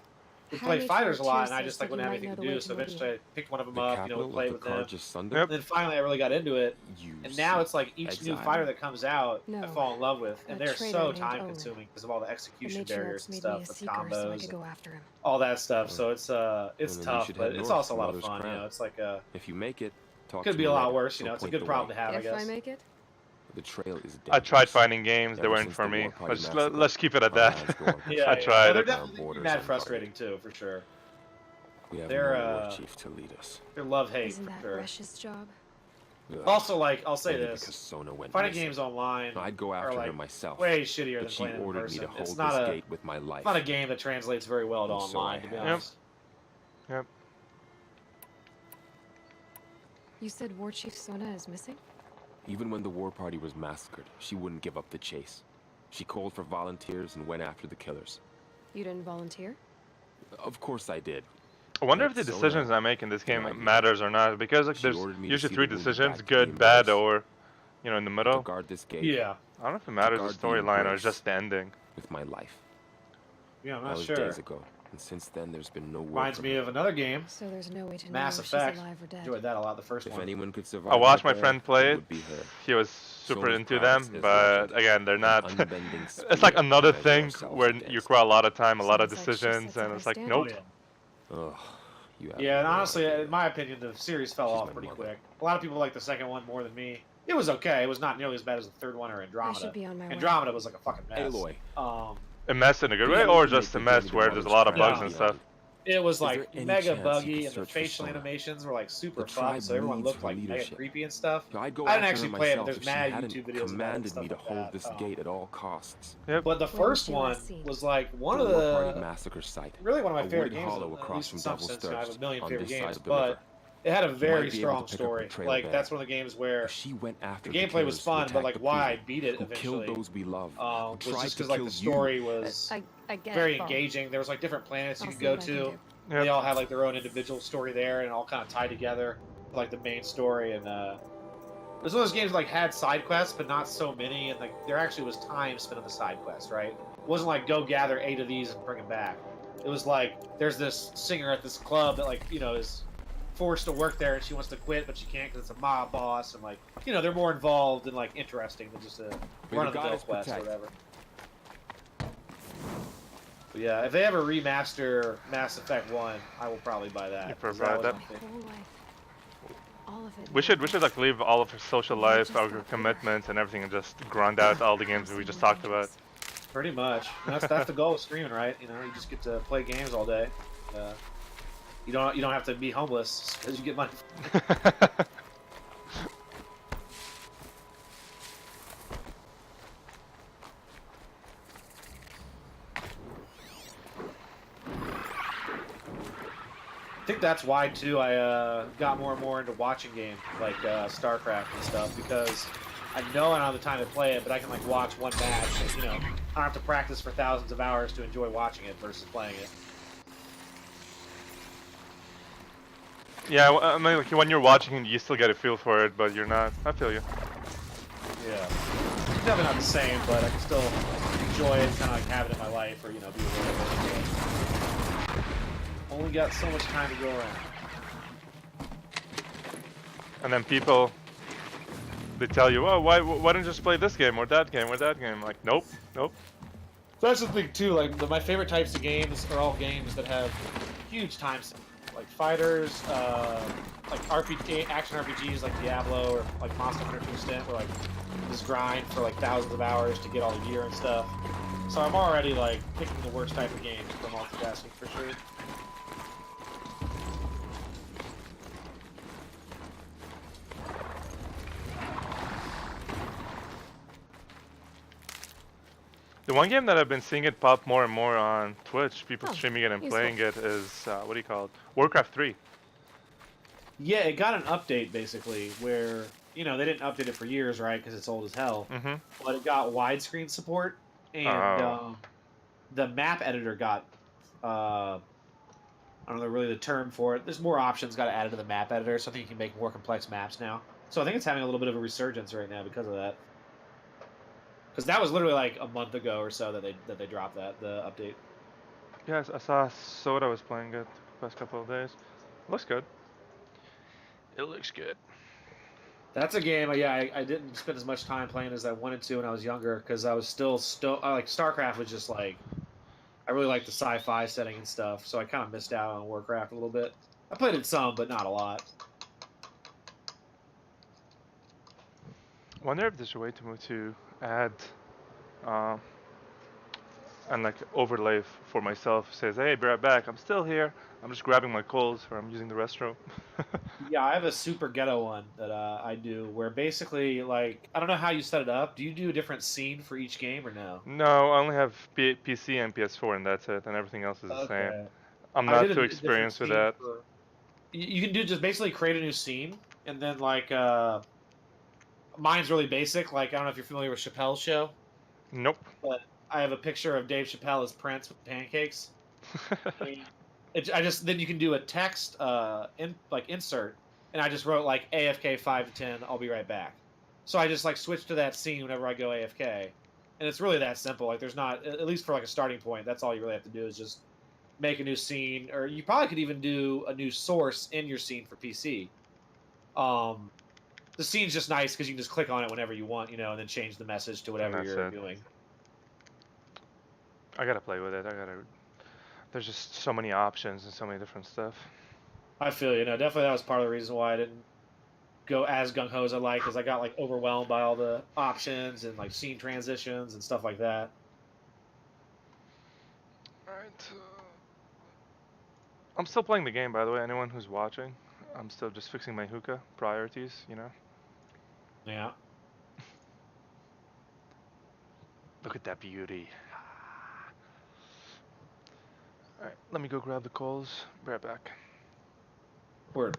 Speaker 9: We played fighters a lot, and I just like wouldn't have anything to do. So eventually, I picked one of them up, would play with them. And then finally, I really got into it. And now it's like each new fighter that comes out, I fall in love with, and they're so time-consuming because of all the execution barriers and stuff, with combos, all that stuff. So it's tough, but it's also a lot of fun. You know, it's like
Speaker 20: if you make it,
Speaker 9: could be a lot worse. You know, it's a good problem to have, I guess.
Speaker 3: If I make it.
Speaker 20: The trail is
Speaker 1: I tried finding games, they weren't for me. Let's keep it at that.
Speaker 9: Yeah,
Speaker 1: I tried.
Speaker 9: They're definitely mad frustrating too, for sure. They're
Speaker 20: chief to lead us.
Speaker 9: They're love-hate.
Speaker 3: Isn't that Rush's job?
Speaker 9: Also, like, I'll say this: fighting games online
Speaker 20: I'd go after her myself.
Speaker 9: Way shittier than playing in person. It's not a
Speaker 20: with my life.
Speaker 9: It's not a game that translates very well to online, to be honest.
Speaker 1: Yep.
Speaker 3: You said War Chief Sona is missing?
Speaker 20: Even when the war party was massacred, she wouldn't give up the chase. She called for volunteers and went after the killers.
Speaker 3: You didn't volunteer?
Speaker 20: Of course I did.
Speaker 1: I wonder if the decisions I make in this game matters or not, because like, there's usually 3 decisions: good, bad, or in the middle.
Speaker 20: Guard this gate.
Speaker 9: Yeah.
Speaker 1: I don't know if it matters the storyline or just the ending.
Speaker 20: With my life.
Speaker 9: Yeah, I'm
Speaker 20: that
Speaker 9: not
Speaker 20: was
Speaker 9: sure.
Speaker 20: Days ago. And since then, there's been no word.
Speaker 9: Reminds me of another game.
Speaker 3: So there's no way to
Speaker 9: Mass
Speaker 3: know if
Speaker 9: Effect.
Speaker 3: she's alive or dead.
Speaker 9: Enjoyed that a lot. The first one.
Speaker 20: If anyone could survive,
Speaker 1: I watched my friend play it.
Speaker 20: would be her.
Speaker 1: He was super
Speaker 20: Sona's
Speaker 1: into
Speaker 20: prowess
Speaker 1: them,
Speaker 20: is
Speaker 1: but
Speaker 20: legend.
Speaker 1: again, they're not.
Speaker 20: Unbending
Speaker 1: It's like
Speaker 20: spirit
Speaker 1: another
Speaker 20: measure
Speaker 1: thing
Speaker 20: ourselves
Speaker 1: where
Speaker 20: against.
Speaker 1: you require a lot of time, a lot of
Speaker 3: Sounds like she
Speaker 1: decisions,
Speaker 3: sets
Speaker 1: and
Speaker 3: a
Speaker 1: it's
Speaker 3: high
Speaker 1: like,
Speaker 3: standard.
Speaker 1: nope.
Speaker 20: Ugh, you have
Speaker 9: Yeah, and
Speaker 20: no
Speaker 9: honestly,
Speaker 20: idea.
Speaker 9: in my opinion, the series fell off pretty quick. A lot of people like the second one more than me. It was okay. It was not nearly as bad as the third one or Andromeda.
Speaker 3: I should be on my way.
Speaker 9: Andromeda was like a fucking mess.
Speaker 20: Aloy.
Speaker 1: A mess in a good way, or just a mess where there's a lot of bugs and stuff?
Speaker 9: It was
Speaker 20: there
Speaker 9: like
Speaker 20: any
Speaker 9: mega
Speaker 20: chance you
Speaker 9: buggy,
Speaker 20: could
Speaker 9: and the
Speaker 20: search for
Speaker 9: facial
Speaker 20: Sona?
Speaker 9: animations were like super
Speaker 20: The
Speaker 9: fun,
Speaker 20: tribe
Speaker 9: so everyone
Speaker 20: needs
Speaker 9: looked like mega
Speaker 20: leadership.
Speaker 9: creepy and stuff.
Speaker 20: I'd go
Speaker 9: I didn't
Speaker 20: after
Speaker 9: actually
Speaker 20: her
Speaker 9: play it, but
Speaker 20: myself
Speaker 9: there's
Speaker 20: if she
Speaker 9: mad
Speaker 20: hadn't
Speaker 9: YouTube videos about it and
Speaker 20: commanded
Speaker 9: stuff
Speaker 20: me to
Speaker 9: like
Speaker 20: hold
Speaker 9: that.
Speaker 20: this gate at all costs.
Speaker 1: Yep.
Speaker 9: But the first one was like one of
Speaker 20: War Party
Speaker 9: the
Speaker 20: massacre site.
Speaker 9: really one of my
Speaker 20: A
Speaker 9: favorite
Speaker 20: wooded
Speaker 9: games.
Speaker 20: hollow
Speaker 9: At
Speaker 20: across
Speaker 9: least
Speaker 20: from
Speaker 9: in some
Speaker 20: Devil's
Speaker 9: sense, you know, I have a
Speaker 20: Thirst
Speaker 9: million
Speaker 20: on
Speaker 9: favorite
Speaker 20: this side
Speaker 9: games,
Speaker 20: of the
Speaker 9: but
Speaker 20: river.
Speaker 9: it had a very
Speaker 20: might be able
Speaker 9: strong
Speaker 20: to pick up a
Speaker 9: story.
Speaker 20: trail
Speaker 9: Like
Speaker 20: there.
Speaker 9: that's one of the games where
Speaker 20: She went after
Speaker 9: the gameplay was fun, but like why I beat it
Speaker 20: who
Speaker 9: eventually
Speaker 20: killed those we love,
Speaker 9: was
Speaker 20: who tried
Speaker 9: just
Speaker 20: to
Speaker 9: because like
Speaker 20: kill
Speaker 9: the story
Speaker 20: you.
Speaker 9: was
Speaker 3: I get
Speaker 9: very
Speaker 3: it, Paul.
Speaker 9: engaging. There was like different planets you
Speaker 3: I'll
Speaker 9: could
Speaker 3: see
Speaker 9: go
Speaker 3: what I can
Speaker 9: to.
Speaker 3: do.
Speaker 9: They all had like their own individual story there, and all kind of tied together, like the main story. And it was one of those games that, like had side quests, but not so many, and like there actually was time spent on the side quests, right? It wasn't like go gather 8 of these and bring them back. It was like there's this singer at this club that like is forced to work there, and she wants to quit, but she can't because it's a mob boss, and like they're more involved and like interesting than just a run-of-the-mill quest or whatever. But yeah, if they ever remaster Mass Effect 1, I will probably buy that.
Speaker 1: You
Speaker 9: 'cause
Speaker 1: prefer
Speaker 9: was
Speaker 1: that?
Speaker 9: my favorite.
Speaker 3: Whole life. All of it.
Speaker 1: We should like leave all of our social life, our commitments, and everything, and just grind out all the games we just talked about.
Speaker 9: Pretty much. And that's the goal of streaming, right? You just get to play games all day. You don't have to be homeless because you get money. I think that's why too I got more and more into watching games like StarCraft and stuff, because I know I don't have the time to play it, but I can like watch one match. And, I don't have to practice for thousands of hours to enjoy watching it versus playing it.
Speaker 1: Yeah, I mean, like, when you're watching it, you still get a feel for it, but you're not. I feel you.
Speaker 9: Yeah, it's definitely not the same, but I can still enjoy it, kind of like have it in my life, or be aware of it. Only got so much time to go around.
Speaker 1: And then people, they tell you, oh, why don't you just play this game or that game or that game? Like, nope.
Speaker 9: So that's the thing too. Like my favorite types of games are all games that have huge time sinks. Like fighters, like RPG, action RPGs like Diablo or like Monster Hunter to an extent, where like this grind for like thousands of hours to get all the gear and stuff. So I'm already like picking the worst type of games for multitasking for sure.
Speaker 1: The one game that I've been seeing it pop more and more on Twitch, people streaming it and
Speaker 3: useful.
Speaker 1: playing it, is what do you call it? Warcraft 3.
Speaker 9: Yeah, it got an update basically where they didn't update it for years, right? Because it's old as hell. But it got widescreen support, and the map editor got I don't know really the term for it. There's more options got added to the map editor, so I think you can make more complex maps now. So I think it's having a little bit of a resurgence right now because of that. Because that was literally like a month ago or so that they dropped the update.
Speaker 1: Yes, I saw Soda was playing it the past couple of days. Looks good. It looks good.
Speaker 9: That's a game. Yeah, I didn't spend as much time playing as I wanted to when I was younger because I was still like StarCraft was just like I really liked the sci-fi setting and stuff, so I kind of missed out on Warcraft a little bit. I played it some, but not a lot.
Speaker 1: Wonder if there's a way to add um, and like overlay for myself. Says, hey, be right back. I'm still here. I'm just grabbing my coals or I'm using the restroom.
Speaker 9: Yeah, I have a super ghetto one that I do where basically like I don't know how you set it up. Do you do a different scene for each game or no?
Speaker 1: No, I only have PC and PS4 and that's it, and everything else is the same.
Speaker 9: Okay.
Speaker 1: I'm
Speaker 9: I
Speaker 1: not
Speaker 9: did
Speaker 1: too
Speaker 9: a different
Speaker 1: experienced with
Speaker 9: scene
Speaker 1: that.
Speaker 9: for. You can do just basically create a new scene and then like mine's really basic. Like I don't know if you're familiar with Chappelle's show.
Speaker 1: Nope.
Speaker 9: But I have a picture of Dave Chappelle as Prince with pancakes. And I just then you can do a text insert, and I just wrote like AFK 5 to 10. I'll be right back. So I just like switch to that scene whenever I go AFK, and it's really that simple. Like there's not at least for like a starting point. That's all you really have to do is just make a new scene, or you probably could even do a new source in your scene for PC. The scene's just nice because you can just click on it whenever you want, and then change the message to
Speaker 1: And
Speaker 9: whatever
Speaker 1: that's
Speaker 9: you're
Speaker 1: it.
Speaker 9: doing.
Speaker 1: I gotta play with it. There's just so many options and so many different stuff.
Speaker 9: I feel definitely that was part of the reason why I didn't go as gung ho as I like, because I got like overwhelmed by all the options and like scene transitions and stuff like that.
Speaker 1: Alright. I'm still playing the game, by the way. Anyone who's watching, I'm still just fixing my hookah priorities.
Speaker 9: Yeah.
Speaker 1: Look at that beauty. Alright, let me go grab the coals. Be right back.
Speaker 9: Word.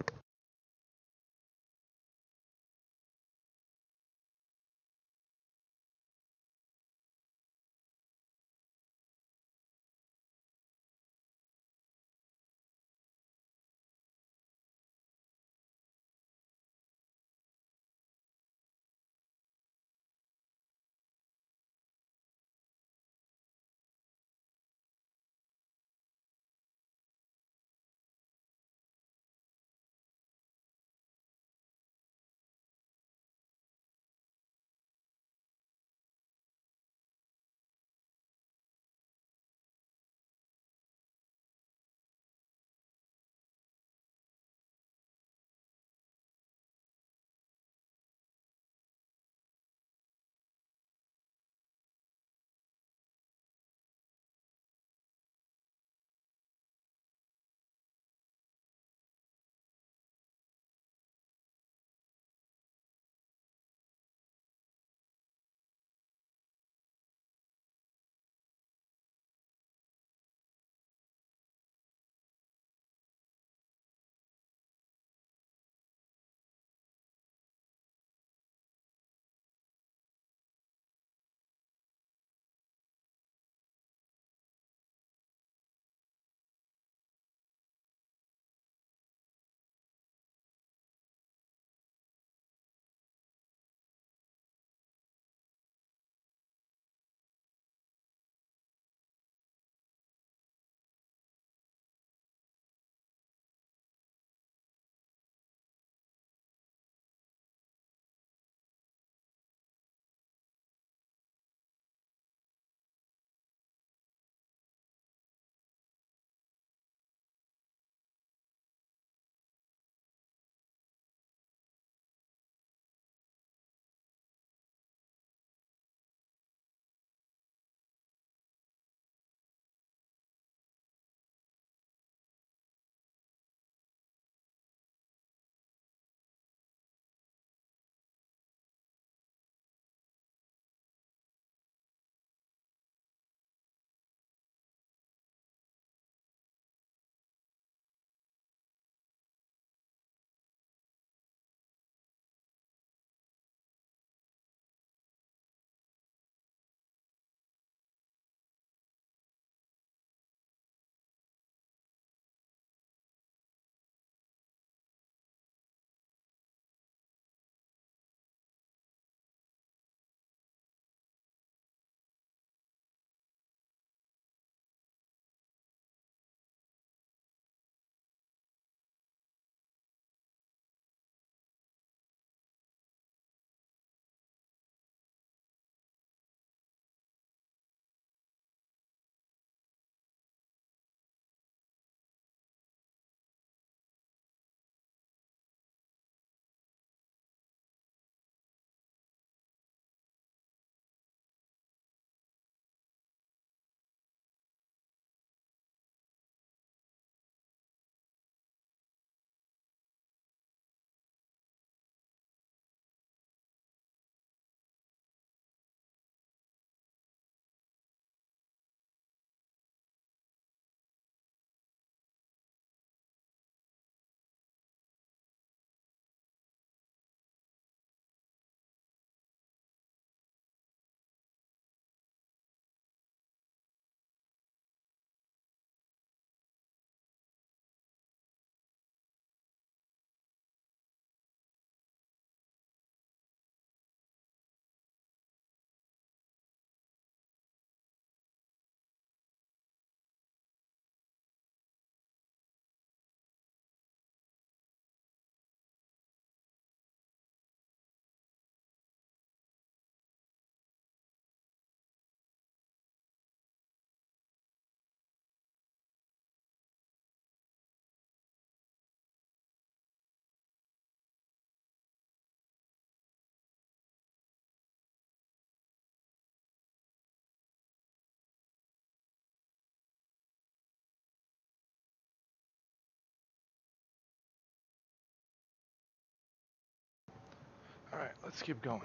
Speaker 1: Alright, let's keep going.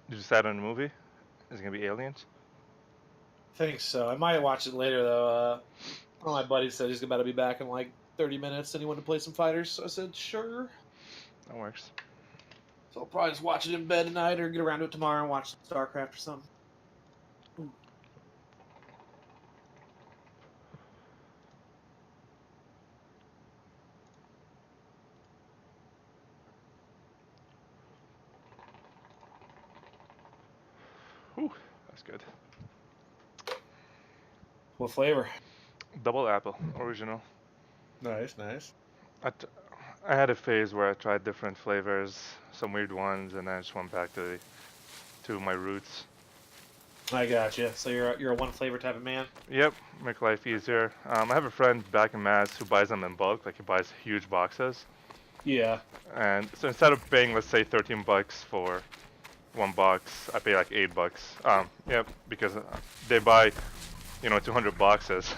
Speaker 1: Did you decide on a movie? Is it gonna be Aliens?
Speaker 9: I think so. I might watch it later though. One of my buddies said he's about to be back in like 30 minutes and he wanted to play some fighters, so I said sure.
Speaker 1: That works.
Speaker 9: So I'll probably just watch it in bed tonight or get around to it tomorrow and watch StarCraft or something.
Speaker 1: Whew, that's good.
Speaker 9: What flavor?
Speaker 1: Double apple, original.
Speaker 9: Nice, nice.
Speaker 1: I had a phase where I tried different flavors, some weird ones, and then I just went back to my roots.
Speaker 9: I gotcha. So you're a one flavor type of man?
Speaker 1: Yep, make life easier. I have a friend back in Mass who buys them in bulk, like he buys huge boxes.
Speaker 9: Yeah.
Speaker 1: And so instead of paying, let's say, $13 for one box, I pay like $8. Yep, because they buy, 200 boxes,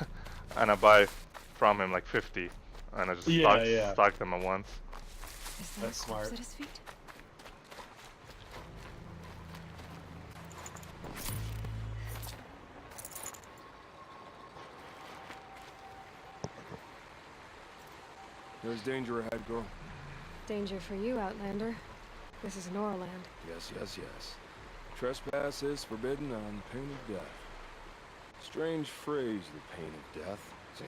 Speaker 1: and I buy from him like 50, and I just stock them at once.
Speaker 9: That's smart.
Speaker 3: At his feet?
Speaker 20: There's danger ahead, girl.
Speaker 3: Danger for you, Outlander. This is Norland.
Speaker 20: Yes, yes, yes. Trespass is forbidden on pain of death. Strange phrase, the pain of death. See?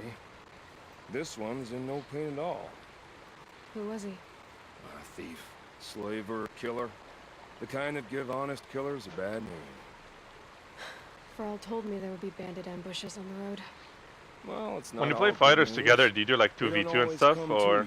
Speaker 20: This one's in no pain at all.
Speaker 3: Who was he?
Speaker 20: A thief, slaver, killer. The kind that give honest killers a bad name.
Speaker 3: Ferrell told me there would be bandit ambushes on the road.
Speaker 20: Well, it's not
Speaker 1: when you play fighters together, do you do like 2v2 and stuff, or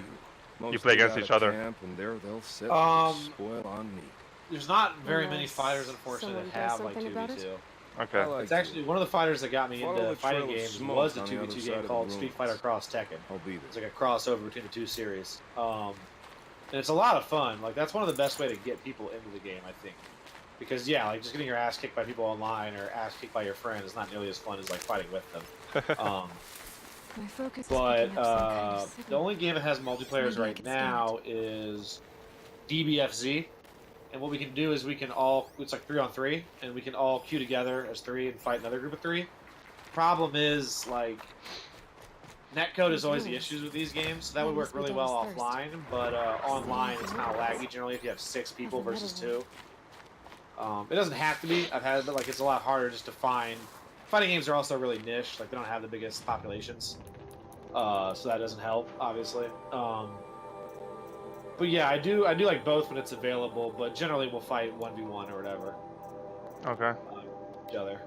Speaker 1: you play against each other?
Speaker 20: And there they'll sit spoil on me.
Speaker 9: There's not very many fighters, unfortunately, that have like 2v2.
Speaker 1: Okay.
Speaker 9: It's actually one of the fighters that got me into fighting games was the 2v2 game called Street Fighter Cross Tekken. It's like a crossover between the two series. And it's a lot of fun. Like that's one of the best way to get people into the game, I think. Because yeah, like just getting your ass kicked by people online or ass kicked by your friends is not nearly as fun as like fighting with them.
Speaker 3: My focus
Speaker 9: But the only game that has multiplayers right now is DBFZ. And what we can do is we can all, it's like 3-on-3, and we can all queue together as 3 and fight another group of 3. Problem is, like, netcode is always the issues with these games, so that would work really well offline, but online it's kind of laggy generally if you have 6 people versus 2. It doesn't have to be, I've had it, but like it's a lot harder just to find. Fighting games are also really niche, like they don't have the biggest populations, so that doesn't help, obviously. But yeah, I do like both when it's available, but generally we'll fight 1v1 or whatever.
Speaker 1: Okay.
Speaker 9: Each other.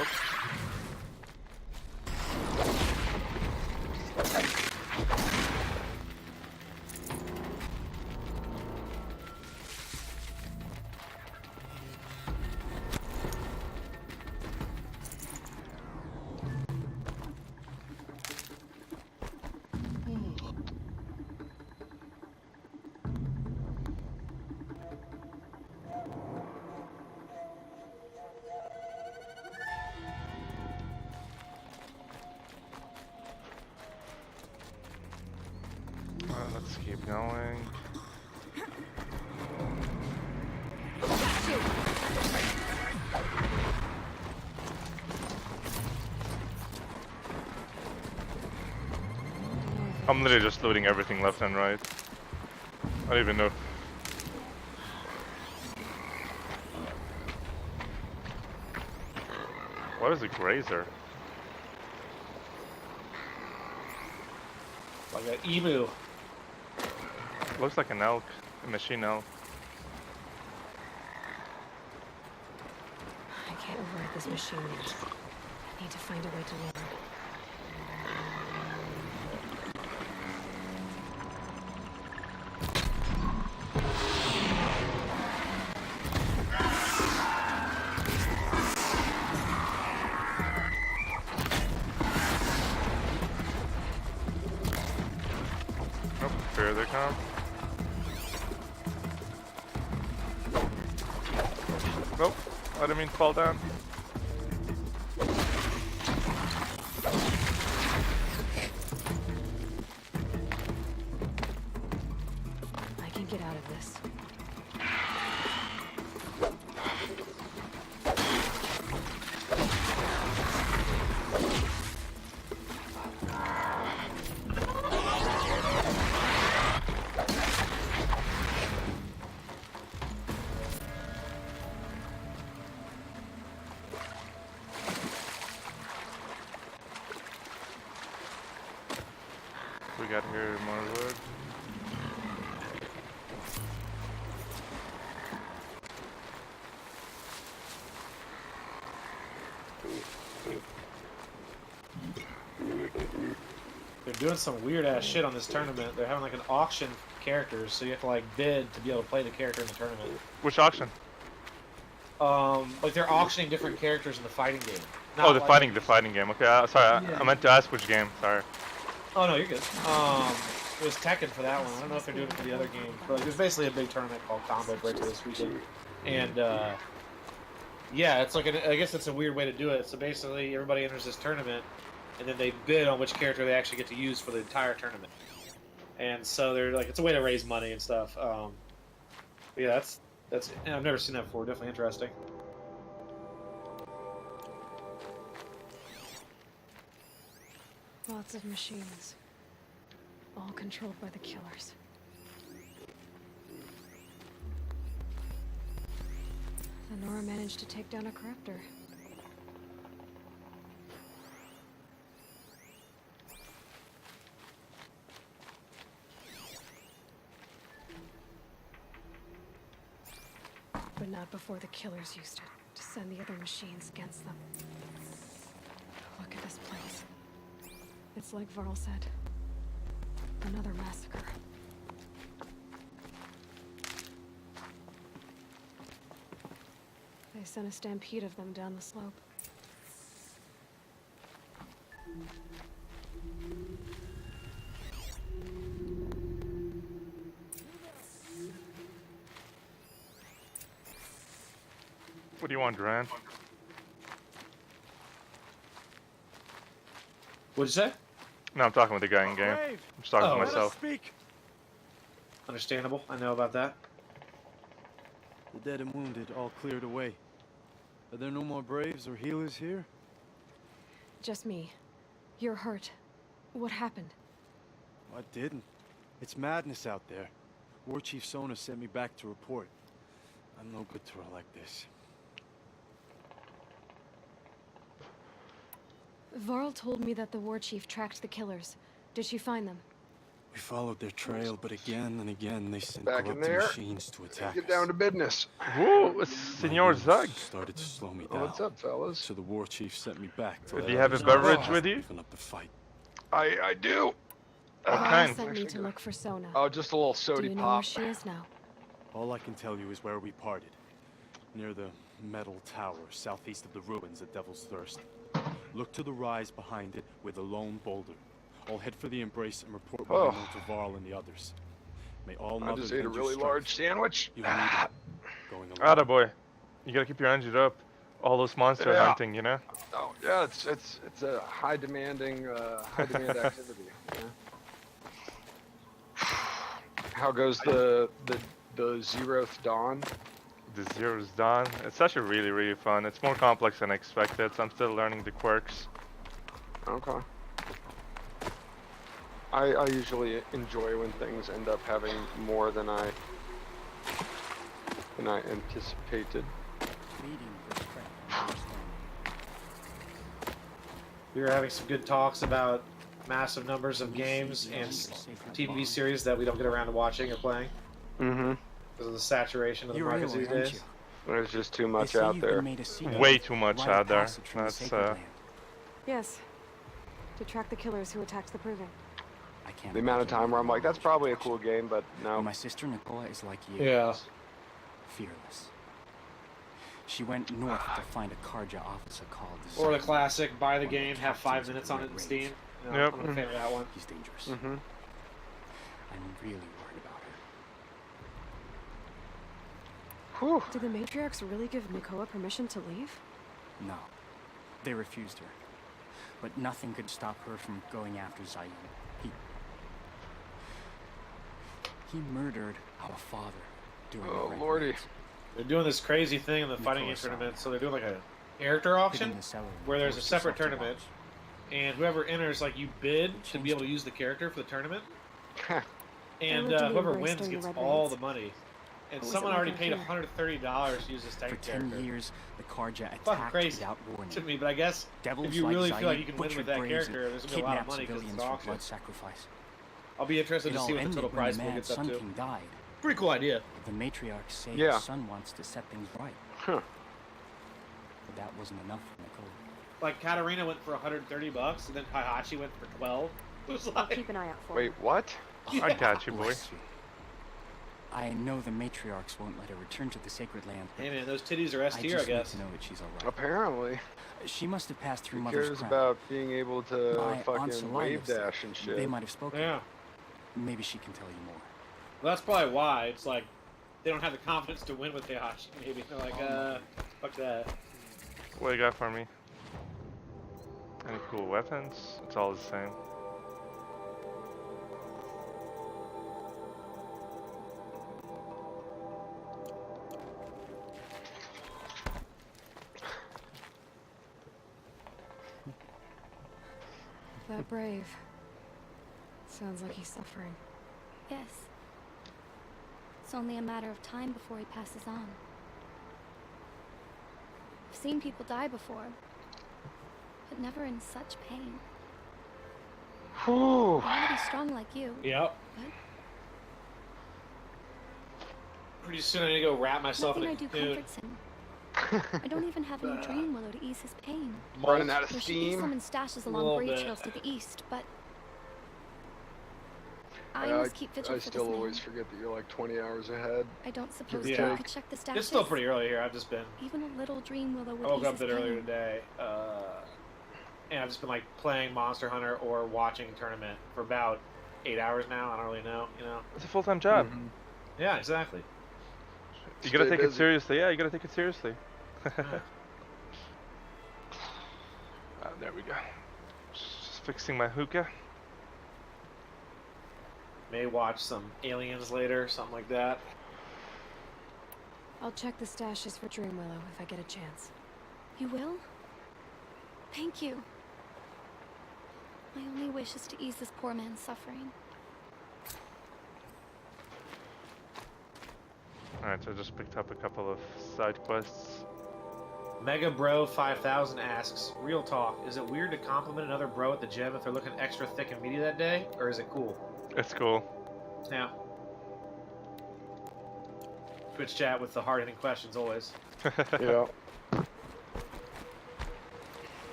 Speaker 9: Oops.
Speaker 1: Let's keep going. I'm literally just looting everything left and right. I don't even know. What is a grazer?
Speaker 9: Like an emu.
Speaker 1: Looks like an elk, a machine elk.
Speaker 3: I can't override this machine yet. I need to find a way to learn.
Speaker 1: Oh, here they come. Nope, I didn't mean to fall down.
Speaker 3: I can get out of this.
Speaker 1: We got here more wood.
Speaker 9: They're doing some weird ass shit on this tournament. They're having like an auction for characters, so you have to like bid to be able to play the character in the tournament.
Speaker 1: Which auction?
Speaker 9: Like they're auctioning different characters in the fighting game.
Speaker 1: Oh, the fighting game. Okay, sorry, I meant to ask which game. Sorry.
Speaker 9: Oh no, you're good. It was Tekken for that one. I don't know if they're doing it for the other game, but like, there's basically a big tournament called Combo Breaker this weekend, and yeah, it's like I guess it's a weird way to do it. So basically, everybody enters this tournament, and then they bid on which character they actually get to use for the entire tournament. And so they're like, it's a way to raise money and stuff. Yeah, that's I've never seen that before. Definitely interesting.
Speaker 3: Lots of machines. All controlled by the killers. Nora managed to take down a corruptor. But not before the killers used it to send the other machines against them. Look at this place. It's like Varl said. Another massacre. They sent a stampede of them down the slope.
Speaker 1: What do you want, Duran?
Speaker 9: What'd you say?
Speaker 1: No, I'm talking with the guy in game. I'm just talking to myself.
Speaker 11: Speak.
Speaker 9: Understandable. I know about that.
Speaker 21: The dead and wounded all cleared away. Are there no more Braves or healers here?
Speaker 3: Just me. You're hurt. What happened?
Speaker 21: I didn't. It's madness out there. War Chief Sona sent me back to report. I'm no good to her like this.
Speaker 3: Varl told me that the war chief tracked the killers. Did she find them?
Speaker 21: We followed their trail, but again and again they sent
Speaker 22: Back in
Speaker 21: corrupt
Speaker 22: there.
Speaker 21: machines to attack
Speaker 22: Get down to business.
Speaker 1: Whoa, Senor Zug.
Speaker 21: Started to slow me
Speaker 22: Oh,
Speaker 21: down.
Speaker 22: what's up, fellas?
Speaker 21: So the war chief sent me back to
Speaker 1: Do you have a beverage with you?
Speaker 21: Open up the fight.
Speaker 22: I do.
Speaker 1: What
Speaker 3: Varl
Speaker 1: kind?
Speaker 3: sent me to look for Sona.
Speaker 22: Oh, just a little
Speaker 3: Do
Speaker 22: sody
Speaker 3: you know
Speaker 22: pop.
Speaker 3: where she is now?
Speaker 21: All I can tell you is where we parted. Near the metal tower, southeast of the ruins at Devil's Thirst. Look to the rise behind it with a lone boulder. I'll head for the embrace and report what I know to Varl and the others. May all
Speaker 22: I
Speaker 21: mothers
Speaker 22: just ate a
Speaker 21: lend you
Speaker 22: really
Speaker 21: strength.
Speaker 22: large sandwich.
Speaker 21: You will need it. Going along.
Speaker 1: Attaboy. You gotta keep your engine up. All those monster
Speaker 22: Yeah.
Speaker 1: hunting, you know?
Speaker 22: Oh yeah, it's a high demand activity. Yeah. How goes the Zeroth Dawn?
Speaker 1: The Zero's Dawn. It's actually really, really fun. It's more complex than I expected, so I'm still learning the quirks.
Speaker 22: Okay. I usually enjoy when things end up having more than I anticipated.
Speaker 9: We were having some good talks about massive numbers of games and TV series that we don't get around to watching or playing.
Speaker 22: Mm-hmm.
Speaker 9: Because of the saturation of the markets these days.
Speaker 22: There's just too much out there.
Speaker 1: Way too much out there. That's
Speaker 3: Yes. To track the killers who attacked the Proving.
Speaker 22: The amount of time where I'm like, that's probably a cool game, but no.
Speaker 23: My sister Nicola is like you.
Speaker 9: Yeah.
Speaker 23: Fearless. She went north to find a Karja officer called...
Speaker 9: Or the classic, buy the game, have 5 minutes on it in Steam. You know,
Speaker 1: Yep.
Speaker 9: I'm a fan of that one.
Speaker 23: He's dangerous.
Speaker 22: Mm-hmm.
Speaker 23: I'm really worried about her.
Speaker 3: Did the matriarchs really give Nakoa permission to leave?
Speaker 23: No. They refused her. But nothing could stop her from going after Zayn. He murdered our father during the Red
Speaker 22: lordy.
Speaker 23: Raids.
Speaker 9: They're doing this crazy thing in the fighting game tournament, so they're doing like a character auction where there's a separate tournament, and whoever enters, like, you bid to be able to use the character for the tournament, and whoever wins gets all the money. And someone already paid $130 to use this type of character.
Speaker 23: For 10 years, the Karja
Speaker 9: Fucking
Speaker 23: attacked
Speaker 9: crazy
Speaker 23: without warning.
Speaker 9: to me, but I guess if you really feel like you can win with that character, there's gonna be a lot of money because it's an auction.
Speaker 23: Blood sacrifice.
Speaker 9: I'll be interested to see what the total prize pool gets up to.
Speaker 23: Sun King died.
Speaker 9: Pretty cool idea.
Speaker 23: The matriarch say his son wants to set things right.
Speaker 22: Huh.
Speaker 23: But that wasn't enough for Nicole.
Speaker 9: Like, Katarina went for $130, and then Heihachi went for 12. It was like...
Speaker 17: Keep an eye out for
Speaker 22: Wait, what?
Speaker 1: I got you, boy.
Speaker 23: Bless you. I know the matriarchs won't let her return to the sacred land.
Speaker 9: Hey man, those titties are S tier, I
Speaker 23: just
Speaker 9: guess.
Speaker 23: need to know that she's alright.
Speaker 22: Apparently.
Speaker 23: She must have passed through
Speaker 22: Who
Speaker 23: Mother's
Speaker 22: cares
Speaker 23: crown.
Speaker 22: about being able to
Speaker 23: My
Speaker 22: fucking
Speaker 23: Aunt
Speaker 22: wave
Speaker 23: Selias,
Speaker 22: dash and shit?
Speaker 23: They might have spoken.
Speaker 9: Yeah.
Speaker 23: Maybe she can tell you more.
Speaker 9: Well, that's probably why. It's like, they don't have the confidence to win with Heihachi, maybe. They're like, fuck that.
Speaker 1: What you got for me? Any cool weapons? It's all the same.
Speaker 3: That brave. Sounds like he's suffering.
Speaker 7: Yes. It's only a matter of time before he passes on. I've seen people die before, but never in such pain. I want to be strong like you.
Speaker 9: Yep.
Speaker 7: But
Speaker 9: pretty soon I need to go wrap myself in
Speaker 7: nothing
Speaker 9: a
Speaker 7: I do
Speaker 9: cocoon.
Speaker 7: comforts him. I don't even have any dream willow to ease his pain.
Speaker 22: Running out of
Speaker 7: There should be
Speaker 22: steam.
Speaker 7: some in stashes
Speaker 9: A
Speaker 7: along
Speaker 9: little
Speaker 7: grade
Speaker 9: bit.
Speaker 7: trails to the east, but I must keep vigil
Speaker 22: I
Speaker 7: for
Speaker 22: still
Speaker 7: this
Speaker 22: always
Speaker 7: man.
Speaker 22: forget that you're like 20 hours ahead.
Speaker 7: I don't suppose
Speaker 22: or
Speaker 7: you
Speaker 22: take.
Speaker 7: could check the stashes.
Speaker 9: It's still pretty early here. I've just been...
Speaker 7: Even a little dream willow would
Speaker 9: I woke
Speaker 7: ease
Speaker 9: up a
Speaker 7: his
Speaker 9: bit earlier
Speaker 7: pain.
Speaker 9: today, and I've just been like playing Monster Hunter or watching tournament for about 8 hours now. I don't really know, you know.
Speaker 1: It's a full-time job.
Speaker 9: Yeah, exactly.
Speaker 1: You gotta
Speaker 22: Stay
Speaker 1: take it
Speaker 22: busy.
Speaker 1: seriously. Yeah, you gotta take it seriously. There we go. Just fixing my hookah.
Speaker 9: May watch some Aliens later, something like that.
Speaker 3: I'll check the stashes for Dream Willow if I get a chance.
Speaker 7: You will? Thank you. My only wish is to ease this poor man's suffering.
Speaker 1: Alright, so I just picked up a couple of side quests.
Speaker 9: Mega Bro 5000 asks, real talk, is it weird to compliment another bro at the gym if they're looking extra thick and meaty that day, or is it cool?
Speaker 1: It's cool.
Speaker 9: Yeah. Twitch chat with the hard-hitting questions always.
Speaker 22: Yeah.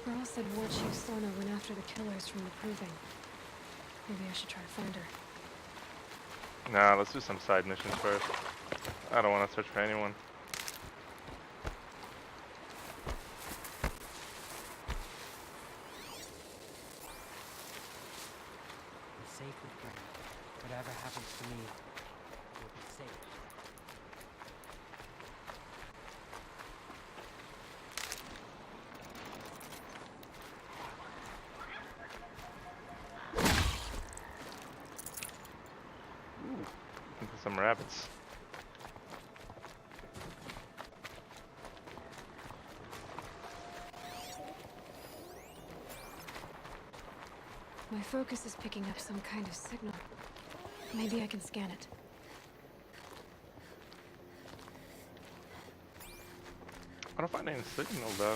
Speaker 3: Earl said War Chief Sona went after the killers from the Proving. Maybe I should try to find her.
Speaker 1: Nah, let's do some side missions first. I don't want to search for anyone.
Speaker 23: Be safe with Greg. Whatever happens to me, you'll be safe.
Speaker 1: Into some rabbits.
Speaker 3: My focus is picking up some kind of signal. Maybe I can scan it.
Speaker 1: I don't find any signal though.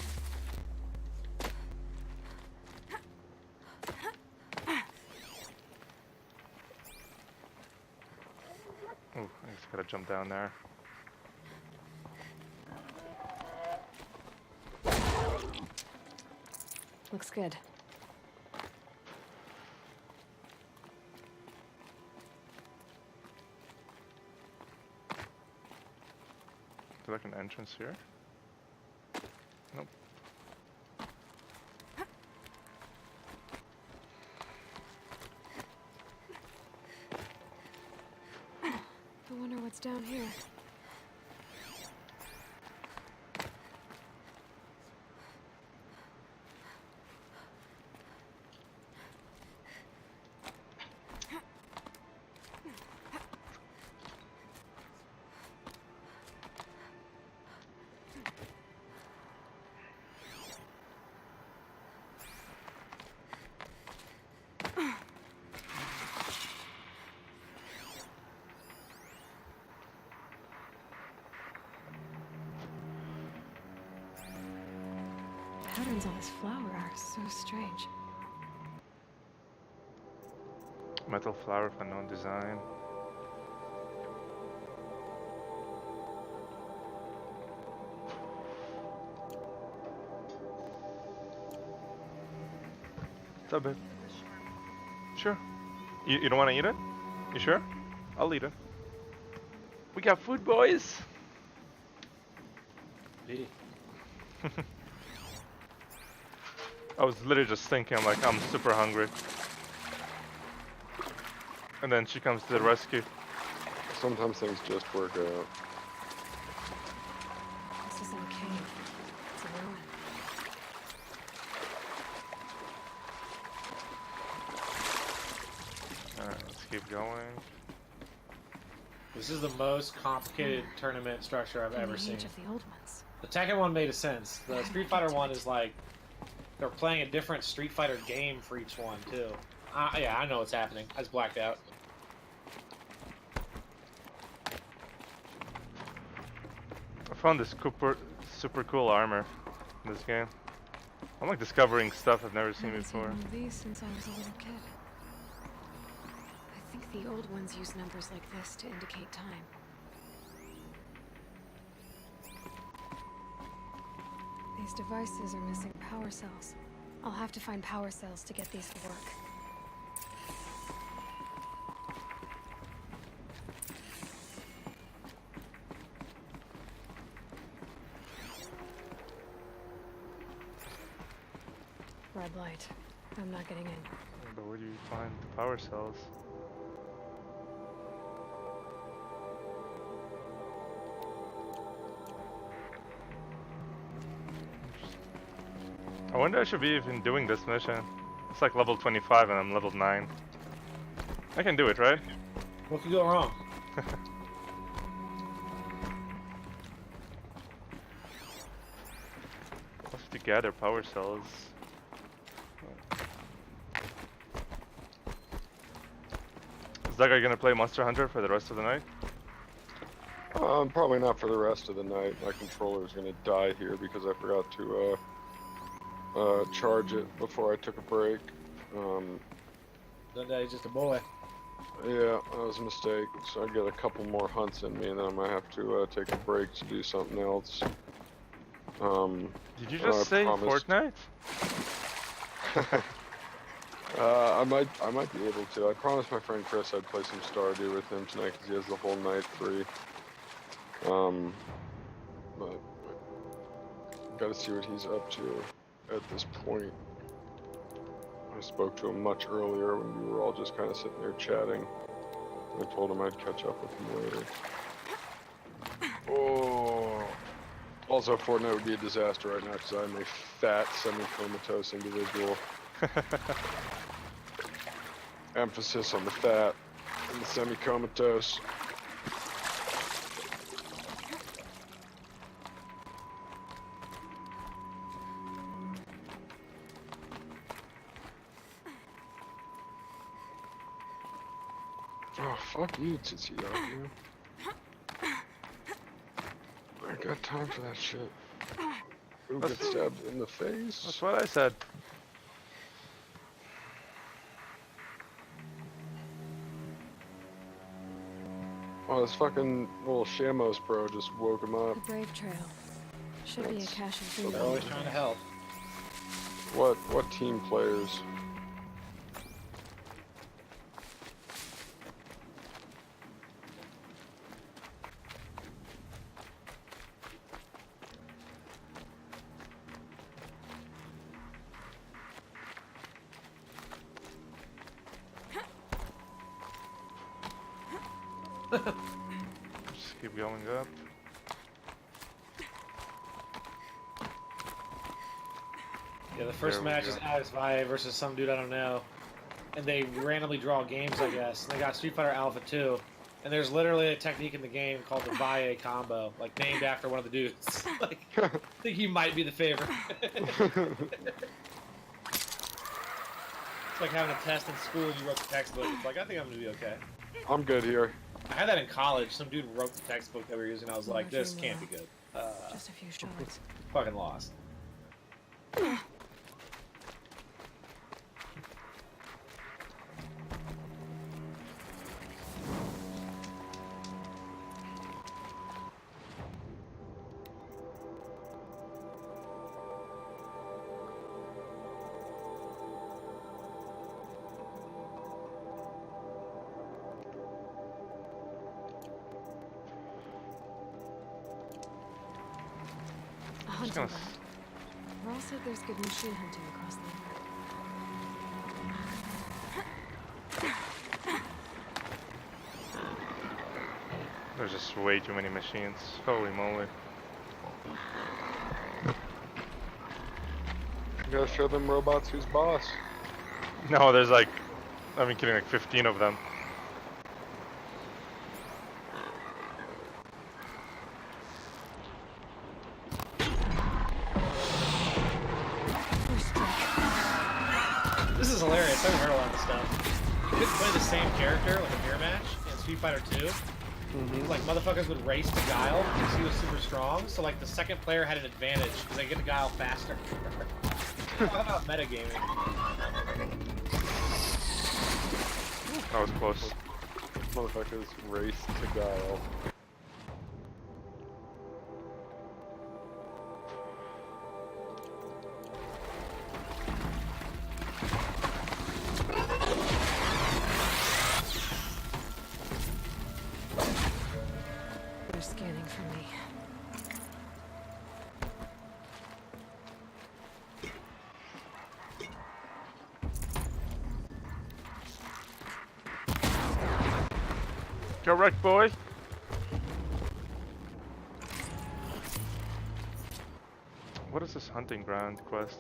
Speaker 1: Oh, I just gotta jump down there.
Speaker 3: Looks good.
Speaker 1: Is there like an entrance here? Nope.
Speaker 3: I wonder what's down here. designs on this flower are so strange.
Speaker 1: Metal flower with unknown design. What's up, babe? Sure. You don't want to eat it? You sure? I'll eat it. We got food, boys! I was literally just thinking, like, I'm super hungry. And then she comes to the rescue.
Speaker 22: Sometimes things just work out.
Speaker 3: This isn't a cave. It's a ruin.
Speaker 1: Alright, let's keep going.
Speaker 9: This is the most complicated tournament structure I've ever seen.
Speaker 3: Of the old ones.
Speaker 9: The Tekken one made sense. The Street Fighter one is like they're playing a different Street Fighter game for each one too. Yeah, I know what's happening. I just blacked out.
Speaker 1: I found this super cool armor in this game. I'm like discovering stuff I've never seen before.
Speaker 3: I've seen one of these since I was a little kid. I think the old ones use numbers like this to indicate time. These devices are missing power cells. I'll have to find power cells to get these to work. Red light. I'm not getting in.
Speaker 1: But where do you find the power cells? I wonder I should be even doing this mission. It's like level 25 and I'm level 9. I can do it, right?
Speaker 9: What could go wrong?
Speaker 1: I have to gather power cells. Is that guy gonna play Monster Hunter for the rest of the night?
Speaker 22: Probably not for the rest of the night. My controller's gonna die here because I forgot to charge it before I took a break.
Speaker 9: That guy's just a boy.
Speaker 22: Yeah, that was a mistake. So I got a couple more hunts in me, and then I might have to take a break to do something else.
Speaker 1: Did you just say Fortnite?
Speaker 22: I might be able to. I promised my friend Chris I'd play some Stardew with him tonight because he has the whole night free. But gotta see what he's up to at this point. I spoke to him much earlier when we were all just kind of sitting there chatting. I told him I'd catch up with him later. Oh. Also, Fortnite would be a disaster right now because I'm a fat, semi-comatose individual. Emphasis on the fat and the semi-comatose. Oh, fuck you, Tootsie out here. I ain't got time for that shit. Who gets stabbed in the face?
Speaker 1: That's what I said.
Speaker 22: Oh, this fucking little Shamos bro just woke him up.
Speaker 3: The Brave Trail. Should be a cache of food.
Speaker 9: They're always trying to help.
Speaker 22: What team players?
Speaker 1: Just keep going up.
Speaker 9: Yeah, the first match is Alex Valle versus some dude I don't know. And they randomly draw games, I guess. And they got Street Fighter Alpha 2. And there's literally a technique in the game called the Valle combo, like named after one of the dudes. Like, I think he might be the favorite. It's like having a test in school and you wrote the textbook. It's like, I think I'm gonna be okay.
Speaker 22: I'm good here.
Speaker 9: I had that in college. Some dude wrote the textbook that we were using. I was like, this can't be good.
Speaker 3: Just a few shots.
Speaker 9: Fucking lost.
Speaker 3: Hunting ground. Rawl said there's good machine hunting across the
Speaker 1: There's just way too many machines. Holy moly.
Speaker 22: You gotta show them robots who's boss.
Speaker 1: No, there's like, I'm kidding, like 15 of them.
Speaker 9: This is hilarious. I haven't heard a lot of this stuff. You could play the same character, like a mirror match, in Street Fighter 2. Like, motherfuckers would race to Guile because he was super strong. So, like, the second player had an advantage because they get to Guile faster. Talk about metagaming.
Speaker 1: That was close.
Speaker 22: Motherfuckers race to Guile.
Speaker 3: They're scanning for me.
Speaker 1: Correct, boy. What is this hunting ground quest?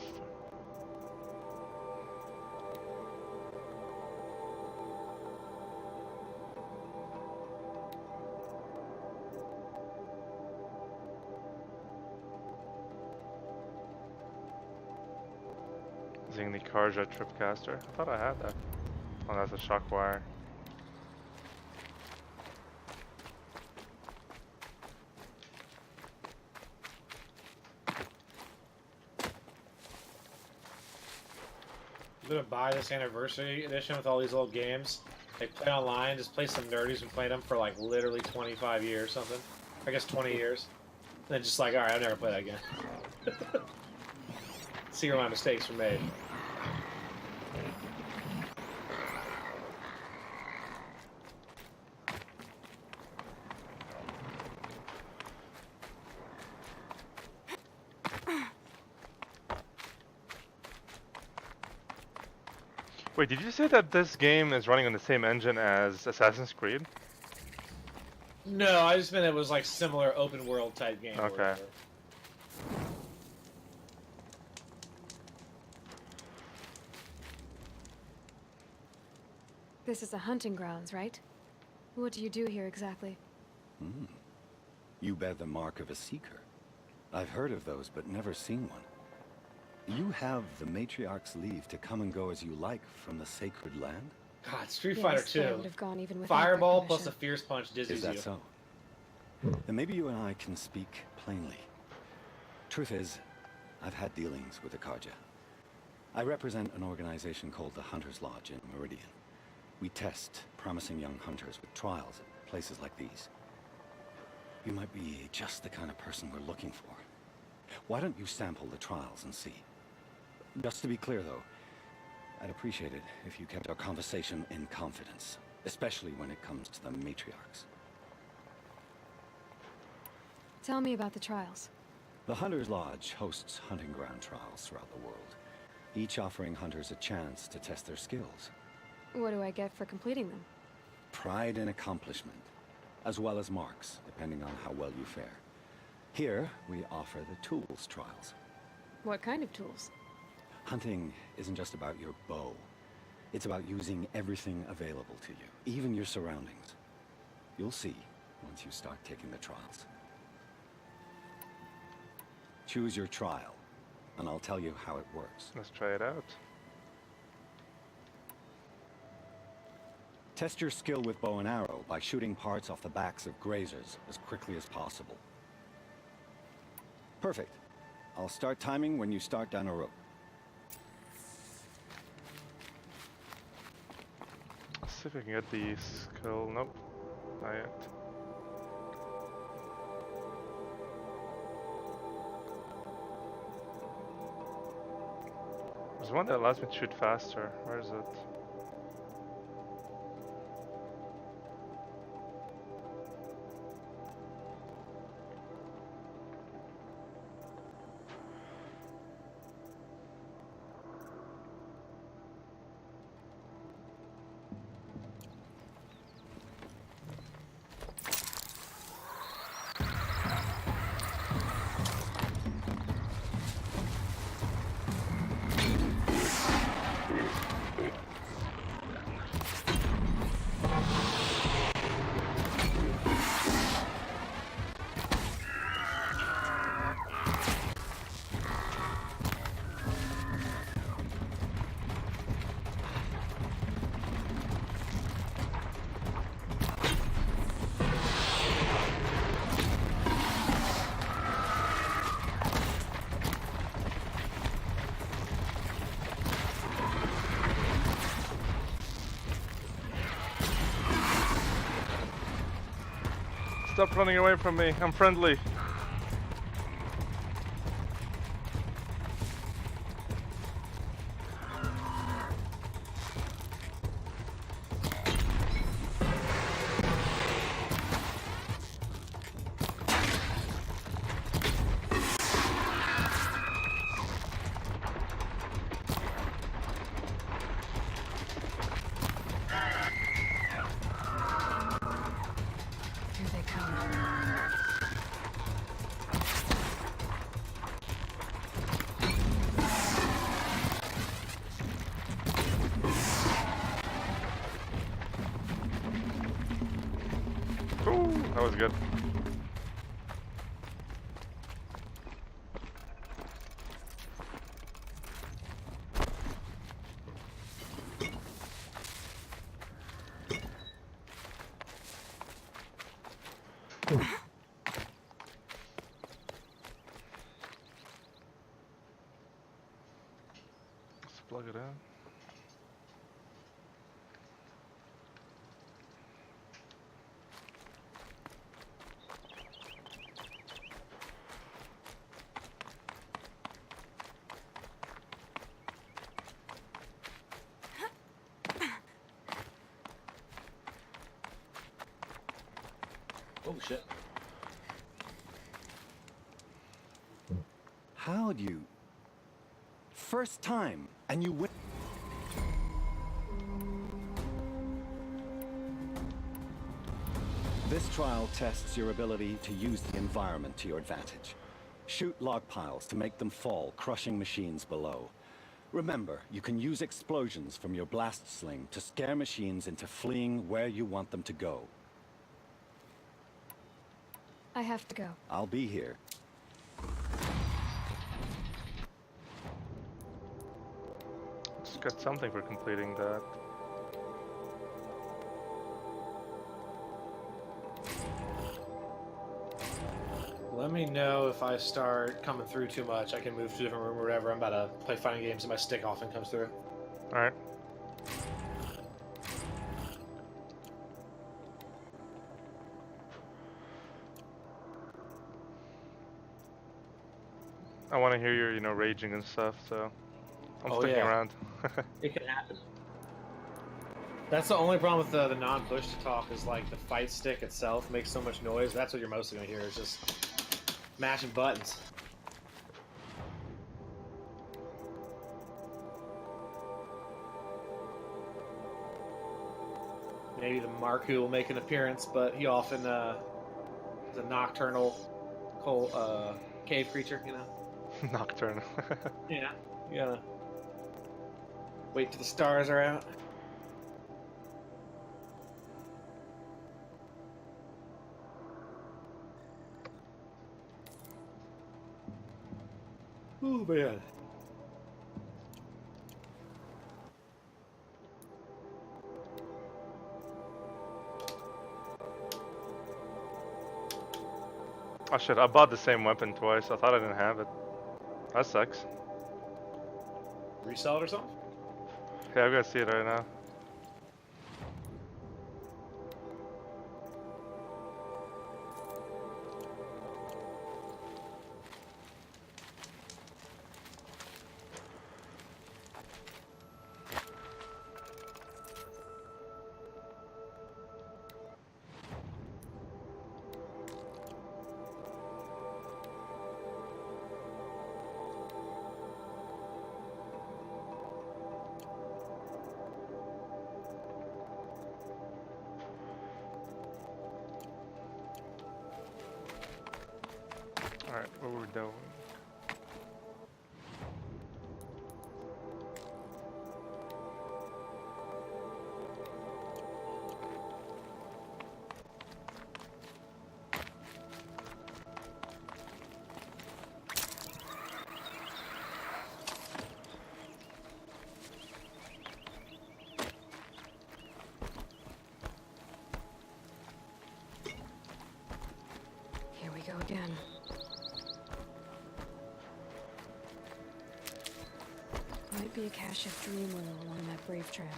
Speaker 1: Using the Karja Tripcaster. I thought I had that. Oh, that's a shock wire.
Speaker 9: I'm gonna buy this anniversary edition with all these old games. They play online, just play some nerdies who've played them for like literally 25 years or something. I guess 20 years. And then just like, alright, I'll never play that again. See where my mistakes were made.
Speaker 1: Wait, did you say that this game is running on the same engine as Assassin's Creed?
Speaker 9: No, I just meant it was like similar open world type game.
Speaker 1: Okay.
Speaker 3: This is a hunting grounds, right? What do you do here exactly?
Speaker 18: You bear the mark of a seeker. I've heard of those, but never seen one. You have the Matriarch's leave to come and go as you like from the sacred land?
Speaker 9: God, Street Fighter 2.
Speaker 3: I would have gone even without
Speaker 9: Fireball
Speaker 3: their
Speaker 9: plus a
Speaker 3: permission.
Speaker 9: Fierce Punch dizzies
Speaker 18: Is that
Speaker 9: you.
Speaker 18: so? Then maybe you and I can speak plainly. Truth is, I've had dealings with the Karja. I represent an organization called the Hunter's Lodge in Meridian. We test promising young hunters with trials at places like these. You might be just the kind of person we're looking for. Why don't you sample the trials and see? Just to be clear, though, I'd appreciate it if you kept our conversation in confidence, especially when it comes to the matriarchs.
Speaker 3: Tell me about the trials.
Speaker 18: The Hunter's Lodge hosts hunting ground trials throughout the world, each offering hunters a chance to test their skills.
Speaker 3: What do I get for completing them?
Speaker 18: Pride and accomplishment, as well as marks, depending on how well you fare. Here, we offer the tools trials.
Speaker 3: What kind of tools?
Speaker 18: Hunting isn't just about your bow. It's about using everything available to you, even your surroundings. You'll see once you start taking the trials. Choose your trial, and I'll tell you how it works.
Speaker 1: Let's try it out.
Speaker 18: Test your skill with bow and arrow by shooting parts off the backs of grazers as quickly as possible. Perfect. I'll start timing when you start down a rope.
Speaker 1: Let's see if we can get the skull. Nope, not yet. There's one that allows me to shoot faster. Where is it? Stop running away from me, I'm friendly. That was good. Let's plug it in.
Speaker 9: Oh shit.
Speaker 18: How'd you... First time, and you win... This trial tests your ability to use the environment to your advantage. Shoot log piles to make them fall, crushing machines below. Remember, you can use explosions from your blast sling to scare machines into fleeing where you want them to go.
Speaker 3: I have to go.
Speaker 18: I'll be here.
Speaker 1: Just got something for completing that.
Speaker 9: Let me know if I start coming through too much. I can move to a different room or whatever. I'm about to play fighting games and my stick often comes through.
Speaker 1: Alright. I want to hear your, you know, raging and stuff, so I'm sticking around.
Speaker 9: It can happen. That's the only problem with the non-push to talk is like the fight stick itself makes so much noise. That's what you're mostly gonna hear is just mashing buttons. Maybe the Marku will make an appearance, but he often is a nocturnal cave creature, you know?
Speaker 1: Nocturnal.
Speaker 9: Yeah, you gotta wait till the stars are out. Oh man.
Speaker 1: Oh shit, I bought the same weapon twice. I thought I didn't have it. That sucks.
Speaker 9: Resell it or something?
Speaker 1: Yeah, I'm gonna see it right now. Alright, what we're doing.
Speaker 3: Here we go again. Might be a cache of dream oil along that brave trail.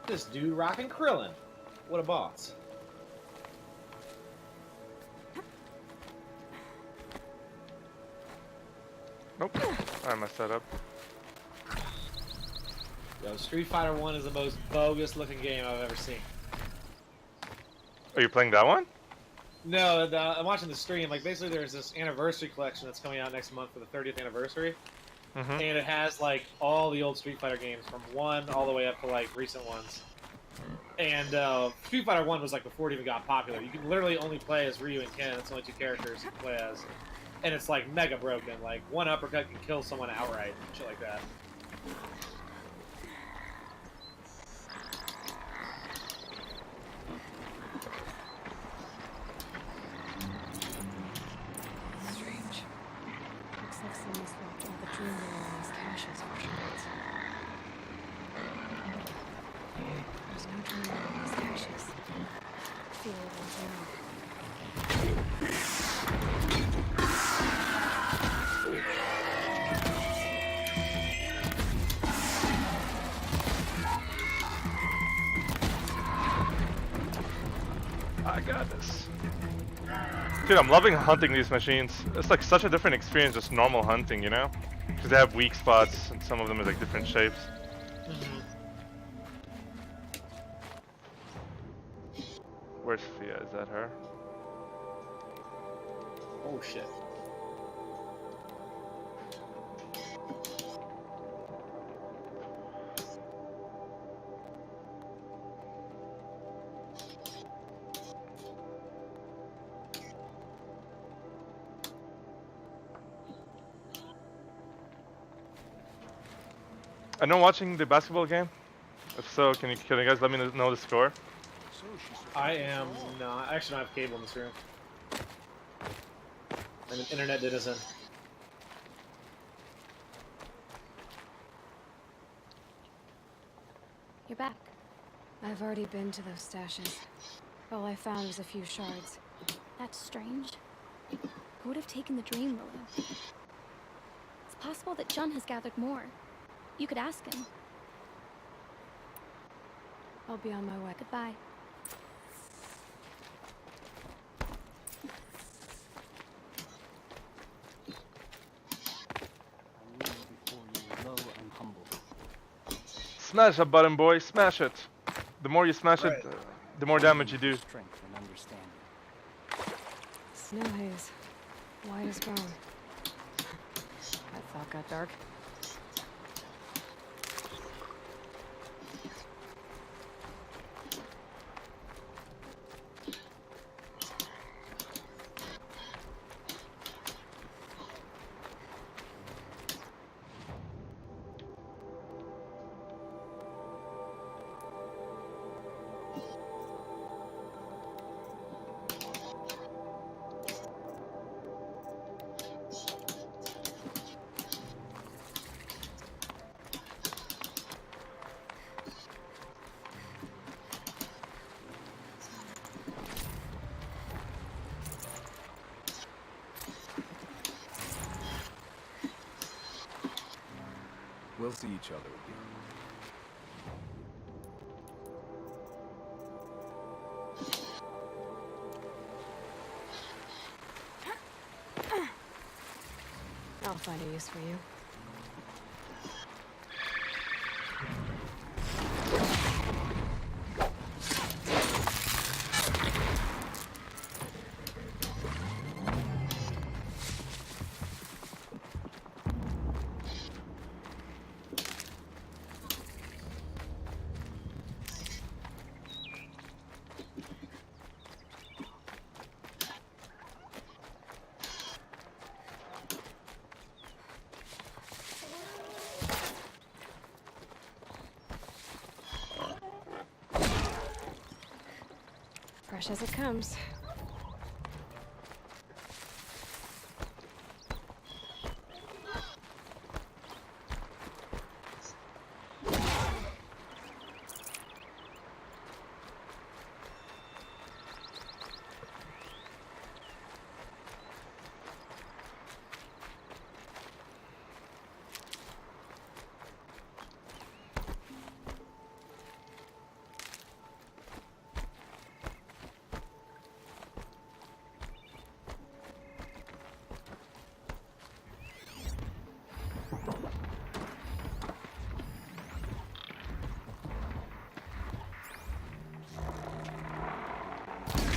Speaker 9: This dude rocking Krillin. What a boss.
Speaker 1: Nope. I messed that up.
Speaker 9: Yo, Street Fighter 1 is the most bogus looking game I've ever seen.
Speaker 1: Are you playing that one?
Speaker 9: No, I'm watching the stream. Like, basically, there's this anniversary collection that's coming out next month for the 30th anniversary.
Speaker 1: Mm-hmm.
Speaker 9: And it has, like, all the old Street Fighter games from 1 all the way up to, like, recent ones. And Street Fighter 1 was, like, before it even got popular. You can literally only play as Ryu and Ken. That's the only 2 characters you can play as. And it's, like, mega broken. Like, one uppercut can kill someone outright. Shit like that.
Speaker 3: Strange. Looks like someone swapped all the dream oil in these caches for shards. There's no dream oil in these caches. Feel it once now.
Speaker 1: I got this. Dude, I'm loving hunting these machines. It's like such a different experience just normal hunting, you know? Because they have weak spots and some of them are like different shapes. Where's Fia? Is that her?
Speaker 9: Oh shit.
Speaker 1: I know watching the basketball game. If so, can you guys let me know the score?
Speaker 9: I am not. I actually don't have cable in this room. I'm an internet citizen.
Speaker 3: You're back. I've already been to those stashes. All I found was a few shards.
Speaker 7: That's strange. Who would have taken the dream lily? It's possible that Jun has gathered more. You could ask him.
Speaker 3: I'll be on my way.
Speaker 7: Goodbye.
Speaker 1: Smash that button, boy. Smash it. The more you smash it, the more damage you do.
Speaker 23: Strength and understanding.
Speaker 3: Snow haze. White as bone. That thought got dark.
Speaker 20: We'll see each other again.
Speaker 3: I'll find a use for you. Fresh as it comes.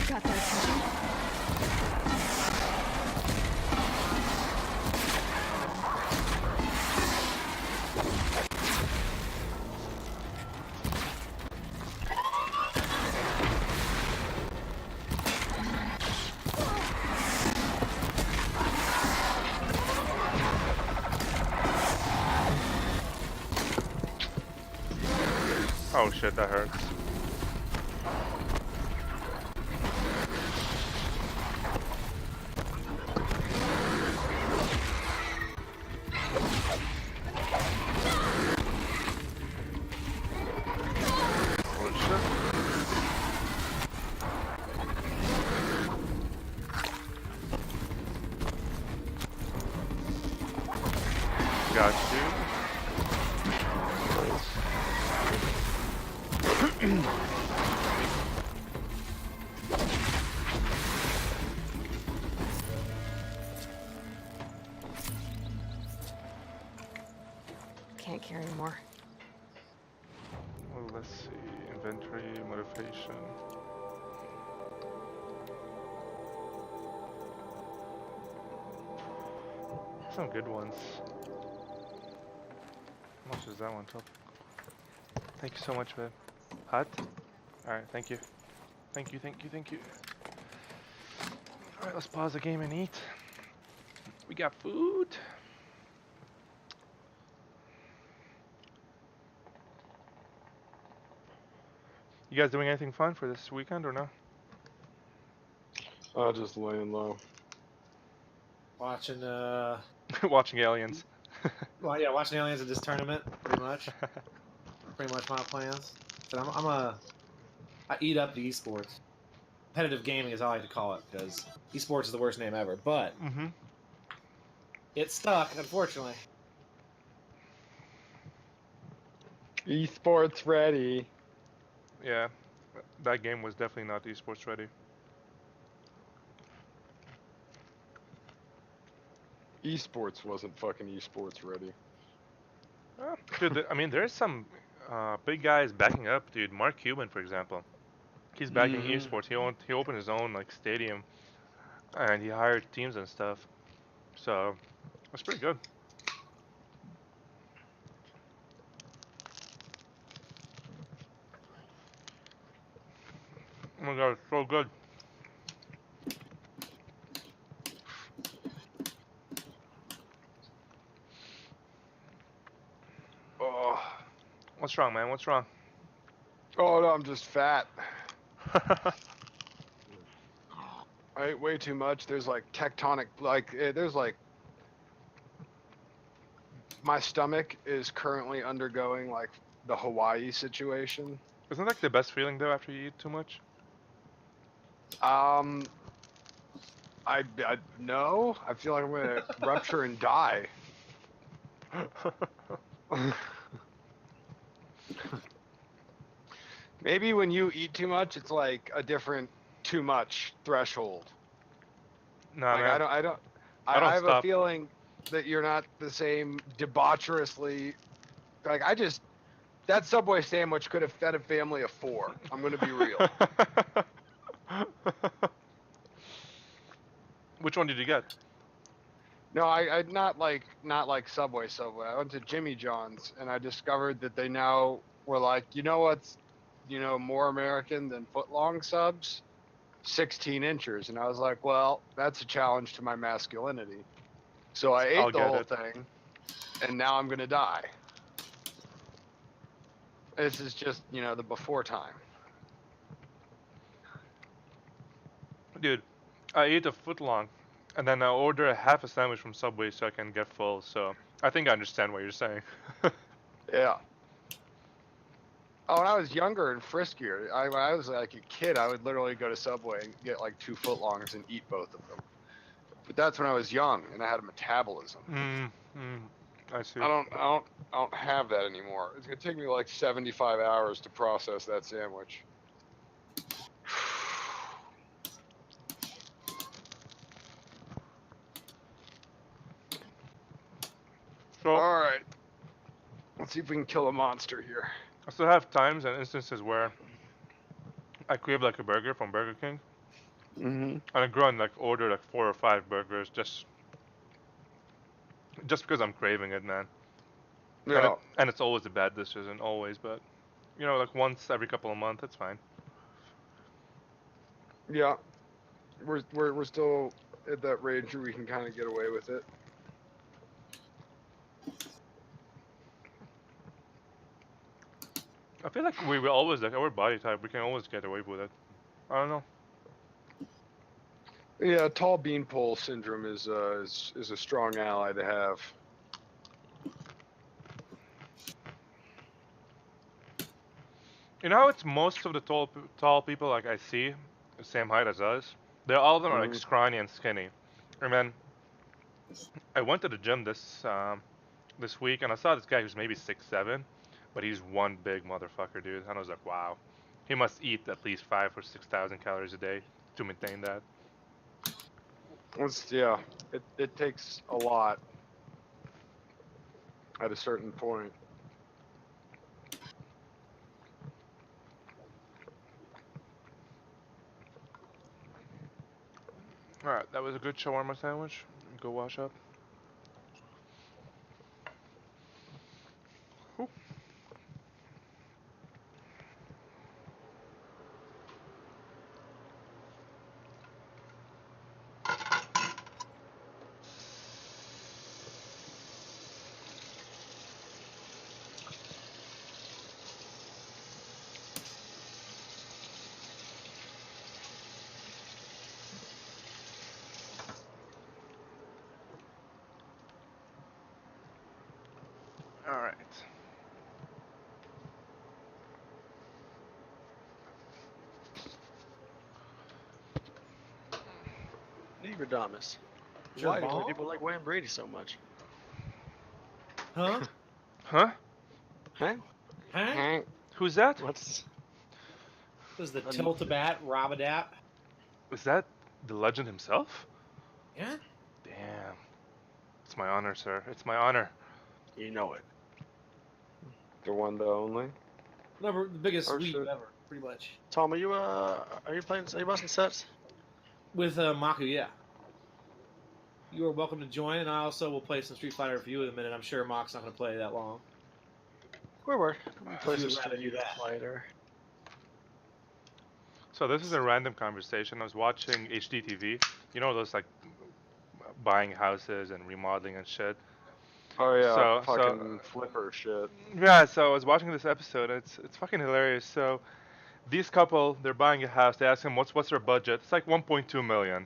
Speaker 3: Got that attention.
Speaker 1: Oh shit, that hurts. Got you.
Speaker 3: Can't carry more.
Speaker 1: Well, let's see. Inventory, motivation. Some good ones. How much is that one top? Thank you so much, babe. Hot? Alright, thank you. Thank you, thank you, thank you. Alright, let's pause the game and eat. We got food. You guys doing anything fun for this weekend or no?
Speaker 22: Just laying low.
Speaker 9: Watching,
Speaker 1: Watching aliens.
Speaker 9: well, yeah, watching aliens at this tournament, pretty much. Pretty much my plans. But I eat up the esports. Competitive gaming is how I like to call it, because esports is the worst name ever, but it stuck, unfortunately.
Speaker 22: Esports ready.
Speaker 1: Yeah, that game was definitely not esports ready.
Speaker 22: Esports wasn't fucking esports ready.
Speaker 1: Dude, I mean, there's some big guys backing up, dude. Mark Cuban, for example. He's backing esports. He opened his own like stadium, and he hired teams and stuff. So that's pretty good. Oh my god, it's so good. Oh, what's wrong, man? What's wrong?
Speaker 22: Oh no, I'm just fat. I ate way too much. There's like tectonic, there's like, my stomach is currently undergoing like the Hawaii situation.
Speaker 1: Isn't that like the best feeling though after you eat too much?
Speaker 22: I no. I feel like I'm gonna rupture and die.
Speaker 8: Maybe when you eat too much, it's like a different too much threshold.
Speaker 1: No,
Speaker 8: Like
Speaker 1: man.
Speaker 8: I have
Speaker 1: stop.
Speaker 8: a feeling that you're not the same debaucherously. Like that Subway sandwich could have fed a family of 4. I'm gonna be real.
Speaker 1: Which one did you get?
Speaker 8: No, I not like Subway. I went to Jimmy John's and I discovered that they now were like, you know what's, more American than footlong subs? 16 inches. And I was like, well, that's a challenge to my masculinity. So I ate the whole thing, and now I'm gonna die. This is just, the before time.
Speaker 1: Dude, I ate a foot long, and then I order a half a sandwich from Subway so I can get full. So I think I understand what you're saying.
Speaker 8: Yeah. Oh, when I was younger and friskier, when I was like a kid, I would literally go to Subway and get like 2 footlongs and eat both of them. But that's when I was young and I had a metabolism.
Speaker 1: I see.
Speaker 8: I don't have that anymore. It's gonna take me like 75 hours to process that sandwich.
Speaker 1: So,
Speaker 8: all right, let's see if we can kill a monster here.
Speaker 1: I still have times and instances where I crave like a burger from Burger King, and I go and like order like 4 or 5 burgers just because I'm craving it, man.
Speaker 8: Yeah.
Speaker 1: And it's always a bad decision, always, but like once every couple of months, it's fine.
Speaker 8: Yeah, we're still at that range where we can kind of get away with it.
Speaker 1: I feel like we will always, like our body type, we can always get away with it. I don't know.
Speaker 8: Yeah, tall beanpole syndrome is a strong ally to have.
Speaker 1: You know how it's most of the tall people like I see, the same height as us. All of them are like scrawny and skinny. And then I went to the gym this week and I saw this guy who's maybe 6'7", but he's one big motherfucker, dude. And I was like, wow, he must eat at least 5,000 or 6,000 calories a day to maintain that.
Speaker 8: It takes a lot at a certain point.
Speaker 1: Alright, that was a good shawarma sandwich. Go wash up. Whew. Alright.
Speaker 10: Negradamus.
Speaker 9: Sure,
Speaker 10: Why do
Speaker 9: ball?
Speaker 10: people like Wham Brady so much?
Speaker 9: Huh?
Speaker 1: Huh?
Speaker 10: Huh?
Speaker 9: Huh?
Speaker 1: Who's that?
Speaker 10: What's...
Speaker 9: This is the Tiltabat Rabadap.
Speaker 1: Is that the legend himself?
Speaker 9: Yeah?
Speaker 1: Damn. It's my honor, sir. It's my honor.
Speaker 10: You know it.
Speaker 8: The one, the only.
Speaker 9: Never the biggest
Speaker 10: Oh,
Speaker 9: week
Speaker 10: shit.
Speaker 9: ever, pretty much.
Speaker 10: Tom, are you busting sets?
Speaker 9: With Maku, yeah. You are welcome to join, and I also will play some Street Fighter for you in a minute. I'm sure Mock's not going to play that long.
Speaker 10: Where?
Speaker 9: If you'd rather do that.
Speaker 10: Fighter.
Speaker 1: So this is a random conversation. I was watching HDTV. You know those like buying houses and remodeling and shit.
Speaker 8: Oh yeah,
Speaker 1: So
Speaker 8: fucking flipper shit.
Speaker 1: yeah, so I was watching this episode. It's fucking hilarious. So these couple, they're buying a house. They ask him what's their budget. It's like 1.2 million.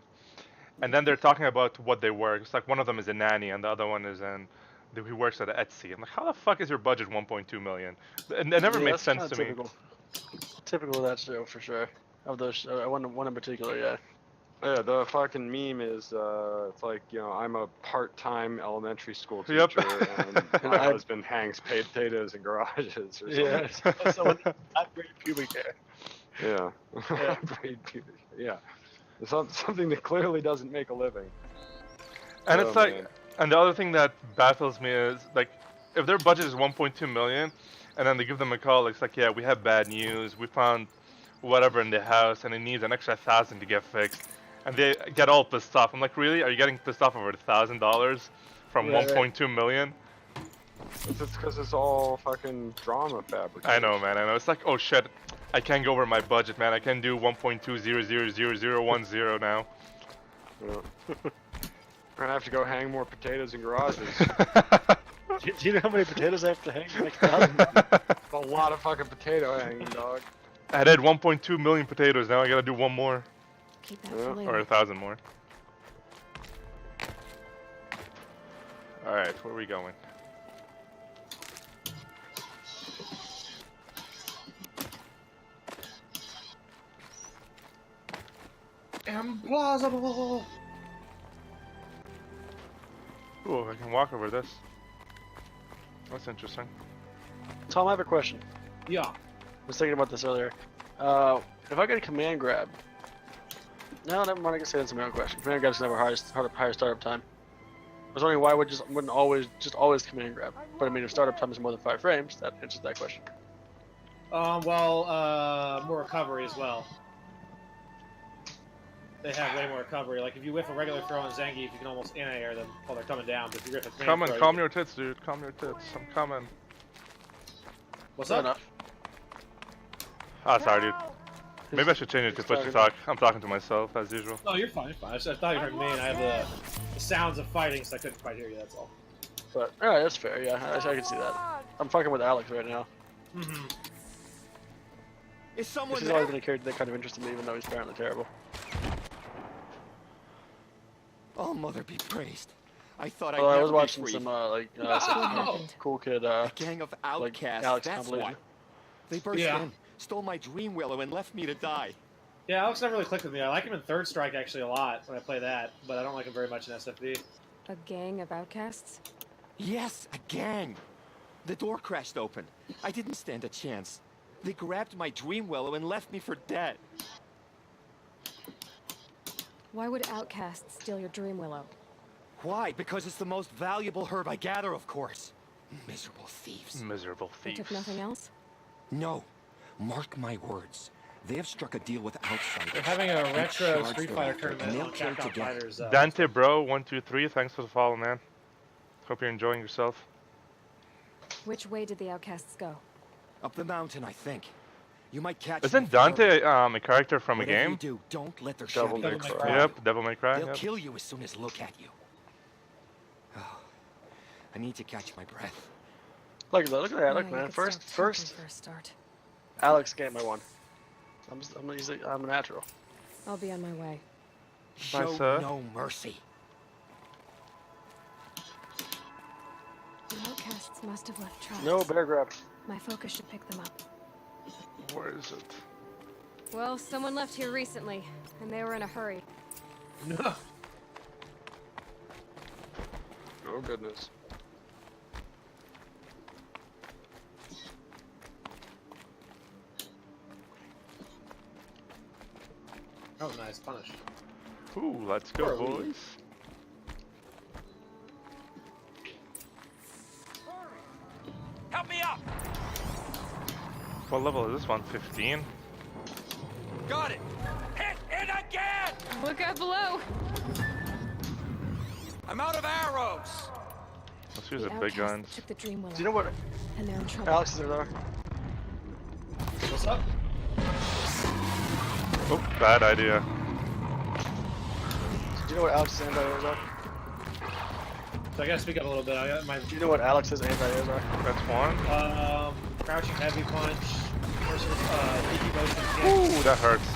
Speaker 1: And then they're talking about what they work. It's like one of them is a nanny and the other one is he works at Etsy. I'm like, how the fuck is your budget 1.2 million? And it never made
Speaker 10: that's
Speaker 1: sense to
Speaker 10: typical.
Speaker 1: me.
Speaker 10: Typical of that show for sure. Of those, one in particular, yeah.
Speaker 22: Yeah, the fucking meme is, it's like, you know, I'm a part-time elementary school teacher,
Speaker 1: Yep.
Speaker 22: and my husband hangs potatoes in garages or something.
Speaker 10: Yeah. So I've braided pubic hair.
Speaker 22: Yeah.
Speaker 10: Yeah.
Speaker 22: Braid pubic. Yeah. Something that clearly doesn't make a living.
Speaker 1: And
Speaker 22: Oh,
Speaker 1: it's like,
Speaker 22: man.
Speaker 1: and the other thing that baffles me is like, if their budget is 1.2 million, and then they give them a call, it's like, yeah, we have bad news. We found whatever in the house, and it needs an extra $1,000 to get fixed, and they get all pissed off. I'm like, really? Are you getting pissed off over $1,000 from 1.2 million?
Speaker 22: It's just because it's all fucking drama fabrication.
Speaker 1: I know, man. I know. It's like, oh shit, I can't go over my budget, man. I can do 1.2000010 now.
Speaker 22: Yeah. We're gonna have to go hang more potatoes in garages.
Speaker 10: Do you know how many potatoes I have to hang? Like
Speaker 22: A lot of fucking potato hanging, dog.
Speaker 1: I did 1.2 million potatoes. Now I gotta do one more.
Speaker 3: Keep that for later.
Speaker 1: Or 1,000 more. All right, where are we going?
Speaker 9: Implausible.
Speaker 1: Ooh, I can walk over this. That's interesting.
Speaker 10: Tom, I have a question.
Speaker 9: Yeah.
Speaker 10: I was thinking about this earlier. If I get a command grab, no, never mind. I can say that's my own question. Command grab's never higher startup time. I was wondering why wouldn't always command grab. But I mean, if startup time is more than 5 frames, that answers that question.
Speaker 9: More recovery as well. They have way more recovery. Like if you whiff a regular throw on Zangief, you can almost anti-air them while they're coming down. But if you whiff a command throw,
Speaker 1: Calm your tits, dude. Calm your tits. I'm coming.
Speaker 9: What's up?
Speaker 1: Ah, sorry, dude. Maybe I should change it to push to talk. I'm talking to myself as usual.
Speaker 9: No, you're fine. You're fine. I thought you heard me, and I have the sounds of fighting, so I couldn't quite hear you. That's all.
Speaker 10: But alright, that's fair. Yeah, I can see that. I'm fucking with Alex right now.
Speaker 9: Mm-hmm.
Speaker 11: Is someone
Speaker 10: He's always been a character that kind of interested me, even though he's apparently terrible.
Speaker 11: Oh, mother be praised. I thought
Speaker 10: I was
Speaker 11: never
Speaker 10: watching
Speaker 11: be
Speaker 10: some
Speaker 11: free.
Speaker 10: some cool kid
Speaker 11: A gang of outcasts,
Speaker 10: Alex
Speaker 11: that's
Speaker 10: compilation.
Speaker 11: why. They burst in, stole my dream willow, and left me to die.
Speaker 9: Yeah, Alex never really clicked with me. I like him in Third Strike actually a lot when I play that, but I don't like him very much in SFD.
Speaker 3: A gang of outcasts?
Speaker 11: Yes, a gang. The door crashed open. I didn't stand a chance. They grabbed my dream willow and left me for dead.
Speaker 3: Why would outcasts steal your dream willow?
Speaker 11: Why? Because it's the most valuable herb I gather, of course. Miserable thieves.
Speaker 1: Miserable
Speaker 3: They
Speaker 1: thieves.
Speaker 3: took nothing else?
Speaker 11: No. Mark my words. They have struck a deal with outsiders.
Speaker 9: They're having a
Speaker 11: and
Speaker 9: retro
Speaker 11: charged
Speaker 9: Street
Speaker 11: their
Speaker 9: Fighter
Speaker 11: outfit,
Speaker 9: tournament
Speaker 11: and they'll
Speaker 9: on
Speaker 11: kill
Speaker 9: Capcom
Speaker 11: together.
Speaker 9: Fighters.
Speaker 1: Dante Bro 123, thanks for the follow, man. Hope you're enjoying yourself.
Speaker 3: Which way did the outcasts go?
Speaker 11: Up the mountain, I think. You might catch.
Speaker 1: Isn't Dante a character from a
Speaker 11: Whatever
Speaker 1: game?
Speaker 11: you do, don't let their
Speaker 22: Devil
Speaker 11: shadow
Speaker 22: May
Speaker 11: get
Speaker 22: Cry.
Speaker 11: you.
Speaker 1: Yep, Devil May Cry.
Speaker 11: They'll
Speaker 1: Yep.
Speaker 11: kill you as soon as look at you. Oh, I need to catch my breath.
Speaker 10: Look at that, look,
Speaker 3: Yeah, you
Speaker 10: man.
Speaker 3: could
Speaker 10: First,
Speaker 3: stop talking for a start.
Speaker 10: Alex game I won. I'm a natural.
Speaker 3: I'll be on my way.
Speaker 11: Show
Speaker 1: sir.
Speaker 11: no mercy.
Speaker 3: The outcasts must have left traps.
Speaker 10: No bear grab.
Speaker 3: My focus should pick them up.
Speaker 1: Where is it?
Speaker 3: Well, someone left here recently, and they were in a hurry.
Speaker 9: No.
Speaker 22: Oh goodness.
Speaker 9: Oh, nice punish.
Speaker 1: Ooh, let's go,
Speaker 9: Where are we?
Speaker 1: boys.
Speaker 11: Help me up!
Speaker 1: What level is this one? 15?
Speaker 11: Got it! Hit it again!
Speaker 3: Look out below!
Speaker 11: I'm out of arrows!
Speaker 1: Let's use
Speaker 3: The
Speaker 1: the big
Speaker 3: outcasts
Speaker 1: guns.
Speaker 3: took the dream willow.
Speaker 10: Do you know what
Speaker 3: And they're in trouble.
Speaker 10: Alex is there?
Speaker 9: What's up?
Speaker 1: Oh, bad idea.
Speaker 10: Do you know what Alex's anti-airs are?
Speaker 9: So I gotta speak up a little bit. I got my
Speaker 10: Do you know what Alex's anti-airs are?
Speaker 1: That's one.
Speaker 9: crouching heavy punch, peaky motion kick,
Speaker 1: Ooh, that hurts.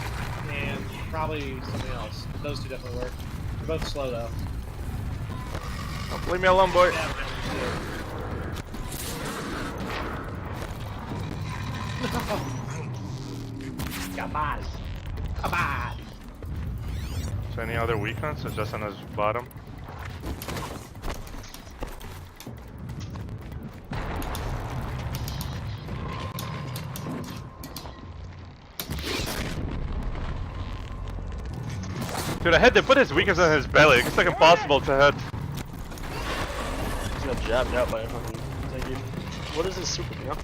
Speaker 9: and probably something else. Those two definitely work. They're both slow though.
Speaker 1: Oh, leave me alone, boy.
Speaker 9: Yeah, Come on. Come on.
Speaker 1: So any other weakness or just on his bottom? Dude, I had to put his weakness on his belly. It's like impossible to hit.
Speaker 10: He's got jabbed out by a fucking thingy. What is this super deal?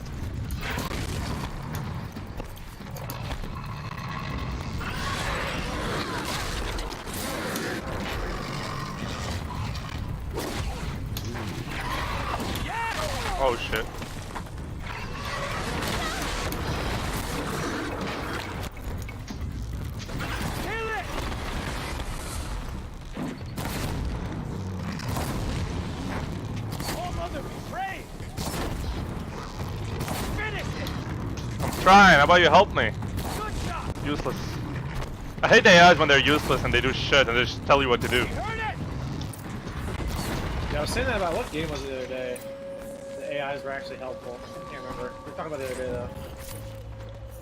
Speaker 1: Oh shit. Trying, how about you help me? Useless. I hate the AIs when they're useless and they do shit and they just tell you what to do.
Speaker 9: Yeah, I was saying that about what game was it the other day? The AIs were actually helpful. I can't remember. We were talking about the other day though.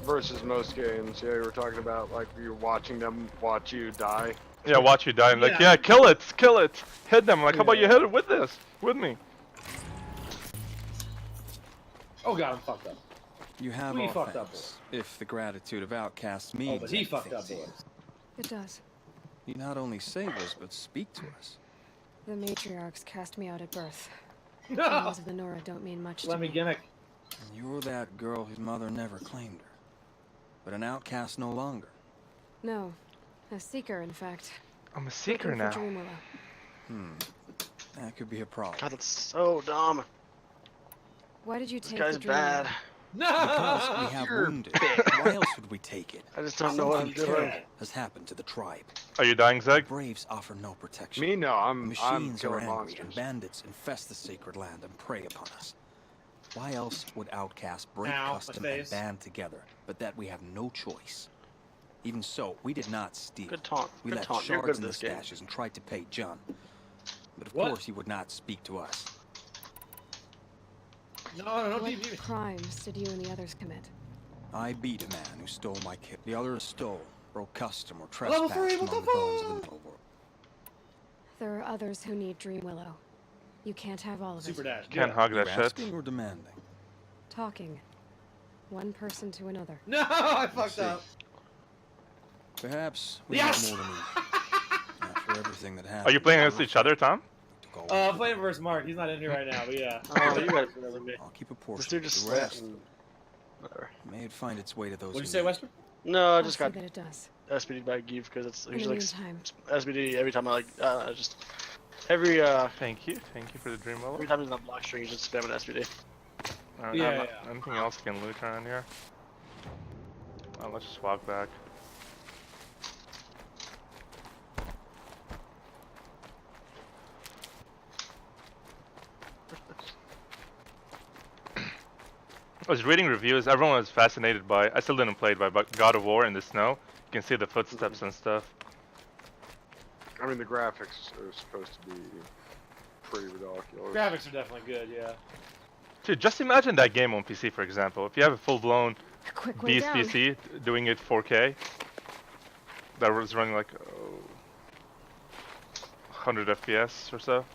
Speaker 8: Versus most games, yeah, we were talking about like you're watching them watch you die.
Speaker 1: Yeah, watch you die and like, yeah, kill it, hit them. Like, how about you hit it with this, with me?
Speaker 9: Oh god, I'm fucked up.
Speaker 23: You have
Speaker 9: We
Speaker 23: offense,
Speaker 9: fucked up, boys.
Speaker 23: if the gratitude of outcasts means
Speaker 9: Oh, but he fucked
Speaker 23: anything
Speaker 9: up,
Speaker 23: to you.
Speaker 9: boys.
Speaker 3: It does.
Speaker 23: You not only save us, but speak to us.
Speaker 3: The matriarchs cast me out at birth.
Speaker 9: No!
Speaker 3: The laws of the Nora don't mean much to
Speaker 9: Let me gimmick.
Speaker 23: And you're that girl whose mother never claimed her. But an outcast no longer.
Speaker 3: No. A seeker, in fact.
Speaker 1: I'm a seeker
Speaker 3: Looking
Speaker 1: now.
Speaker 3: for Dreamwillow.
Speaker 23: That could be a problem.
Speaker 10: God, that's so dumb.
Speaker 3: Why did you
Speaker 10: This
Speaker 3: take
Speaker 10: guy's
Speaker 3: the Dreamwillow?
Speaker 10: bad.
Speaker 23: Because we have wounded. Why else would we take it?
Speaker 10: I just don't know what I'm
Speaker 23: Something
Speaker 10: doing.
Speaker 23: terrible has happened to the tribe.
Speaker 1: Are you dying, Zeg?
Speaker 23: Braves offer no protection.
Speaker 8: Me, no, I'm
Speaker 23: Machines are
Speaker 8: killing
Speaker 23: angry,
Speaker 8: monsters.
Speaker 23: and bandits infest the sacred land and prey upon us. Why else would outcasts break
Speaker 9: Ow, my
Speaker 23: custom and
Speaker 9: face.
Speaker 23: band together, but that we have no choice? Even so, we did not steal.
Speaker 10: Good taunt.
Speaker 23: We
Speaker 10: Good
Speaker 23: left
Speaker 10: taunt. You're
Speaker 23: shards
Speaker 10: good
Speaker 23: in
Speaker 10: at
Speaker 23: the
Speaker 10: this game.
Speaker 23: stashes and tried to pay John. But of
Speaker 9: What?
Speaker 23: course he would not speak to us.
Speaker 9: No,
Speaker 3: What
Speaker 9: beat me.
Speaker 3: crimes did you and the others commit?
Speaker 23: I beat a man who stole my kit. The others stole, broke custom, or
Speaker 9: Level
Speaker 23: trespassed
Speaker 9: 3, what
Speaker 23: among
Speaker 9: the
Speaker 23: the bones of
Speaker 9: fuck?
Speaker 23: the middle world.
Speaker 3: There are others who need Dreamwillow. You can't have all of
Speaker 9: Super
Speaker 3: it.
Speaker 9: dash.
Speaker 1: Can't hug that
Speaker 23: You're
Speaker 1: shit.
Speaker 23: asking or demanding?
Speaker 3: Talking. One person to another.
Speaker 9: No, I fucked up.
Speaker 23: Perhaps we
Speaker 9: Yes!
Speaker 23: have more than we. After everything that happened.
Speaker 1: Are you playing against each other, Tom?
Speaker 9: I'm playing versus Mark. He's not in here right now, but yeah.
Speaker 10: Oh, you got it better than me.
Speaker 23: I'll keep a
Speaker 10: This
Speaker 23: portion.
Speaker 10: dude just
Speaker 23: the rest
Speaker 10: slapped. Whatever.
Speaker 23: may it find its way to those.
Speaker 9: What'd you
Speaker 23: who
Speaker 9: say,
Speaker 23: need it.
Speaker 9: Wesper?
Speaker 10: No, I
Speaker 3: I'll
Speaker 10: just
Speaker 3: see
Speaker 10: got
Speaker 3: that it does.
Speaker 10: SBD by Give because it's
Speaker 3: In the
Speaker 10: usually
Speaker 3: meantime,
Speaker 10: SBD every time I like just every
Speaker 1: Thank you for the dream level.
Speaker 10: every time he's on block string he's just spamming SBD.
Speaker 9: Yeah.
Speaker 1: Anything else you can loot around here? Oh, let's just walk back. I was reading reviews. Everyone was fascinated by. I still didn't play it, but God of War in the snow. You can see the footsteps and stuff.
Speaker 8: I mean, the graphics are supposed to be pretty ridiculous.
Speaker 9: Graphics are definitely good, yeah.
Speaker 1: Dude, just imagine that game on PC, for example. If you have a full-blown
Speaker 3: a quick way
Speaker 1: beast
Speaker 3: down.
Speaker 1: PC doing it 4K, that was running like 100 FPS or so.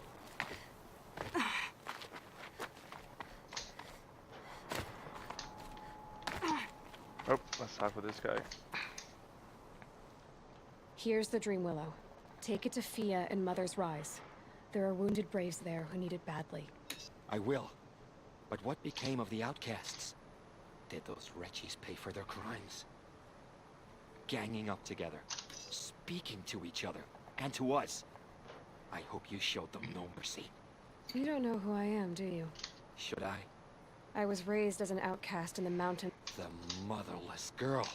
Speaker 1: Oh, let's talk with this guy.
Speaker 3: Here's the Dreamwillow. Take it to Fia and Mother's Rise. There are wounded braves there who need it badly.
Speaker 14: I will. But what became of the outcasts? Did those wretches pay for their crimes? Ganging up together, speaking to each other, and to us. I hope you showed them no mercy.
Speaker 3: You don't know who I am, do you?
Speaker 14: Should I?
Speaker 3: I was raised as an outcast in the mountain.
Speaker 14: The motherless girl.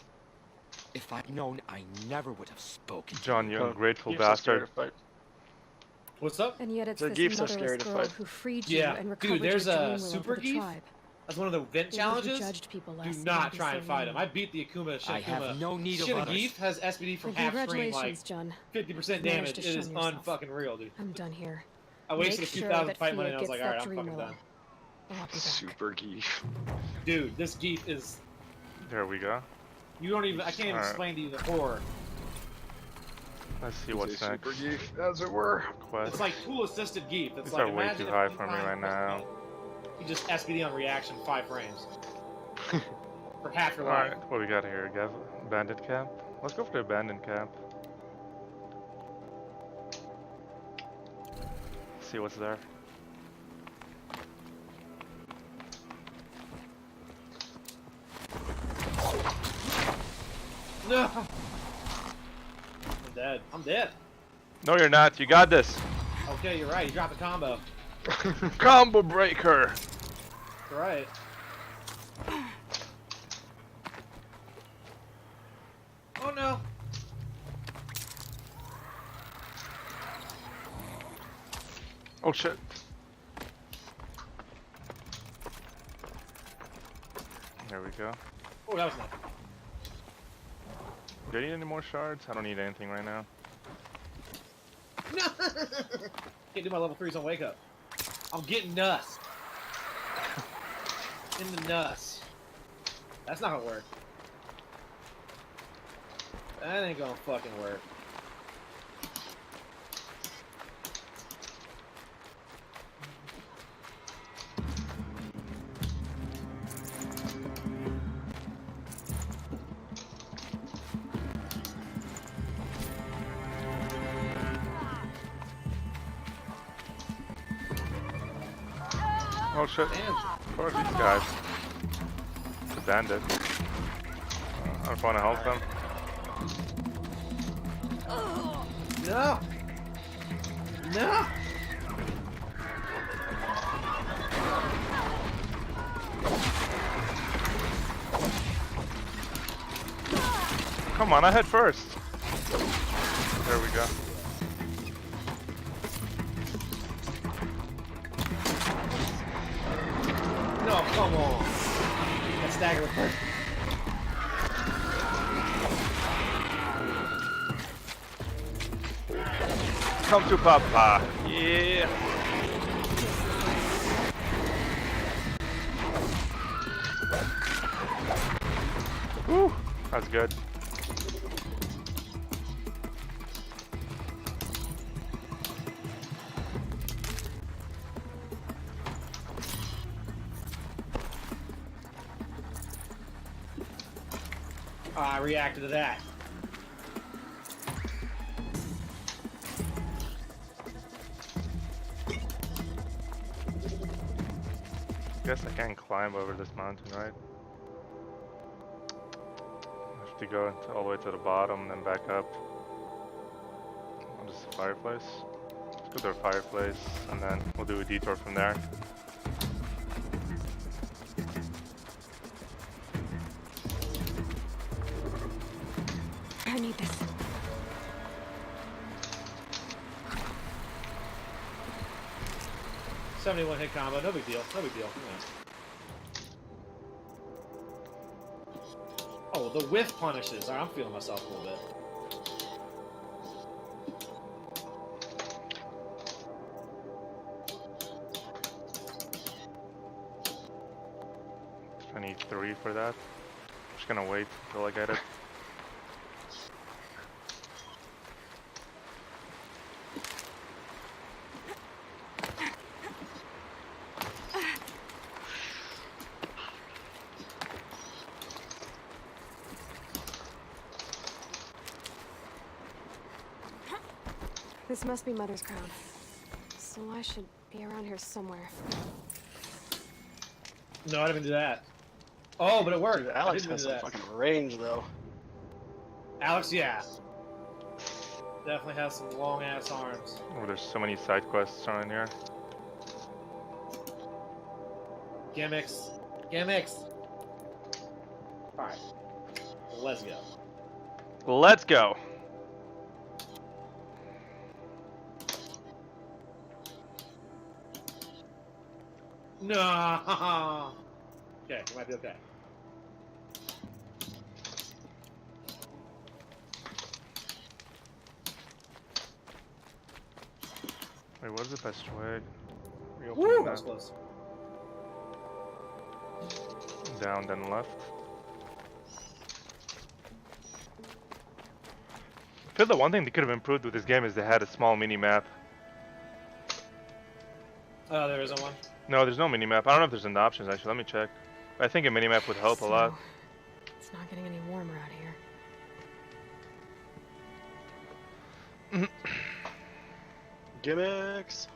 Speaker 14: If I'd known, I never would have spoken.
Speaker 1: John, you ungrateful
Speaker 10: You're so scared
Speaker 1: bastard.
Speaker 10: to fight.
Speaker 9: What's up?
Speaker 3: And yet it's
Speaker 10: The
Speaker 3: this
Speaker 10: Geef's so
Speaker 3: motherless
Speaker 10: scary to
Speaker 3: girl
Speaker 10: fight.
Speaker 3: who freed you
Speaker 9: Yeah,
Speaker 3: and recovered
Speaker 9: dude, there's
Speaker 3: your
Speaker 9: a
Speaker 3: Dreamwillow
Speaker 9: super
Speaker 3: for the
Speaker 9: Geef.
Speaker 3: tribe.
Speaker 9: That's one of the event
Speaker 3: They
Speaker 9: challenges.
Speaker 3: judged people
Speaker 9: Do
Speaker 3: less than
Speaker 9: not
Speaker 3: they
Speaker 9: try and
Speaker 3: say
Speaker 9: fight
Speaker 3: now.
Speaker 9: him. I beat the Akuma.
Speaker 14: I have no need of
Speaker 9: Shit,
Speaker 14: others.
Speaker 9: Geef has SBD from
Speaker 3: Well,
Speaker 9: half screen,
Speaker 3: congratulations,
Speaker 9: like
Speaker 3: John.
Speaker 9: 50%
Speaker 3: Managed
Speaker 9: damage.
Speaker 3: to
Speaker 9: It is
Speaker 3: shun yourself.
Speaker 9: unfucking real, dude.
Speaker 3: I'm done here.
Speaker 9: I wasted
Speaker 3: Make
Speaker 9: a few
Speaker 3: sure
Speaker 9: thousand
Speaker 3: that
Speaker 9: fight
Speaker 3: Fia
Speaker 9: money and I was
Speaker 3: gets
Speaker 9: like, alright,
Speaker 3: that
Speaker 9: I'm fucking
Speaker 3: Dreamwillow.
Speaker 9: done.
Speaker 3: I'll be back.
Speaker 8: Super Geef.
Speaker 9: Dude, this Geef is.
Speaker 1: There we go.
Speaker 9: You don't even. I can't even
Speaker 1: Alright.
Speaker 9: explain to you the horror.
Speaker 1: Let's see
Speaker 22: He's
Speaker 1: what's
Speaker 22: a
Speaker 1: next.
Speaker 22: super geek, as it were.
Speaker 1: Quest.
Speaker 9: It's like tool assisted geef. It's
Speaker 1: These
Speaker 9: like
Speaker 1: are way
Speaker 9: imagine
Speaker 1: too
Speaker 9: if
Speaker 1: high
Speaker 9: you
Speaker 1: for me
Speaker 9: find
Speaker 1: right now.
Speaker 9: You just SPD on reaction 5 frames. For half your life.
Speaker 1: Alright, what we got here? Abandoned camp? Let's go for the abandoned camp. See what's there.
Speaker 9: No! I'm dead. I'm dead.
Speaker 1: No, you're not. You got this.
Speaker 9: Okay, you're right. You dropped the combo.
Speaker 22: Combo breaker.
Speaker 9: You're right. Oh no.
Speaker 1: Oh shit. There we go.
Speaker 9: Oh, that was nice.
Speaker 1: Do I need any more shards? I don't need anything right now.
Speaker 9: Can't do my level 3s on wake up. I'm getting nuts. In the nuts. That's not gonna work. That ain't gonna fucking work.
Speaker 1: Oh shit.
Speaker 9: Damn.
Speaker 1: Of course these guys. It's a bandit. I don't want to help them.
Speaker 9: No! No!
Speaker 1: Come on, I hit first. There we go.
Speaker 9: No, come on. That stagger was perfect.
Speaker 1: Come to Papa. Yeah. Woo. That's good.
Speaker 9: I reacted to that.
Speaker 1: Guess I can't climb over this mountain, right? I have to go all the way to the bottom and then back up. Oh, just a fireplace. Let's go to the fireplace and then we'll do a detour from there.
Speaker 3: I need this.
Speaker 9: '71 hit combo, no big deal, no big deal. Come on. Oh, the whiff punishes. Alright, I'm feeling myself a little bit.
Speaker 1: I need 3 for that. Just gonna wait until I get it.
Speaker 3: This must be Mother's crown. So I should be around here somewhere.
Speaker 9: No, I didn't do that. Oh, but it worked.
Speaker 10: Dude, Alex
Speaker 9: I
Speaker 10: has
Speaker 9: didn't
Speaker 10: some
Speaker 9: do that.
Speaker 10: fucking range, though.
Speaker 9: Alex, yeah. Definitely has some long ass arms.
Speaker 1: Oh, there's so many side quests around here.
Speaker 9: Gimmicks. Gimmicks. Alright. Let's go.
Speaker 1: Let's go.
Speaker 9: No. Okay, we might be okay.
Speaker 1: Wait, what's the best way?
Speaker 9: Woo, that was close.
Speaker 1: Down, then left. feel the one thing they could have improved with this game is they had a small mini map.
Speaker 9: Oh, there isn't one?
Speaker 1: No, there's no mini map. I don't know if there's an options actually. Let me check. I think a mini map would help a lot.
Speaker 3: It's not getting any warmer out here.
Speaker 10: Gimmicks.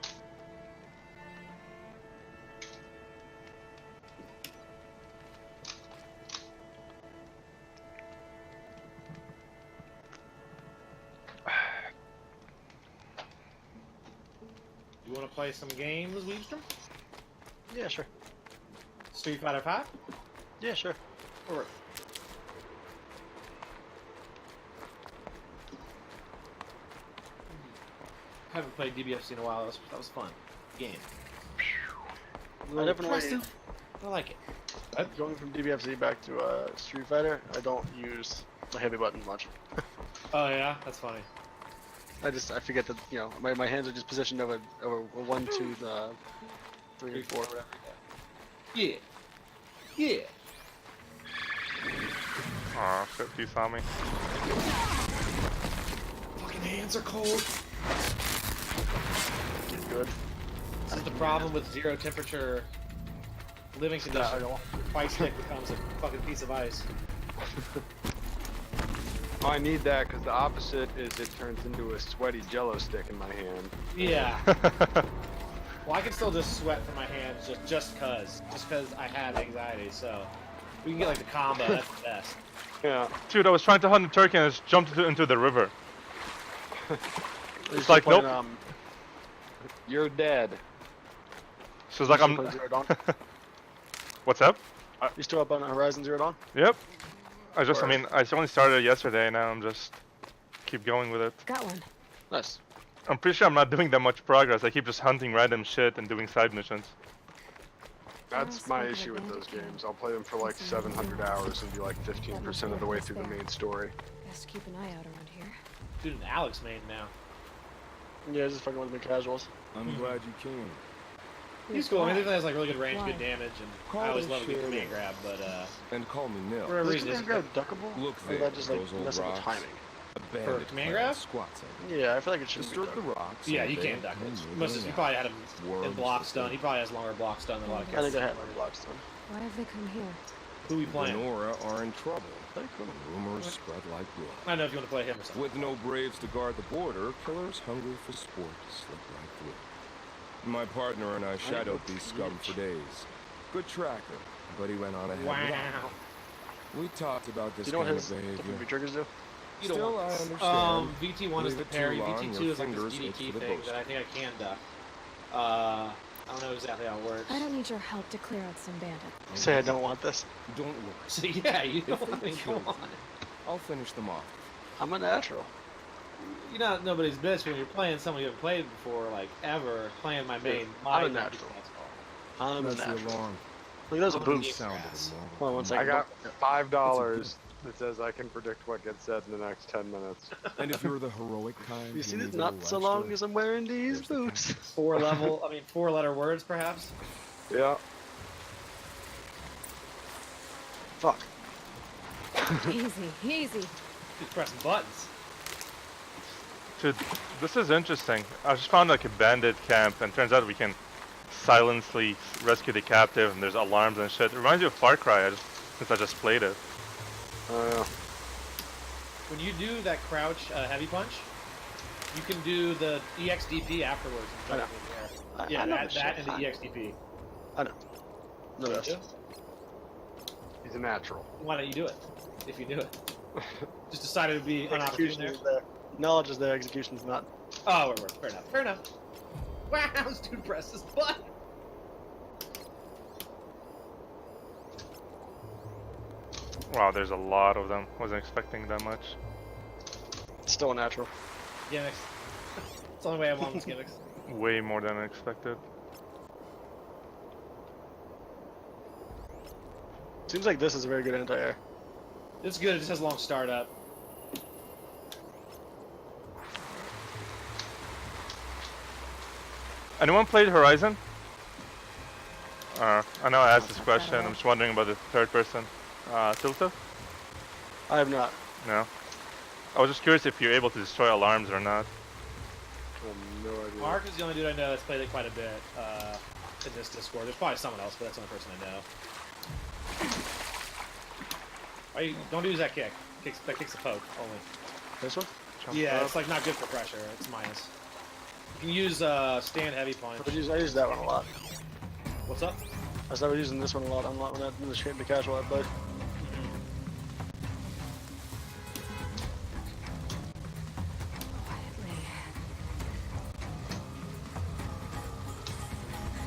Speaker 9: You want to play some games, Weebstrom?
Speaker 10: Yeah, sure.
Speaker 9: Street Fighter 5?
Speaker 10: Yeah, sure.
Speaker 9: Or haven't played DBFC in a while. That was fun. Game.
Speaker 10: I definitely.
Speaker 9: Impressive. I like it.
Speaker 10: Going from DBFZ back to Street Fighter, I don't use the heavy button much.
Speaker 9: Oh yeah, that's funny.
Speaker 10: I forget that, you know, my hands are just positioned over 1, 2, 3, and 4, whatever.
Speaker 9: Yeah. Yeah.
Speaker 1: Aw, shit, you saw me.
Speaker 9: Fucking hands are cold.
Speaker 10: Get good.
Speaker 9: This is the problem with zero temperature living conditions. Fight stick becomes a fucking piece of ice.
Speaker 8: I need that because the opposite is it turns into a sweaty jello stick in my hand.
Speaker 9: Yeah. Well, I can still just sweat from my hands just cause I have anxiety. So we can get like the combo. That's the best.
Speaker 8: Yeah.
Speaker 1: Dude, I was trying to hunt a turkey and I just jumped into the river. It's like, nope.
Speaker 8: You're dead.
Speaker 1: So it's like I'm.
Speaker 10: Zero Dawn?
Speaker 1: What's up?
Speaker 10: You still up on Horizon Zero Dawn?
Speaker 1: Yep. I mean, I only started it yesterday. Now I'm just keep going with it.
Speaker 3: Got one.
Speaker 10: Nice.
Speaker 1: I'm pretty sure I'm not doing that much progress. I keep just hunting random shit and doing side missions.
Speaker 8: That's my issue with those games. I'll play them for like 700 hours and be like 15% of the way through the main story.
Speaker 3: Best keep an eye out around here.
Speaker 9: Dude, an Alex main now.
Speaker 10: Yeah, just fucking with the casuals.
Speaker 20: I'm glad you came.
Speaker 9: He's cool. I mean, he has like really good range, good damage, and I always love a good
Speaker 20: shit.
Speaker 9: command grab, but
Speaker 20: And call me Nil.
Speaker 9: for whatever
Speaker 10: Is
Speaker 9: reason,
Speaker 10: command grab duckable?
Speaker 20: Look
Speaker 10: Or
Speaker 20: there,
Speaker 10: that just like
Speaker 20: those old
Speaker 10: mess up the
Speaker 20: rocks.
Speaker 10: timing?
Speaker 9: For
Speaker 20: Bandit
Speaker 9: command
Speaker 20: clan
Speaker 9: grab?
Speaker 20: squats
Speaker 10: Yeah, I feel like it should
Speaker 20: Disturb
Speaker 10: be
Speaker 20: the rocks.
Speaker 9: yeah,
Speaker 20: and
Speaker 9: you
Speaker 20: they
Speaker 9: can duck it.
Speaker 20: move
Speaker 9: Must
Speaker 20: in
Speaker 9: you
Speaker 20: and
Speaker 9: probably
Speaker 20: out.
Speaker 9: had him in
Speaker 20: Worms
Speaker 9: block
Speaker 20: that
Speaker 9: stun.
Speaker 20: they-
Speaker 9: He probably has longer block stun than a lot of
Speaker 10: I
Speaker 9: guys.
Speaker 10: think I had my blocks done.
Speaker 3: Why have they come here?
Speaker 9: Who we playing?
Speaker 20: Nora are in trouble. Rumors spread like blood.
Speaker 9: I don't know if you want to play him or something.
Speaker 20: With no braves to guard the border, killers hungry for sport slip right through. My partner and I shadowed these scum for days. Good tracker, but he went on ahead.
Speaker 9: Wow.
Speaker 20: We talked about this
Speaker 10: Do you know what
Speaker 20: kind
Speaker 10: his
Speaker 20: of
Speaker 10: different
Speaker 20: behavior.
Speaker 10: triggers do?
Speaker 9: You don't
Speaker 20: Still,
Speaker 9: want
Speaker 20: I
Speaker 9: this.
Speaker 20: understand.
Speaker 9: VT1 is
Speaker 20: Leave
Speaker 9: the
Speaker 20: it too
Speaker 9: parry.
Speaker 20: long,
Speaker 9: VT2
Speaker 20: your
Speaker 9: is like this
Speaker 20: fingers itch
Speaker 9: DDT
Speaker 20: for the
Speaker 9: thing
Speaker 20: boast.
Speaker 9: that I think I can duck. I don't know exactly how it works.
Speaker 3: I don't need your help to clear out some bandits.
Speaker 10: Say I don't want this.
Speaker 20: Don't worry.
Speaker 9: So yeah, you
Speaker 20: If
Speaker 9: don't. I
Speaker 20: they
Speaker 9: mean,
Speaker 20: kill
Speaker 9: come on.
Speaker 20: you, I'll finish them off.
Speaker 10: I'm a natural.
Speaker 9: You're not nobody's bitch when you're playing someone you haven't played before, like ever. Playing my main.
Speaker 10: I'm a natural. I'm a
Speaker 20: That's the
Speaker 10: natural.
Speaker 20: alarm.
Speaker 10: Look, those are
Speaker 9: I'm
Speaker 10: boots.
Speaker 20: Sound of
Speaker 9: grass.
Speaker 20: the alarm.
Speaker 10: Hold on 1 second.
Speaker 8: I got $5 that says I can predict what gets said in the next 10 minutes.
Speaker 20: And if you're the heroic kind,
Speaker 10: You see,
Speaker 20: need
Speaker 10: this
Speaker 20: a
Speaker 10: not
Speaker 20: little
Speaker 10: so
Speaker 20: extra,
Speaker 10: long as I'm wearing these
Speaker 20: there's the
Speaker 10: boots.
Speaker 20: pen.
Speaker 9: 4-letter words, perhaps.
Speaker 8: Yeah.
Speaker 10: Fuck.
Speaker 3: Easy, easy.
Speaker 9: Just pressing buttons.
Speaker 1: Dude, this is interesting. I just found like a bandit camp, and turns out we can silently rescue the captive, and there's alarms and shit. It reminds me of Far Cry, since I just played it.
Speaker 9: When you do that crouch heavy punch, you can do the EXDP afterwards.
Speaker 10: I know.
Speaker 9: Yeah,
Speaker 10: I know
Speaker 9: that
Speaker 10: this
Speaker 9: and
Speaker 10: shit.
Speaker 9: the
Speaker 10: I know.
Speaker 9: EXDP.
Speaker 10: I know. No,
Speaker 9: You
Speaker 10: that's.
Speaker 9: do?
Speaker 8: He's a natural.
Speaker 9: Why don't you do it? If you do it. Just decided to be unopportune
Speaker 10: Execution
Speaker 9: there.
Speaker 10: is there. Knowledge is there, execution's not.
Speaker 9: Oh, wait, fair enough. Fair enough. Wow, this dude pressed his button.
Speaker 1: Wow, there's a lot of them. Wasn't expecting that much.
Speaker 10: Still a natural.
Speaker 9: Gimmicks. It's the only way I want was gimmicks.
Speaker 1: Way more than I expected.
Speaker 10: Seems like this is a very good anti-air.
Speaker 9: It's good, it just has a long startup.
Speaker 1: Anyone played Horizon? I know I asked this question. I'm just wondering about the third person. Tilta?
Speaker 10: I have not.
Speaker 1: No. I was just curious if you're able to destroy alarms or not.
Speaker 22: No idea.
Speaker 9: Mark is the only dude I know that's played it quite a bit in this Discord. There's probably someone else, but that's the only person I know. Why you, don't use that kick. That kicks the poke only.
Speaker 10: This one?
Speaker 9: Yeah, it's like not good for pressure. It's minus. You can use stand heavy punch.
Speaker 10: I use that one a lot.
Speaker 9: What's up?
Speaker 10: I started using this one a lot. When I in the casual I played.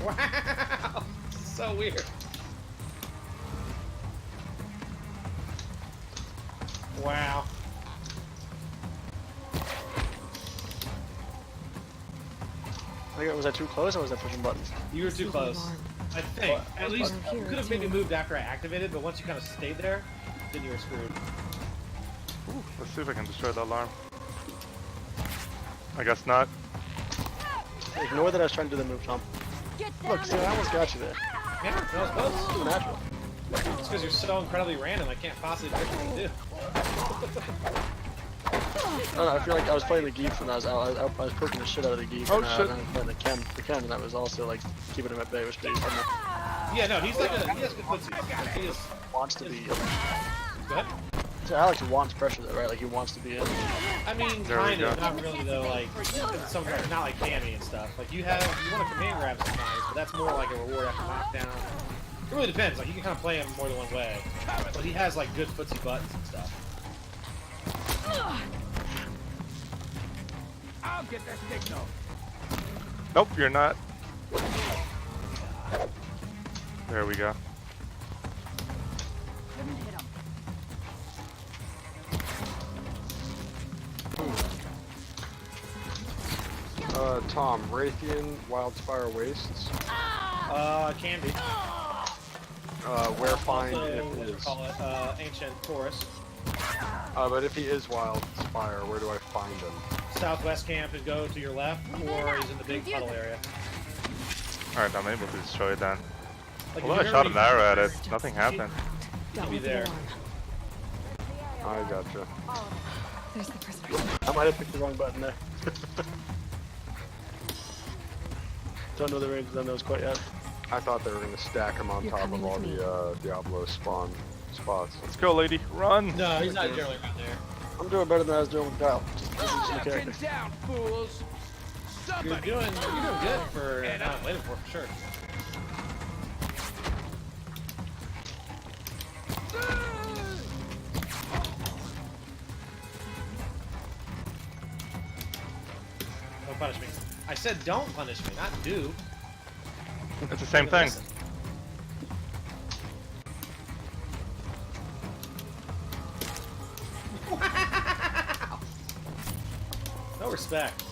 Speaker 9: Wow! So weird. Wow.
Speaker 10: Was I too close or was I pushing buttons?
Speaker 9: You were too close. I think. At least you could have maybe moved after I activated, but once you kind of stayed there, then you were screwed.
Speaker 1: Ooh, let's see if I can destroy the alarm. I guess not.
Speaker 10: Ignore that I was trying to do the move, Tom. Look, see, I almost got you there.
Speaker 9: Yeah, that was close.
Speaker 10: It's natural.
Speaker 9: It's because you're so incredibly random, I can't possibly predict what you do.
Speaker 10: I don't know, I feel like I was playing the Geef when I was out. I was poking the shit out of the Geef.
Speaker 1: Oh,
Speaker 10: and
Speaker 1: shit.
Speaker 10: I was playing the Ken, and I was also like keeping him at bay, which was fun.
Speaker 9: Yeah, no, he's like he has good footsies. He is,
Speaker 10: wants to be.
Speaker 9: Go ahead.
Speaker 10: So Alex wants pressure though, right? Like he wants to be in.
Speaker 9: I mean,
Speaker 1: There we
Speaker 9: kind of,
Speaker 1: go.
Speaker 9: not really though. Like some guys, not like Cammy and stuff. Like you want a command grab sometimes, but that's more like a reward after knockdown. It really depends. Like you can kind of play him more than one way, but he has like good footsie buttons and stuff.
Speaker 11: I'll get that signal.
Speaker 1: Nope, you're not. There we go.
Speaker 22: Tom, Raytheon, Wildspire Wastes.
Speaker 9: Can be.
Speaker 22: Where find
Speaker 9: Also,
Speaker 22: if
Speaker 9: what
Speaker 22: it
Speaker 9: do you
Speaker 22: is.
Speaker 9: call it? Ancient Forest.
Speaker 22: But if he is Wildspire, where do I find him?
Speaker 9: Southwest camp and go to your left, or he's in the big puddle area.
Speaker 1: Alright, I'm able to destroy it then.
Speaker 9: Like,
Speaker 1: Although I
Speaker 9: if
Speaker 1: shot
Speaker 9: you're
Speaker 1: an arrow at it, nothing happened.
Speaker 9: He'll be there.
Speaker 22: I gotcha.
Speaker 3: There's the prisoner.
Speaker 10: I might have picked the wrong button there. Don't know the range of those quite yet.
Speaker 22: I thought they were going to stack him on top of all the Diablo spawn spots.
Speaker 1: Let's go, lady. Run!
Speaker 9: No, he's not generally around there.
Speaker 10: I'm doing better than I was doing with Kyle. Just the character.
Speaker 11: Down, fools.
Speaker 9: You're doing good for not waiting for sure. Don't punish me. I said don't punish me, not do.
Speaker 1: It's the same thing.
Speaker 9: Listen. Wow. No respect.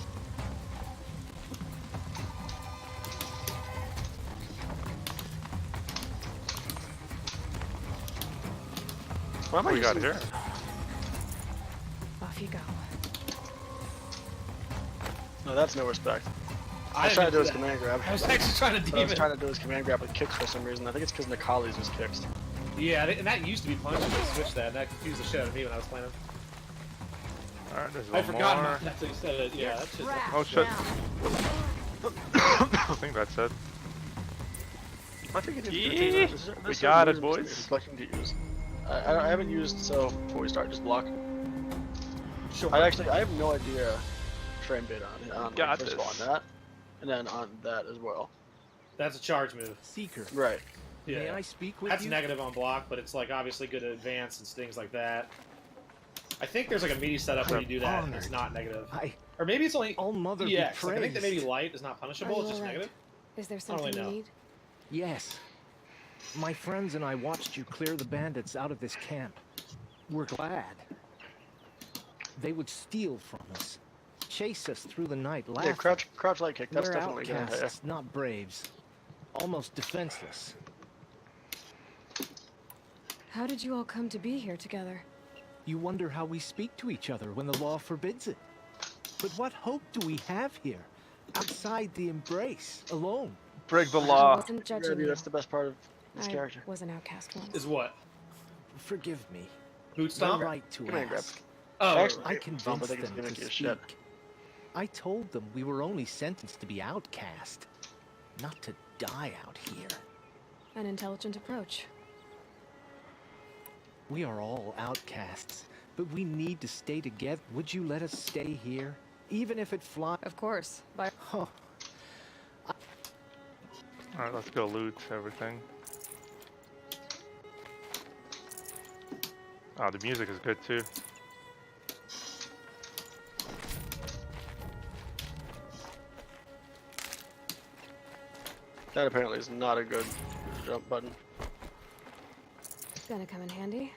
Speaker 10: What am I
Speaker 1: What we got
Speaker 10: using?
Speaker 1: here?
Speaker 3: Off you go.
Speaker 10: No, that's no respect. I was
Speaker 9: didn't
Speaker 10: trying to do
Speaker 9: do
Speaker 10: his
Speaker 9: that.
Speaker 10: command grab.
Speaker 9: I was actually trying to
Speaker 10: I was
Speaker 9: demon.
Speaker 10: trying to do his command grab with kicks for some reason. I think it's because Nikali's was kicks.
Speaker 9: Yeah, and that used to be punches. They switched that, and that confused the shit out of me when I was playing him.
Speaker 1: Alright, there's
Speaker 9: I
Speaker 1: one
Speaker 9: forgot
Speaker 1: more.
Speaker 9: about that until you said it. Yeah, that's just.
Speaker 1: Oh shit. I think that's it.
Speaker 10: I think it is.
Speaker 1: Yeah,
Speaker 10: There's
Speaker 1: we
Speaker 10: certain
Speaker 1: got it,
Speaker 10: moves
Speaker 1: boys.
Speaker 10: it's collecting to use. I haven't used, so before we start, just block.
Speaker 9: Sure.
Speaker 10: I have no idea frame data on
Speaker 1: Got
Speaker 10: first of all,
Speaker 1: this.
Speaker 10: on that, and then on that as well.
Speaker 9: That's a charge move.
Speaker 11: Seeker.
Speaker 10: Right.
Speaker 9: Yeah.
Speaker 11: May I speak with
Speaker 9: That's
Speaker 11: you?
Speaker 9: negative on block, but it's like obviously good at advance and things like that. I think there's like a meaty setup where you do that and it's not negative. Or maybe it's only
Speaker 11: All mother be
Speaker 9: EX. Like, I think that
Speaker 11: praised.
Speaker 9: maybe light is not punishable, it's just negative.
Speaker 3: Is there
Speaker 9: I don't
Speaker 3: something
Speaker 9: really
Speaker 3: you
Speaker 9: know.
Speaker 3: need?
Speaker 11: Yes. My friends and I watched you clear the bandits out of this camp. We're glad. They would steal from us, chase us through the night, laugh.
Speaker 10: Yeah, crouch light kick. That's
Speaker 11: We're
Speaker 10: definitely gonna hit.
Speaker 11: outcasts, not braves. Almost defenseless.
Speaker 3: How did you all come to be here together?
Speaker 11: You wonder how we speak to each other when the law forbids it. But what hope do we have here, outside the embrace, alone?
Speaker 1: Break the
Speaker 3: I
Speaker 1: law.
Speaker 3: wasn't judging you.
Speaker 10: That's the best part of this
Speaker 3: I
Speaker 10: character.
Speaker 3: was an outcast once.
Speaker 9: Is what?
Speaker 11: Forgive me.
Speaker 9: Boot
Speaker 11: The
Speaker 9: stomp?
Speaker 11: right to
Speaker 10: Command grab.
Speaker 11: ask.
Speaker 9: Oh,
Speaker 10: Actually,
Speaker 11: I
Speaker 10: Tom,
Speaker 11: convinced
Speaker 10: I think it's
Speaker 11: them
Speaker 10: gonna
Speaker 11: to
Speaker 10: make you
Speaker 11: speak.
Speaker 10: shit.
Speaker 11: I told them we were only sentenced to be outcast, not to die out here.
Speaker 3: An intelligent approach.
Speaker 11: We are all outcasts, but we need to stay together. Would you let us stay here, even if it flies?
Speaker 3: Of course. By
Speaker 11: Oh,
Speaker 1: Alright, let's go loot everything. Oh, the music is good too.
Speaker 10: That apparently is not a good jump button.
Speaker 3: gonna come in handy.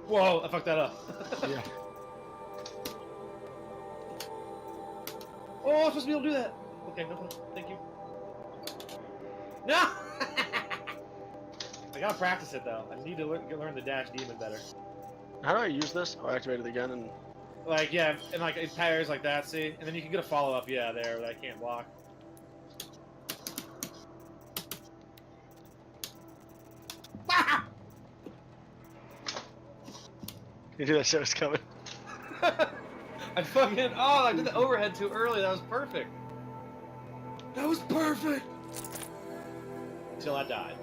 Speaker 9: Whoa, I fucked that up.
Speaker 10: Yeah.
Speaker 9: Oh, I'm supposed to be able to do that. Okay, no, thank you. No! I gotta practice it though. I need to learn the dash demon better.
Speaker 10: How do I use this? Oh, I activate it again and...
Speaker 9: Like, yeah, and like it pairs like that, see? And then you can get a follow-up, yeah, there, that I can't block.
Speaker 10: You knew that shit was coming.
Speaker 9: I fucking, oh, I did the overhead too early, that was perfect. That was perfect! Until I died.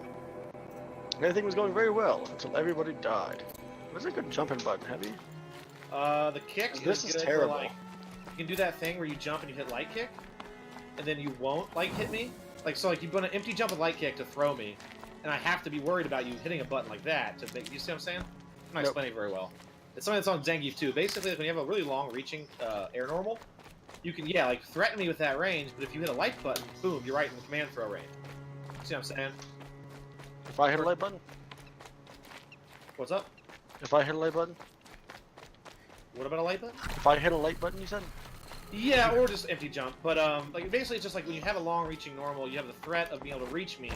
Speaker 10: Everything was going very well until everybody died. What's a good jumping button, Heavy?
Speaker 9: The kick
Speaker 10: This is
Speaker 9: good for,
Speaker 10: terrible.
Speaker 9: like, you can do that thing where you jump and you hit light kick, and then you won't light hit me. Like, so like you put an empty jump with light kick to throw me, and I have to be worried about you hitting a button like that to make, you see what I'm saying? I'm not explaining it very well. It's something that's on Zangief too. Basically, when you have a really long reaching air normal, you can, yeah, like threaten me with that range, but if you hit a light button, boom, you're right in the command throw range. See what I'm saying?
Speaker 10: If I hit a light button?
Speaker 9: What's up?
Speaker 10: If I hit a light button?
Speaker 9: What about a light button?
Speaker 10: If I hit a light button, you said?
Speaker 9: Yeah, or just empty jump. But like basically, it's just like when you have a long-reaching normal, you have the threat of being able to reach me,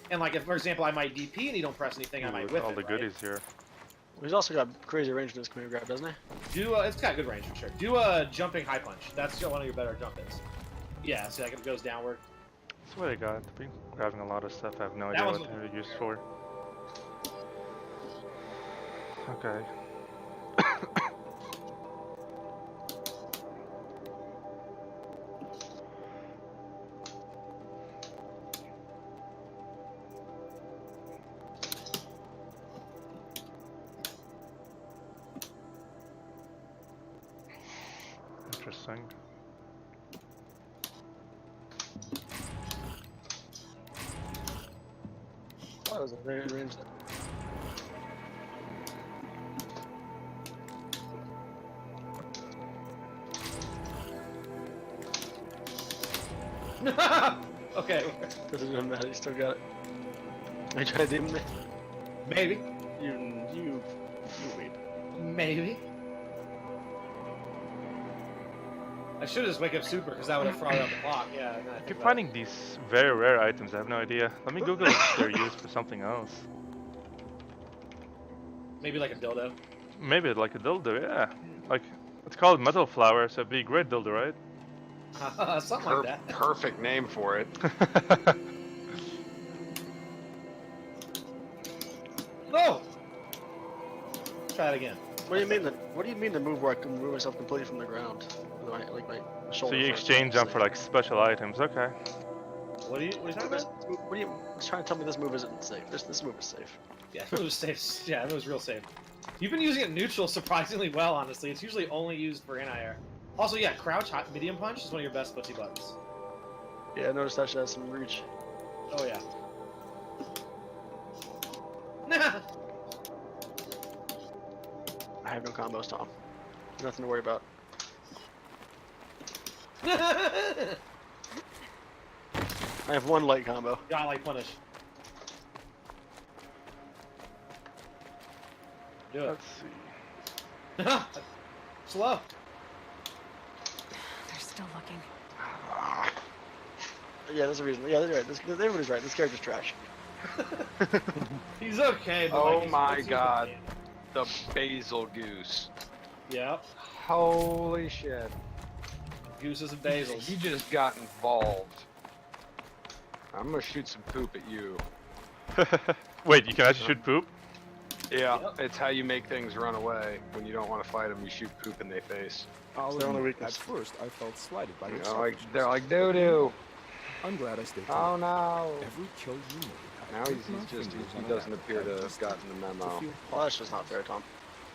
Speaker 9: and like if, for example, I might DP and you don't press anything, I might whiff
Speaker 1: all
Speaker 9: it,
Speaker 1: the goodies here.
Speaker 10: He's also got crazy range in his command grab, doesn't he?
Speaker 9: Do it's got good range for sure. Do a jumping high punch. That's one of your better jump hits. Yeah, see, like it goes downward.
Speaker 1: That's what I got. I've been grabbing a lot of stuff. I have no
Speaker 9: That
Speaker 1: idea
Speaker 9: one's
Speaker 1: what they're used for. Okay. Interesting.
Speaker 10: That was a very good range there.
Speaker 9: Okay.
Speaker 10: Doesn't even matter, you still got it. Are you trying to demon me?
Speaker 9: Maybe.
Speaker 10: You wait.
Speaker 9: Maybe. I should just wake up super because that would have frothed out the clock. Yeah.
Speaker 1: I keep finding these very rare items. I have no idea. Let me Google if they're used for something else.
Speaker 9: Maybe like a dildo.
Speaker 1: Maybe like a dildo, yeah. Like, it's called metal flower, so it'd be a great dildo, right?
Speaker 9: Something like that.
Speaker 8: Perfect name for it.
Speaker 9: No. Try it again.
Speaker 10: What do you mean? What do you mean the move where I can move myself completely from the ground? Like my
Speaker 1: So
Speaker 10: shoulder.
Speaker 1: you exchange them for like special items, okay.
Speaker 9: What are you talking about?
Speaker 10: What are you trying to tell me? This move isn't safe. This move is safe.
Speaker 9: Yeah, it was safe. Yeah, it was real safe. You've been using it neutral surprisingly well, honestly. It's usually only used for anti-air. Also, yeah, crouch hot medium punch is one of your best pussy buttons.
Speaker 10: Yeah, I noticed that should have some reach.
Speaker 9: Oh yeah.
Speaker 10: I have no combos, Tom. Nothing to worry about. I have one light combo.
Speaker 9: Got like punish. Do it.
Speaker 1: Let's see.
Speaker 9: Slow.
Speaker 3: They're still looking.
Speaker 10: Yeah, there's a reason. Yeah, that's right. Everybody's right. This character's trash.
Speaker 9: He's okay, but
Speaker 8: Oh
Speaker 9: like,
Speaker 8: my god. The basil goose.
Speaker 9: Yep.
Speaker 8: Holy shit.
Speaker 9: Gooses and basils.
Speaker 8: He just got involved. I'm gonna shoot some poop at you.
Speaker 1: Wait, you can actually shoot poop?
Speaker 8: Yeah, it's how you make things run away. When you don't want to fight them, you shoot poop in their face.
Speaker 20: I'll
Speaker 8: It's their only
Speaker 20: admit,
Speaker 8: weakness.
Speaker 20: at first, I felt slighted by your
Speaker 8: They're like doo-doo.
Speaker 20: I'm glad I stayed.
Speaker 8: Oh no.
Speaker 20: Every kill you made.
Speaker 8: Now he doesn't appear to have gotten the memo.
Speaker 10: Well, that's just not fair, Tom.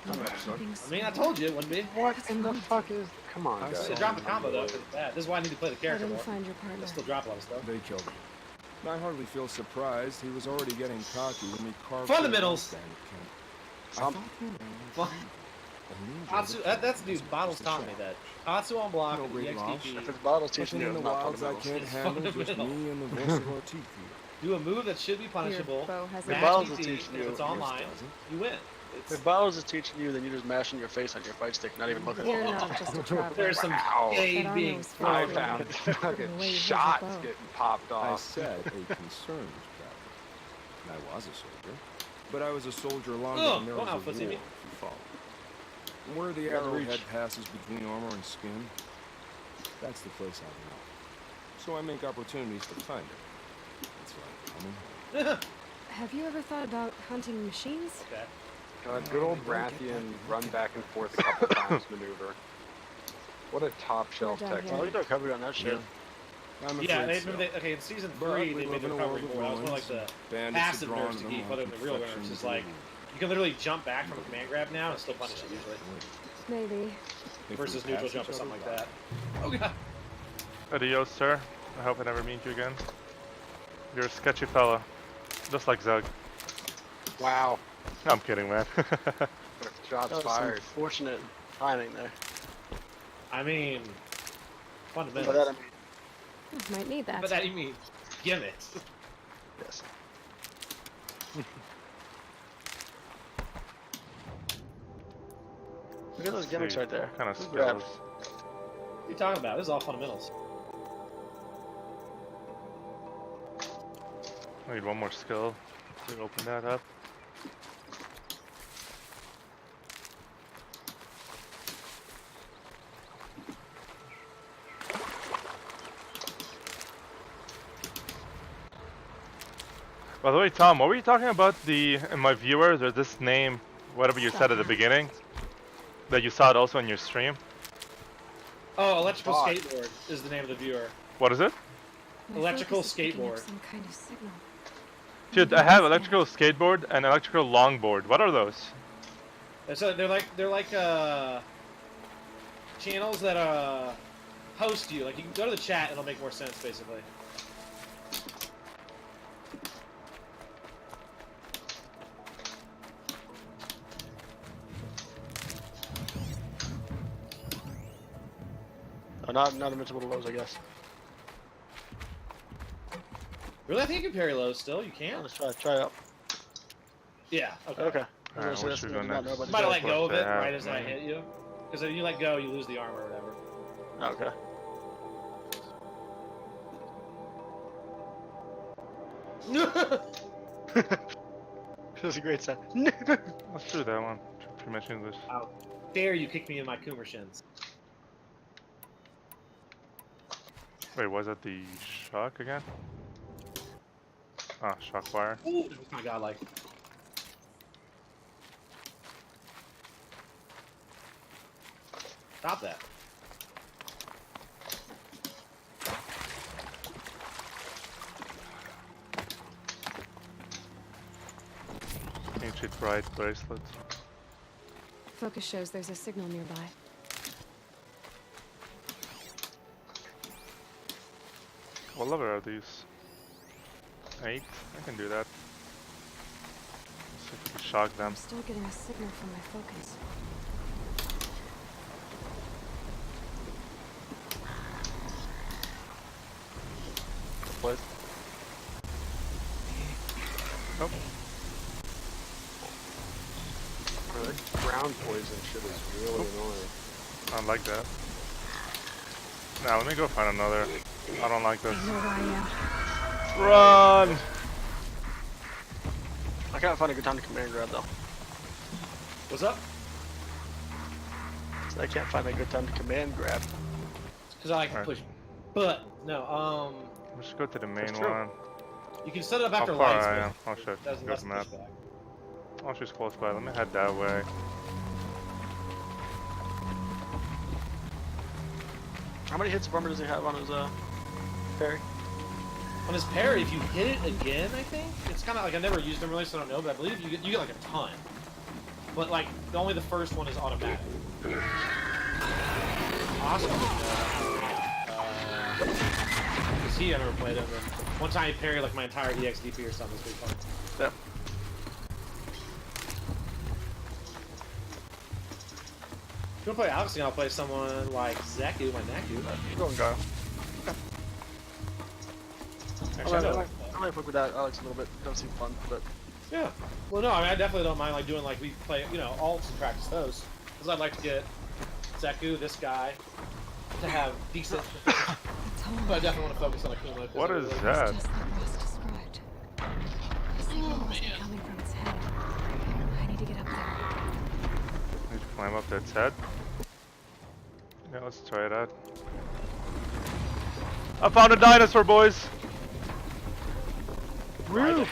Speaker 9: I mean, I told you it wouldn't be.
Speaker 8: What in the fuck is... Come on, guys.
Speaker 9: They dropped the combo, though, 'cause it's bad. This is why I need to play the character
Speaker 3: I
Speaker 9: more.
Speaker 3: didn't find your partner.
Speaker 9: They still drop a lot of stuff.
Speaker 20: They killed him. I hardly feel surprised. He was already getting cocky when we carved.
Speaker 9: Fundamentals!
Speaker 20: Something.
Speaker 9: That's dude. Bottles taught me that. Katsu on block,
Speaker 20: No great loss.
Speaker 9: EXTP.
Speaker 10: If it's bottles
Speaker 20: Something
Speaker 10: teaching
Speaker 20: in
Speaker 10: you,
Speaker 20: the
Speaker 10: it's not
Speaker 20: wilds I
Speaker 10: fundamentals.
Speaker 20: can't
Speaker 9: It's
Speaker 20: handle. Just me
Speaker 9: fundamental.
Speaker 20: and the voice of our teeth here.
Speaker 9: Do a move that should be punishable.
Speaker 10: If
Speaker 9: Match
Speaker 10: bottles is
Speaker 9: DP,
Speaker 10: teaching
Speaker 9: if
Speaker 10: you,
Speaker 9: it's online, you win.
Speaker 10: If bottles is teaching you, then you're just mashing your face on your fight stick, not even looking.
Speaker 3: You're not just a traveler.
Speaker 9: There's some
Speaker 8: Wow.
Speaker 9: shade
Speaker 3: That
Speaker 9: being
Speaker 3: armor
Speaker 8: I
Speaker 3: is
Speaker 9: thrown.
Speaker 8: found fucking
Speaker 3: way you
Speaker 8: shots
Speaker 3: hold your bow.
Speaker 8: getting popped
Speaker 20: I
Speaker 8: off.
Speaker 20: said a concerned traveler. I was a soldier, but I was a soldier longer
Speaker 9: Oh,
Speaker 20: than there
Speaker 9: go
Speaker 20: was
Speaker 9: on,
Speaker 20: a war,
Speaker 9: Fuzzy
Speaker 20: if
Speaker 9: me.
Speaker 20: you follow. Where the
Speaker 10: gotta
Speaker 20: arrowhead
Speaker 10: reach.
Speaker 20: passes between armor and skin, that's the place I belong. So I make opportunities to find it. It's like coming home.
Speaker 3: Have you ever thought about hunting machines?
Speaker 9: Okay.
Speaker 8: Good old Brathian run back and forth a couple times maneuver. What a top shelf
Speaker 3: We're down
Speaker 8: technique.
Speaker 10: Oh, you don't cover on that shit.
Speaker 20: I'm
Speaker 9: Yeah,
Speaker 20: afraid
Speaker 9: they
Speaker 20: so.
Speaker 9: remember they, okay, in season
Speaker 20: But
Speaker 9: 3
Speaker 20: we
Speaker 9: they
Speaker 20: live
Speaker 9: made the
Speaker 20: in a
Speaker 9: recovery
Speaker 20: world of
Speaker 9: board. That was more like
Speaker 20: violence.
Speaker 9: the
Speaker 20: Bandits are
Speaker 9: passive
Speaker 20: drawn
Speaker 9: nerfs
Speaker 20: to
Speaker 9: to
Speaker 20: them
Speaker 9: geek,
Speaker 20: on
Speaker 9: other than the real
Speaker 20: perfection
Speaker 9: nerfs. It's
Speaker 20: to
Speaker 9: like,
Speaker 20: do.
Speaker 9: you can literally jump back from a command grab now and still punish it usually.
Speaker 3: Maybe.
Speaker 20: If
Speaker 9: Versus
Speaker 20: we
Speaker 9: neutral
Speaker 20: pass
Speaker 9: jump or
Speaker 20: each
Speaker 9: something
Speaker 20: other
Speaker 9: like
Speaker 20: by.
Speaker 9: that. Oh god.
Speaker 1: Adios, sir. I hope I never meet you again. You're a sketchy fella. Just like Zug.
Speaker 8: Wow.
Speaker 1: I'm kidding, man.
Speaker 8: Shots
Speaker 10: That was
Speaker 8: fired.
Speaker 10: some fortunate timing there.
Speaker 9: I mean,
Speaker 10: By
Speaker 9: fundamentals.
Speaker 10: that I mean,
Speaker 3: Might need that.
Speaker 9: But that you mean gimmicks.
Speaker 10: yes. Look at those gimmicks right there.
Speaker 1: Kind of
Speaker 10: Who grabbed?
Speaker 1: skills.
Speaker 9: What are you talking about? This is all fundamentals.
Speaker 1: I need one more skill to open that up. By the way, Tom, what were you talking about in my viewers or this name, whatever you said at the beginning? That you saw it also in your stream?
Speaker 9: Oh, electrical
Speaker 8: Bot.
Speaker 9: skateboard is the name of the viewer.
Speaker 1: What is it?
Speaker 3: My
Speaker 9: Electrical
Speaker 3: focus is picking up
Speaker 9: skateboard.
Speaker 3: Some kind of signal.
Speaker 1: Dude, I have electrical skateboard and electrical longboard. What are those?
Speaker 9: So they're like channels that host you. Like you can go to the chat and it'll make more sense basically.
Speaker 10: Oh, not invincible to lows, I guess.
Speaker 9: Really, I think you can parry lows still. You
Speaker 10: Yeah,
Speaker 9: can.
Speaker 10: let's try it out.
Speaker 9: Yeah. Okay.
Speaker 10: Okay.
Speaker 1: Alright,
Speaker 10: So
Speaker 1: what
Speaker 10: that's-
Speaker 1: should we
Speaker 10: I
Speaker 1: go
Speaker 10: did not know
Speaker 1: next?
Speaker 10: about
Speaker 9: You might have let
Speaker 10: the
Speaker 9: go of it
Speaker 1: Yeah,
Speaker 9: right as I
Speaker 1: right.
Speaker 9: hit you. Because if you let go, you lose the armor or whatever.
Speaker 10: Okay. That's a great sound.
Speaker 1: Let's do that one. Pretty much English.
Speaker 9: How dare you kick me in my Coomer shins?
Speaker 1: Wait, was that the shock again? Ah, shock fire.
Speaker 9: Ooh, oh my god, like. Stop that.
Speaker 1: Ancient bright bracelet.
Speaker 3: Focus shows there's a signal nearby.
Speaker 1: What level are these? 8? I can do that. Let's see if we can shock them.
Speaker 3: I'm still getting a signal from my focus.
Speaker 10: What?
Speaker 1: Nope.
Speaker 8: That ground poison shit is really annoying.
Speaker 1: I don't like that. Now let me go find another. I don't like this.
Speaker 3: I know where I am.
Speaker 1: Run!
Speaker 10: I can't find a good time to command grab though.
Speaker 9: What's up?
Speaker 10: So I can't find a good time to command grab.
Speaker 9: Because I like to push. But no,
Speaker 1: Let's go to the main
Speaker 10: That's true.
Speaker 1: one.
Speaker 9: You can set it up after
Speaker 1: How far
Speaker 9: lights.
Speaker 1: I
Speaker 9: but
Speaker 1: am? Oh shit,
Speaker 9: there's
Speaker 1: here's
Speaker 9: less
Speaker 1: the map.
Speaker 9: pushback.
Speaker 1: Oh, she's close by. Let me head that way.
Speaker 10: How many hits of armor does he have on his parry?
Speaker 9: On his parry, if you hit it again, I think it's kind of like I've never used them really, so I don't know. But I believe you get like a ton. But like only the first one is automatic. Awesome. See, I never played him. And one time he parried like my entire EXDP or something. It was pretty fun.
Speaker 10: Yep.
Speaker 9: If you want to play Alex, I'll play someone like Zeku, my Naku.
Speaker 10: Go and go.
Speaker 9: Actually,
Speaker 10: I might fuck with that Alex a little bit. It does seem fun, but
Speaker 9: yeah. Well, no, I mean I definitely don't mind like doing like we play, you know, alts and practice those. Because I'd like to get Zeku, this guy, to have decent. But I definitely want to focus on Akuma.
Speaker 1: What is that?
Speaker 3: Just like Ross described. The signal must be coming from its head. I need to get up there.
Speaker 1: Need to climb up its head. Yeah, let's try it out. I found a dinosaur, boys.
Speaker 9: Woo!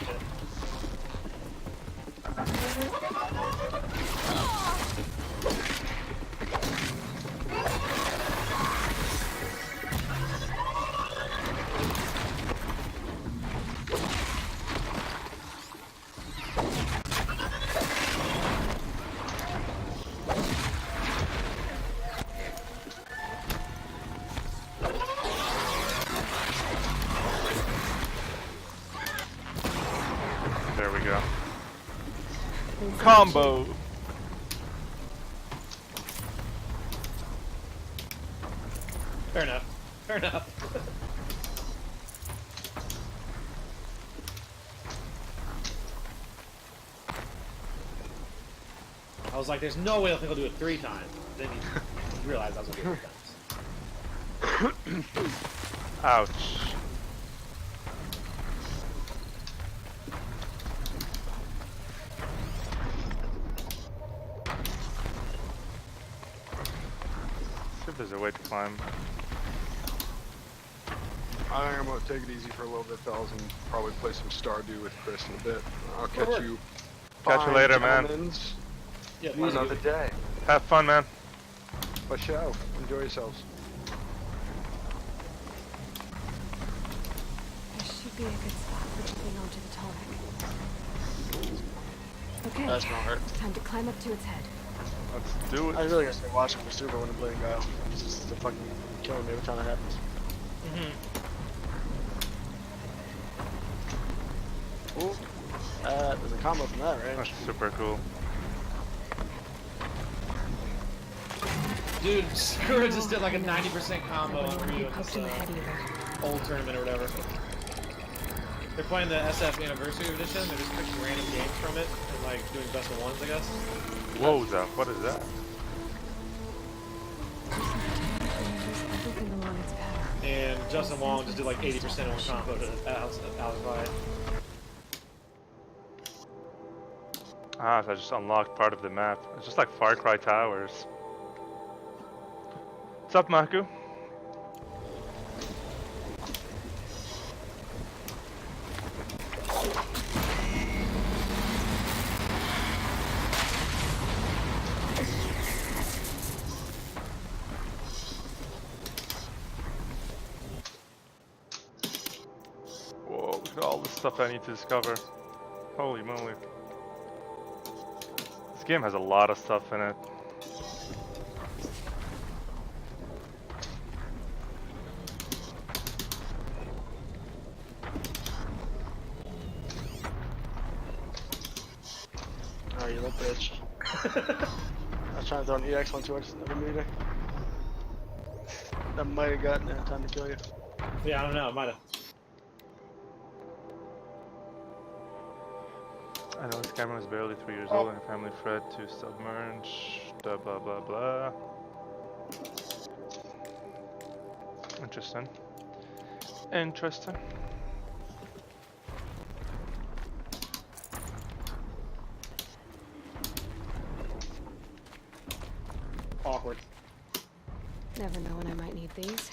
Speaker 1: There we go. Combo.
Speaker 9: Fair enough. Fair enough. I was like, there's no way I think I'll do it 3 times. Then you realize I was gonna do it 3 times.
Speaker 1: Ouch. See if there's a way to climb.
Speaker 22: I think I'm gonna take it easy for a little bit, fellas, and probably play some Stardew with Chris in a bit. I'll catch you.
Speaker 1: Catch you later, man.
Speaker 22: Gentlemans,
Speaker 9: Yeah,
Speaker 22: another day.
Speaker 1: Have fun, man.
Speaker 22: For show. Enjoy yourselves.
Speaker 3: This should be a good spot for jumping onto the Torek. Okay.
Speaker 10: That's not hurt.
Speaker 3: Time to climb up to its head.
Speaker 1: Let's do it.
Speaker 10: I really gotta start watching for Super when I'm playing Guile. It's just fucking killing me every time that happens. Ooh. There's a combo from that range.
Speaker 1: That's super cool.
Speaker 9: Dude, Skura just did like a 90% combo on Ryu in this old tournament or whatever. They're playing the SF Anniversary Edition. They're just picking random games from it and like doing best of ones, I guess.
Speaker 1: Whoa, Zeph, what is that?
Speaker 3: Everything along its path.
Speaker 9: And Justin Wong just did like 80% on combo to Alex Vide.
Speaker 1: Ah, so I just unlocked part of the map. It's just like Far Cry Towers. What's up, Maku? Whoa, look at all the stuff I need to discover. Holy moly. This game has a lot of stuff in it.
Speaker 10: Oh, you little bitch. I was trying to throw an EX on towards every meter. That might have gotten there in time to kill you.
Speaker 9: Yeah, I don't know, it might have.
Speaker 1: I know this camera is barely 3 years old and her family fled to submerge, blah blah blah blah. Interesting. Interesting.
Speaker 9: Awkward.
Speaker 3: Never know when I might need these.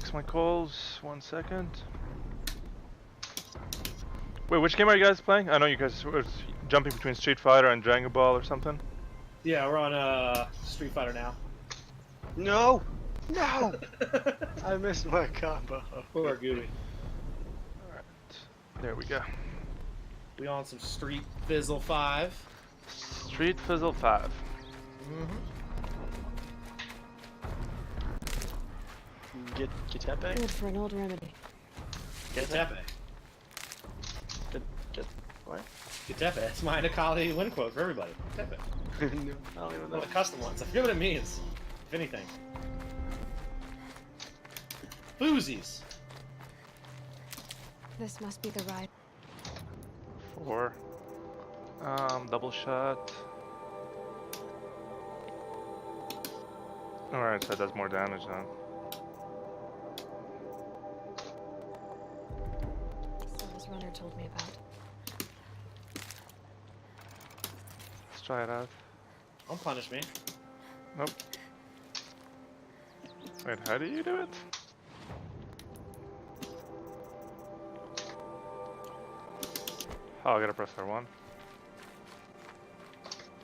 Speaker 1: fix my calls. 1 second. Wait, which game are you guys playing? I know you guys were jumping between Street Fighter and Dragon Ball or something.
Speaker 9: Yeah, we're on Street Fighter now.
Speaker 10: No! No! I missed my combo.
Speaker 9: Poor Gooey.
Speaker 1: Alright. There we go.
Speaker 9: We on some Street Fizzle 5.
Speaker 1: Street Fizzle 5.
Speaker 10: Get Tepe?
Speaker 3: Good for an old remedy.
Speaker 9: Get Tepe.
Speaker 10: Get what?
Speaker 9: Get Tepe. That's my Nakali win quote for everybody. Tepe.
Speaker 10: No, I don't even
Speaker 9: One
Speaker 10: know.
Speaker 9: of the custom ones. I forget what it means. If anything. Boozies.
Speaker 3: This must be the ride.
Speaker 1: 4. Double shot. Alright, so that does more damage now.
Speaker 3: So this runner told me about.
Speaker 1: Let's try it out.
Speaker 9: Don't punish me.
Speaker 1: Nope. Wait, how do you do it? Oh, I gotta press R1.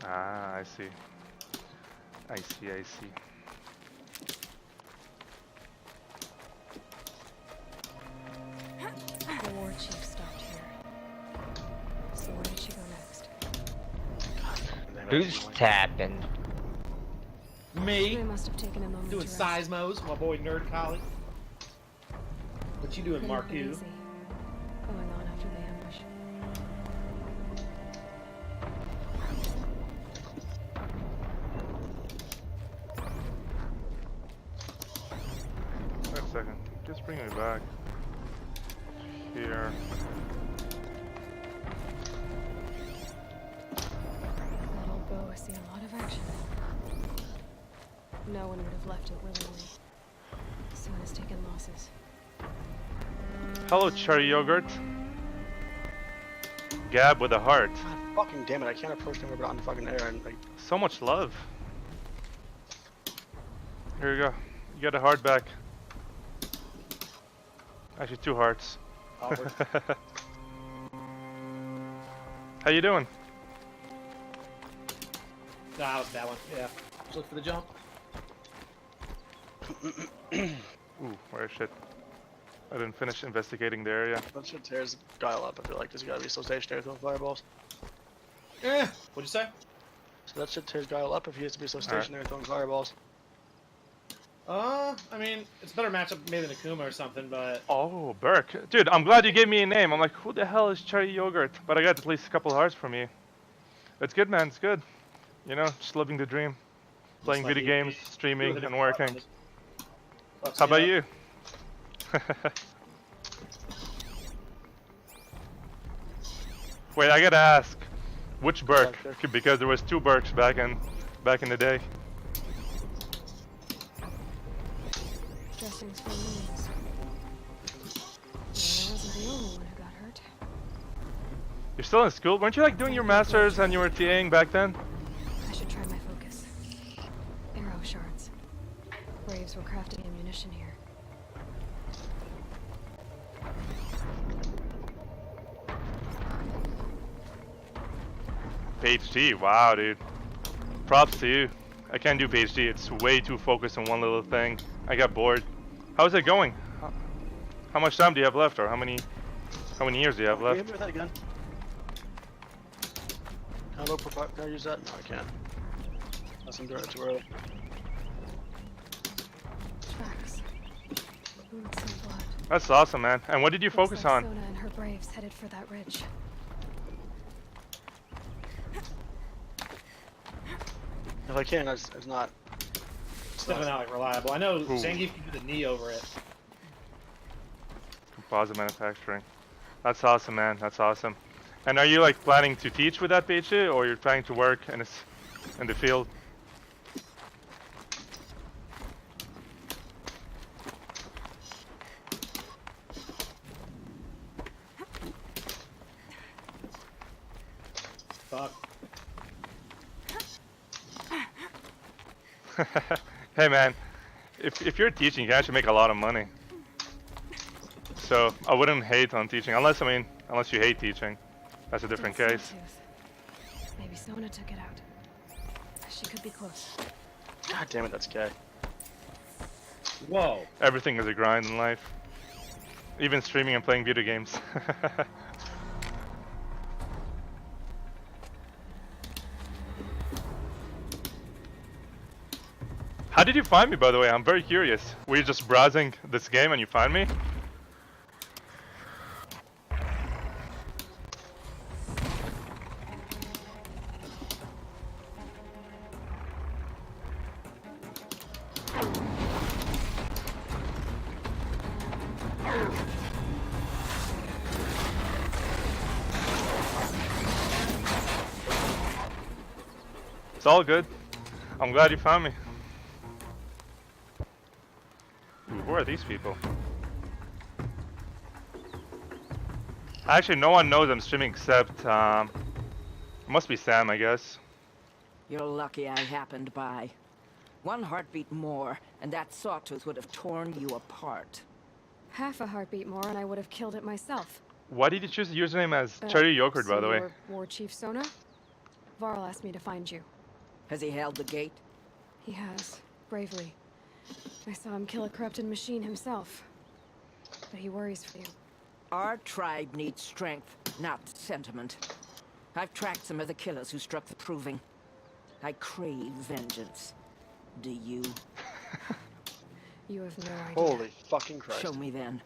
Speaker 1: Ah, I see. I see.
Speaker 3: The war chief stopped here. So where did she go next?
Speaker 5: Who's tapping?
Speaker 9: Me.
Speaker 3: They must have taken a moment
Speaker 9: Doing
Speaker 3: to rest.
Speaker 9: seismos, my boy Nerd Collie. What you doing,
Speaker 3: Couldn't have been
Speaker 9: Marku?
Speaker 3: easy going on after the ambush.
Speaker 1: Wait a second. Just bring me back. Here.
Speaker 3: That old bow has seen a lot of action. No one would have left it willingly. Son has taken losses.
Speaker 1: Hello, cherry yogurt. Gab with a heart.
Speaker 10: God fucking damn it, I can't approach him without on the fucking air and like
Speaker 1: So much love. Here you go. You got a heart back. Actually, 2 hearts.
Speaker 10: awkward.
Speaker 1: How you doing?
Speaker 9: Nah, that was that one. Yeah. Just look for the jump.
Speaker 1: Ooh, where shit. I didn't finish investigating the area.
Speaker 10: That shit tears Guile up. I feel like there's gotta be so stationary throwing fireballs.
Speaker 9: Eh. What'd you say?
Speaker 10: So that shit tears Guile up if he has to be so stationary throwing fireballs.
Speaker 9: I mean, it's a better matchup maybe than Akuma or something, but...
Speaker 1: Oh, Burke. Dude, I'm glad you gave me a name. I'm like, who the hell is cherry yogurt? But I got at least a couple hearts from you. It's good, man. It's good. You know, just living the dream. Playing
Speaker 9: like
Speaker 1: video
Speaker 9: you-
Speaker 1: games, streaming,
Speaker 9: you
Speaker 1: and working.
Speaker 9: Fucks
Speaker 1: How
Speaker 9: me
Speaker 1: about
Speaker 9: up.
Speaker 1: you? Wait, I gotta ask, which Burke? Because there was 2 Burks back in the day.
Speaker 3: Dressings for wounds. Yeah, I wasn't the only one who got hurt.
Speaker 1: You're still in school? Weren't you like doing your masters and you were TAing back then?
Speaker 3: I should try my focus. Arrow shards. Braves were crafting ammunition here.
Speaker 1: PhD, wow, dude. Props to you. I can't do PhD. It's way too focused on one little thing. I got bored. How's it going? How much time do you have left, or how many years do you have
Speaker 10: Can you
Speaker 1: left?
Speaker 10: hit me with that again? Can I use that? No, I can't. Unless I'm doing it too early.
Speaker 3: Tracks. Boots and blood.
Speaker 1: That's awesome, man. And what did you
Speaker 3: Looks
Speaker 1: focus
Speaker 3: like
Speaker 1: on?
Speaker 3: Sona and her braves headed for that ridge.
Speaker 10: If I can, it's not.
Speaker 9: It's definitely not like reliable. I know
Speaker 1: Ooh.
Speaker 9: Zangief can do the knee over it.
Speaker 1: Composite manufacturing. That's awesome, man. That's awesome. And are you like planning to teach with that PhD, or you're trying to work in the field?
Speaker 9: Fuck.
Speaker 1: Hey man, if you're teaching, you can actually make a lot of money. so I wouldn't hate on teaching, unless unless you hate teaching. That's a different
Speaker 3: Dead
Speaker 1: case.
Speaker 3: sawtooth. Maybe Sona took it out. She could be close.
Speaker 10: God damn it, that's gay.
Speaker 9: Whoa.
Speaker 1: Everything is a grind in life. Even streaming and playing video games. How did you find me, by the way? I'm very curious. Were you just browsing this game and you find me? It's all good. I'm glad you found me. Who are these people? Actually, no one knows I'm streaming except, it must be Sam, I guess.
Speaker 12: You're lucky I happened by. One heartbeat more, and that sawtooth would have torn you apart.
Speaker 3: Half a heartbeat more and I would have killed it myself.
Speaker 1: Why did you choose the username as Cherry Yogurt, by the way?
Speaker 3: You're War Chief Sona? Varl asked me to find you.
Speaker 12: Has he held the gate?
Speaker 3: He has, bravely. I saw him kill a corrupted machine himself. But he worries for you.
Speaker 12: Our tribe needs strength, not sentiment. I've tracked some of the killers who struck the Proving. I crave vengeance. Do you?
Speaker 3: You have no idea.
Speaker 10: Holy fucking Christ.
Speaker 12: Show me then.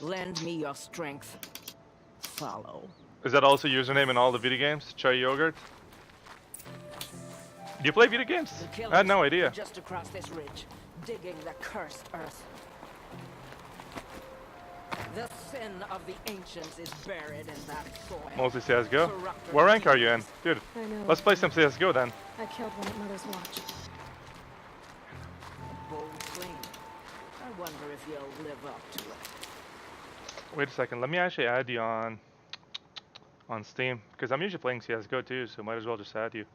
Speaker 12: Lend me your strength. Follow.
Speaker 1: Is that also username in all the video games? Cherry Yogurt? Do you play video games? I had no idea.
Speaker 12: Just across this ridge, digging the cursed earth. The sin of the ancients is buried in that soil.
Speaker 1: Mostly CSGO? What rank are you in? Dude,
Speaker 3: I know.
Speaker 1: let's play some CSGO then.
Speaker 3: I killed one at Mother's Watch.
Speaker 12: Bold claim. I wonder if you'll live up to it.
Speaker 1: Wait a second, let me actually add you on Steam, because I'm usually playing CSGO too, so might as well just add you.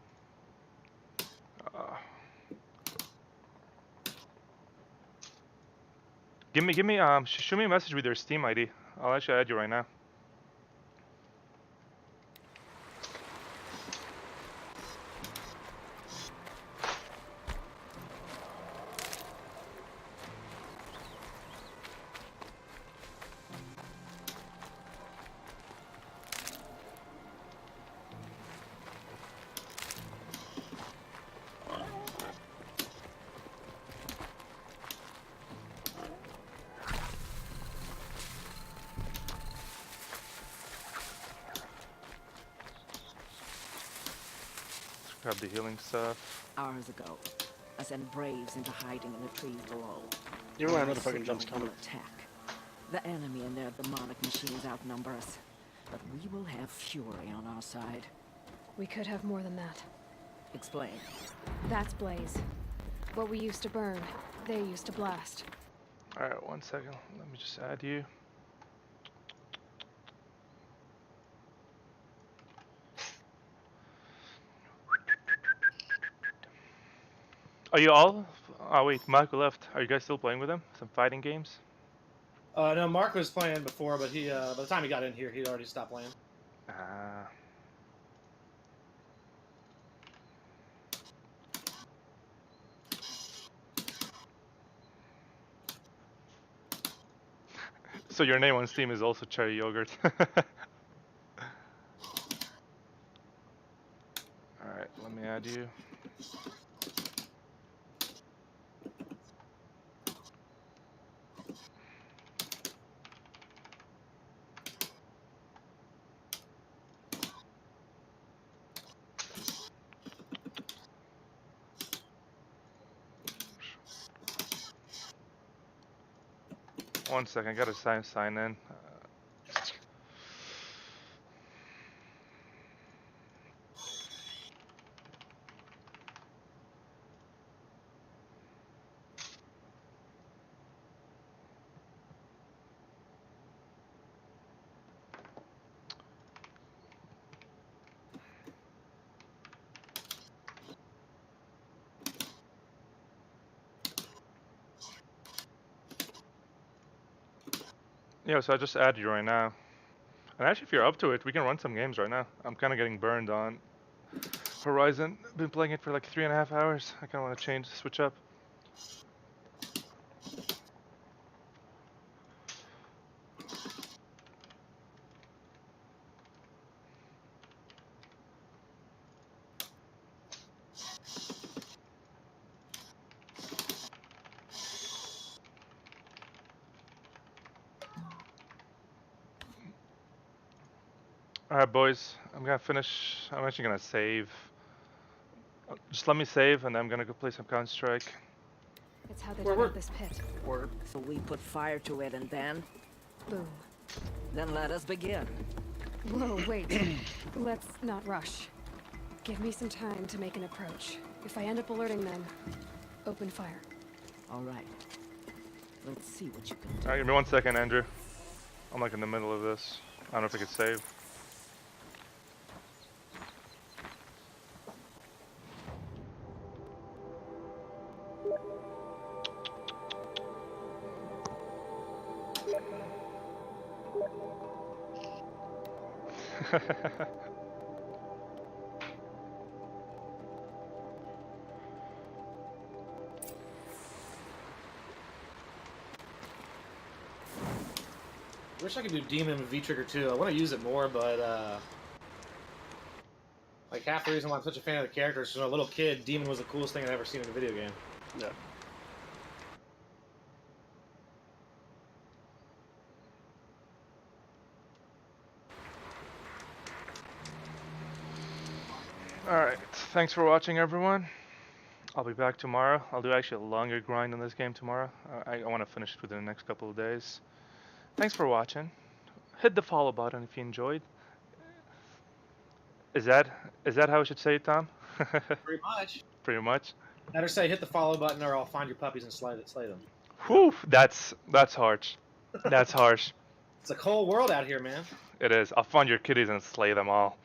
Speaker 1: Shoot me a message with your Steam ID. I'll actually add you right now. Grab the healing stuff.
Speaker 12: Hours ago, I sent Braves into hiding in the trees below.
Speaker 10: You know another fucking jump's
Speaker 12: Signal
Speaker 10: coming.
Speaker 12: attack. The enemy and their demonic machines outnumber us, but we will have fury on our side.
Speaker 3: We could have more than that.
Speaker 12: Explain.
Speaker 3: That's Blaze. What we used to burn, they used to blast.
Speaker 1: Alright, 1 second. Let me just add you. Are you all? Oh wait, Marco left. Are you guys still playing with him? Some fighting games?
Speaker 9: No, Mark was playing before, but he by the time he got in here, he'd already stopped playing.
Speaker 1: So your name on Steam is also Cherry Yogurt. Alright, let me add you. One second, I gotta sign in. Yeah, so I just added you right now. And actually, if you're up to it, we can run some games right now. I'm kind of getting burned on Horizon. Been playing it for like 3.5 hours. I kind of want to change, switch up. Alright, boys. I'm gonna finish. I'm actually gonna save. Just let me save, and then I'm gonna go play some Counter-Strike.
Speaker 3: It's how they dug out this pit.
Speaker 12: So we put fire to it and then?
Speaker 3: Boom.
Speaker 12: Then let us begin.
Speaker 3: Whoa, wait. Let's not rush. Give me some time to make an approach. If I end up alerting them, open fire.
Speaker 12: All right. Let's see what you can do.
Speaker 1: Alright, give me 1 second, Andrew. I'm like in the middle of this. I don't know if I could save.
Speaker 9: I wish I could do Demon with V-Trigger too. I want to use it more, but like half the reason why I'm such a fan of the character is because when I was a little kid, Demon was the coolest thing I'd ever seen in a video game.
Speaker 10: Yeah.
Speaker 1: Alright, thanks for watching, everyone. I'll be back tomorrow. I'll do actually a longer grind on this game tomorrow. I want to finish it within the next couple of days. Thanks for watching. Hit the follow button if you enjoyed. Is that how I should say it, Tom?
Speaker 9: Pretty much.
Speaker 1: Pretty much.
Speaker 9: Better say hit the follow button or I'll find your puppies and slay them.
Speaker 1: Whew, that's harsh. That's harsh.
Speaker 9: It's a cold world out here, man.
Speaker 1: It is. I'll find your kitties and slay them all.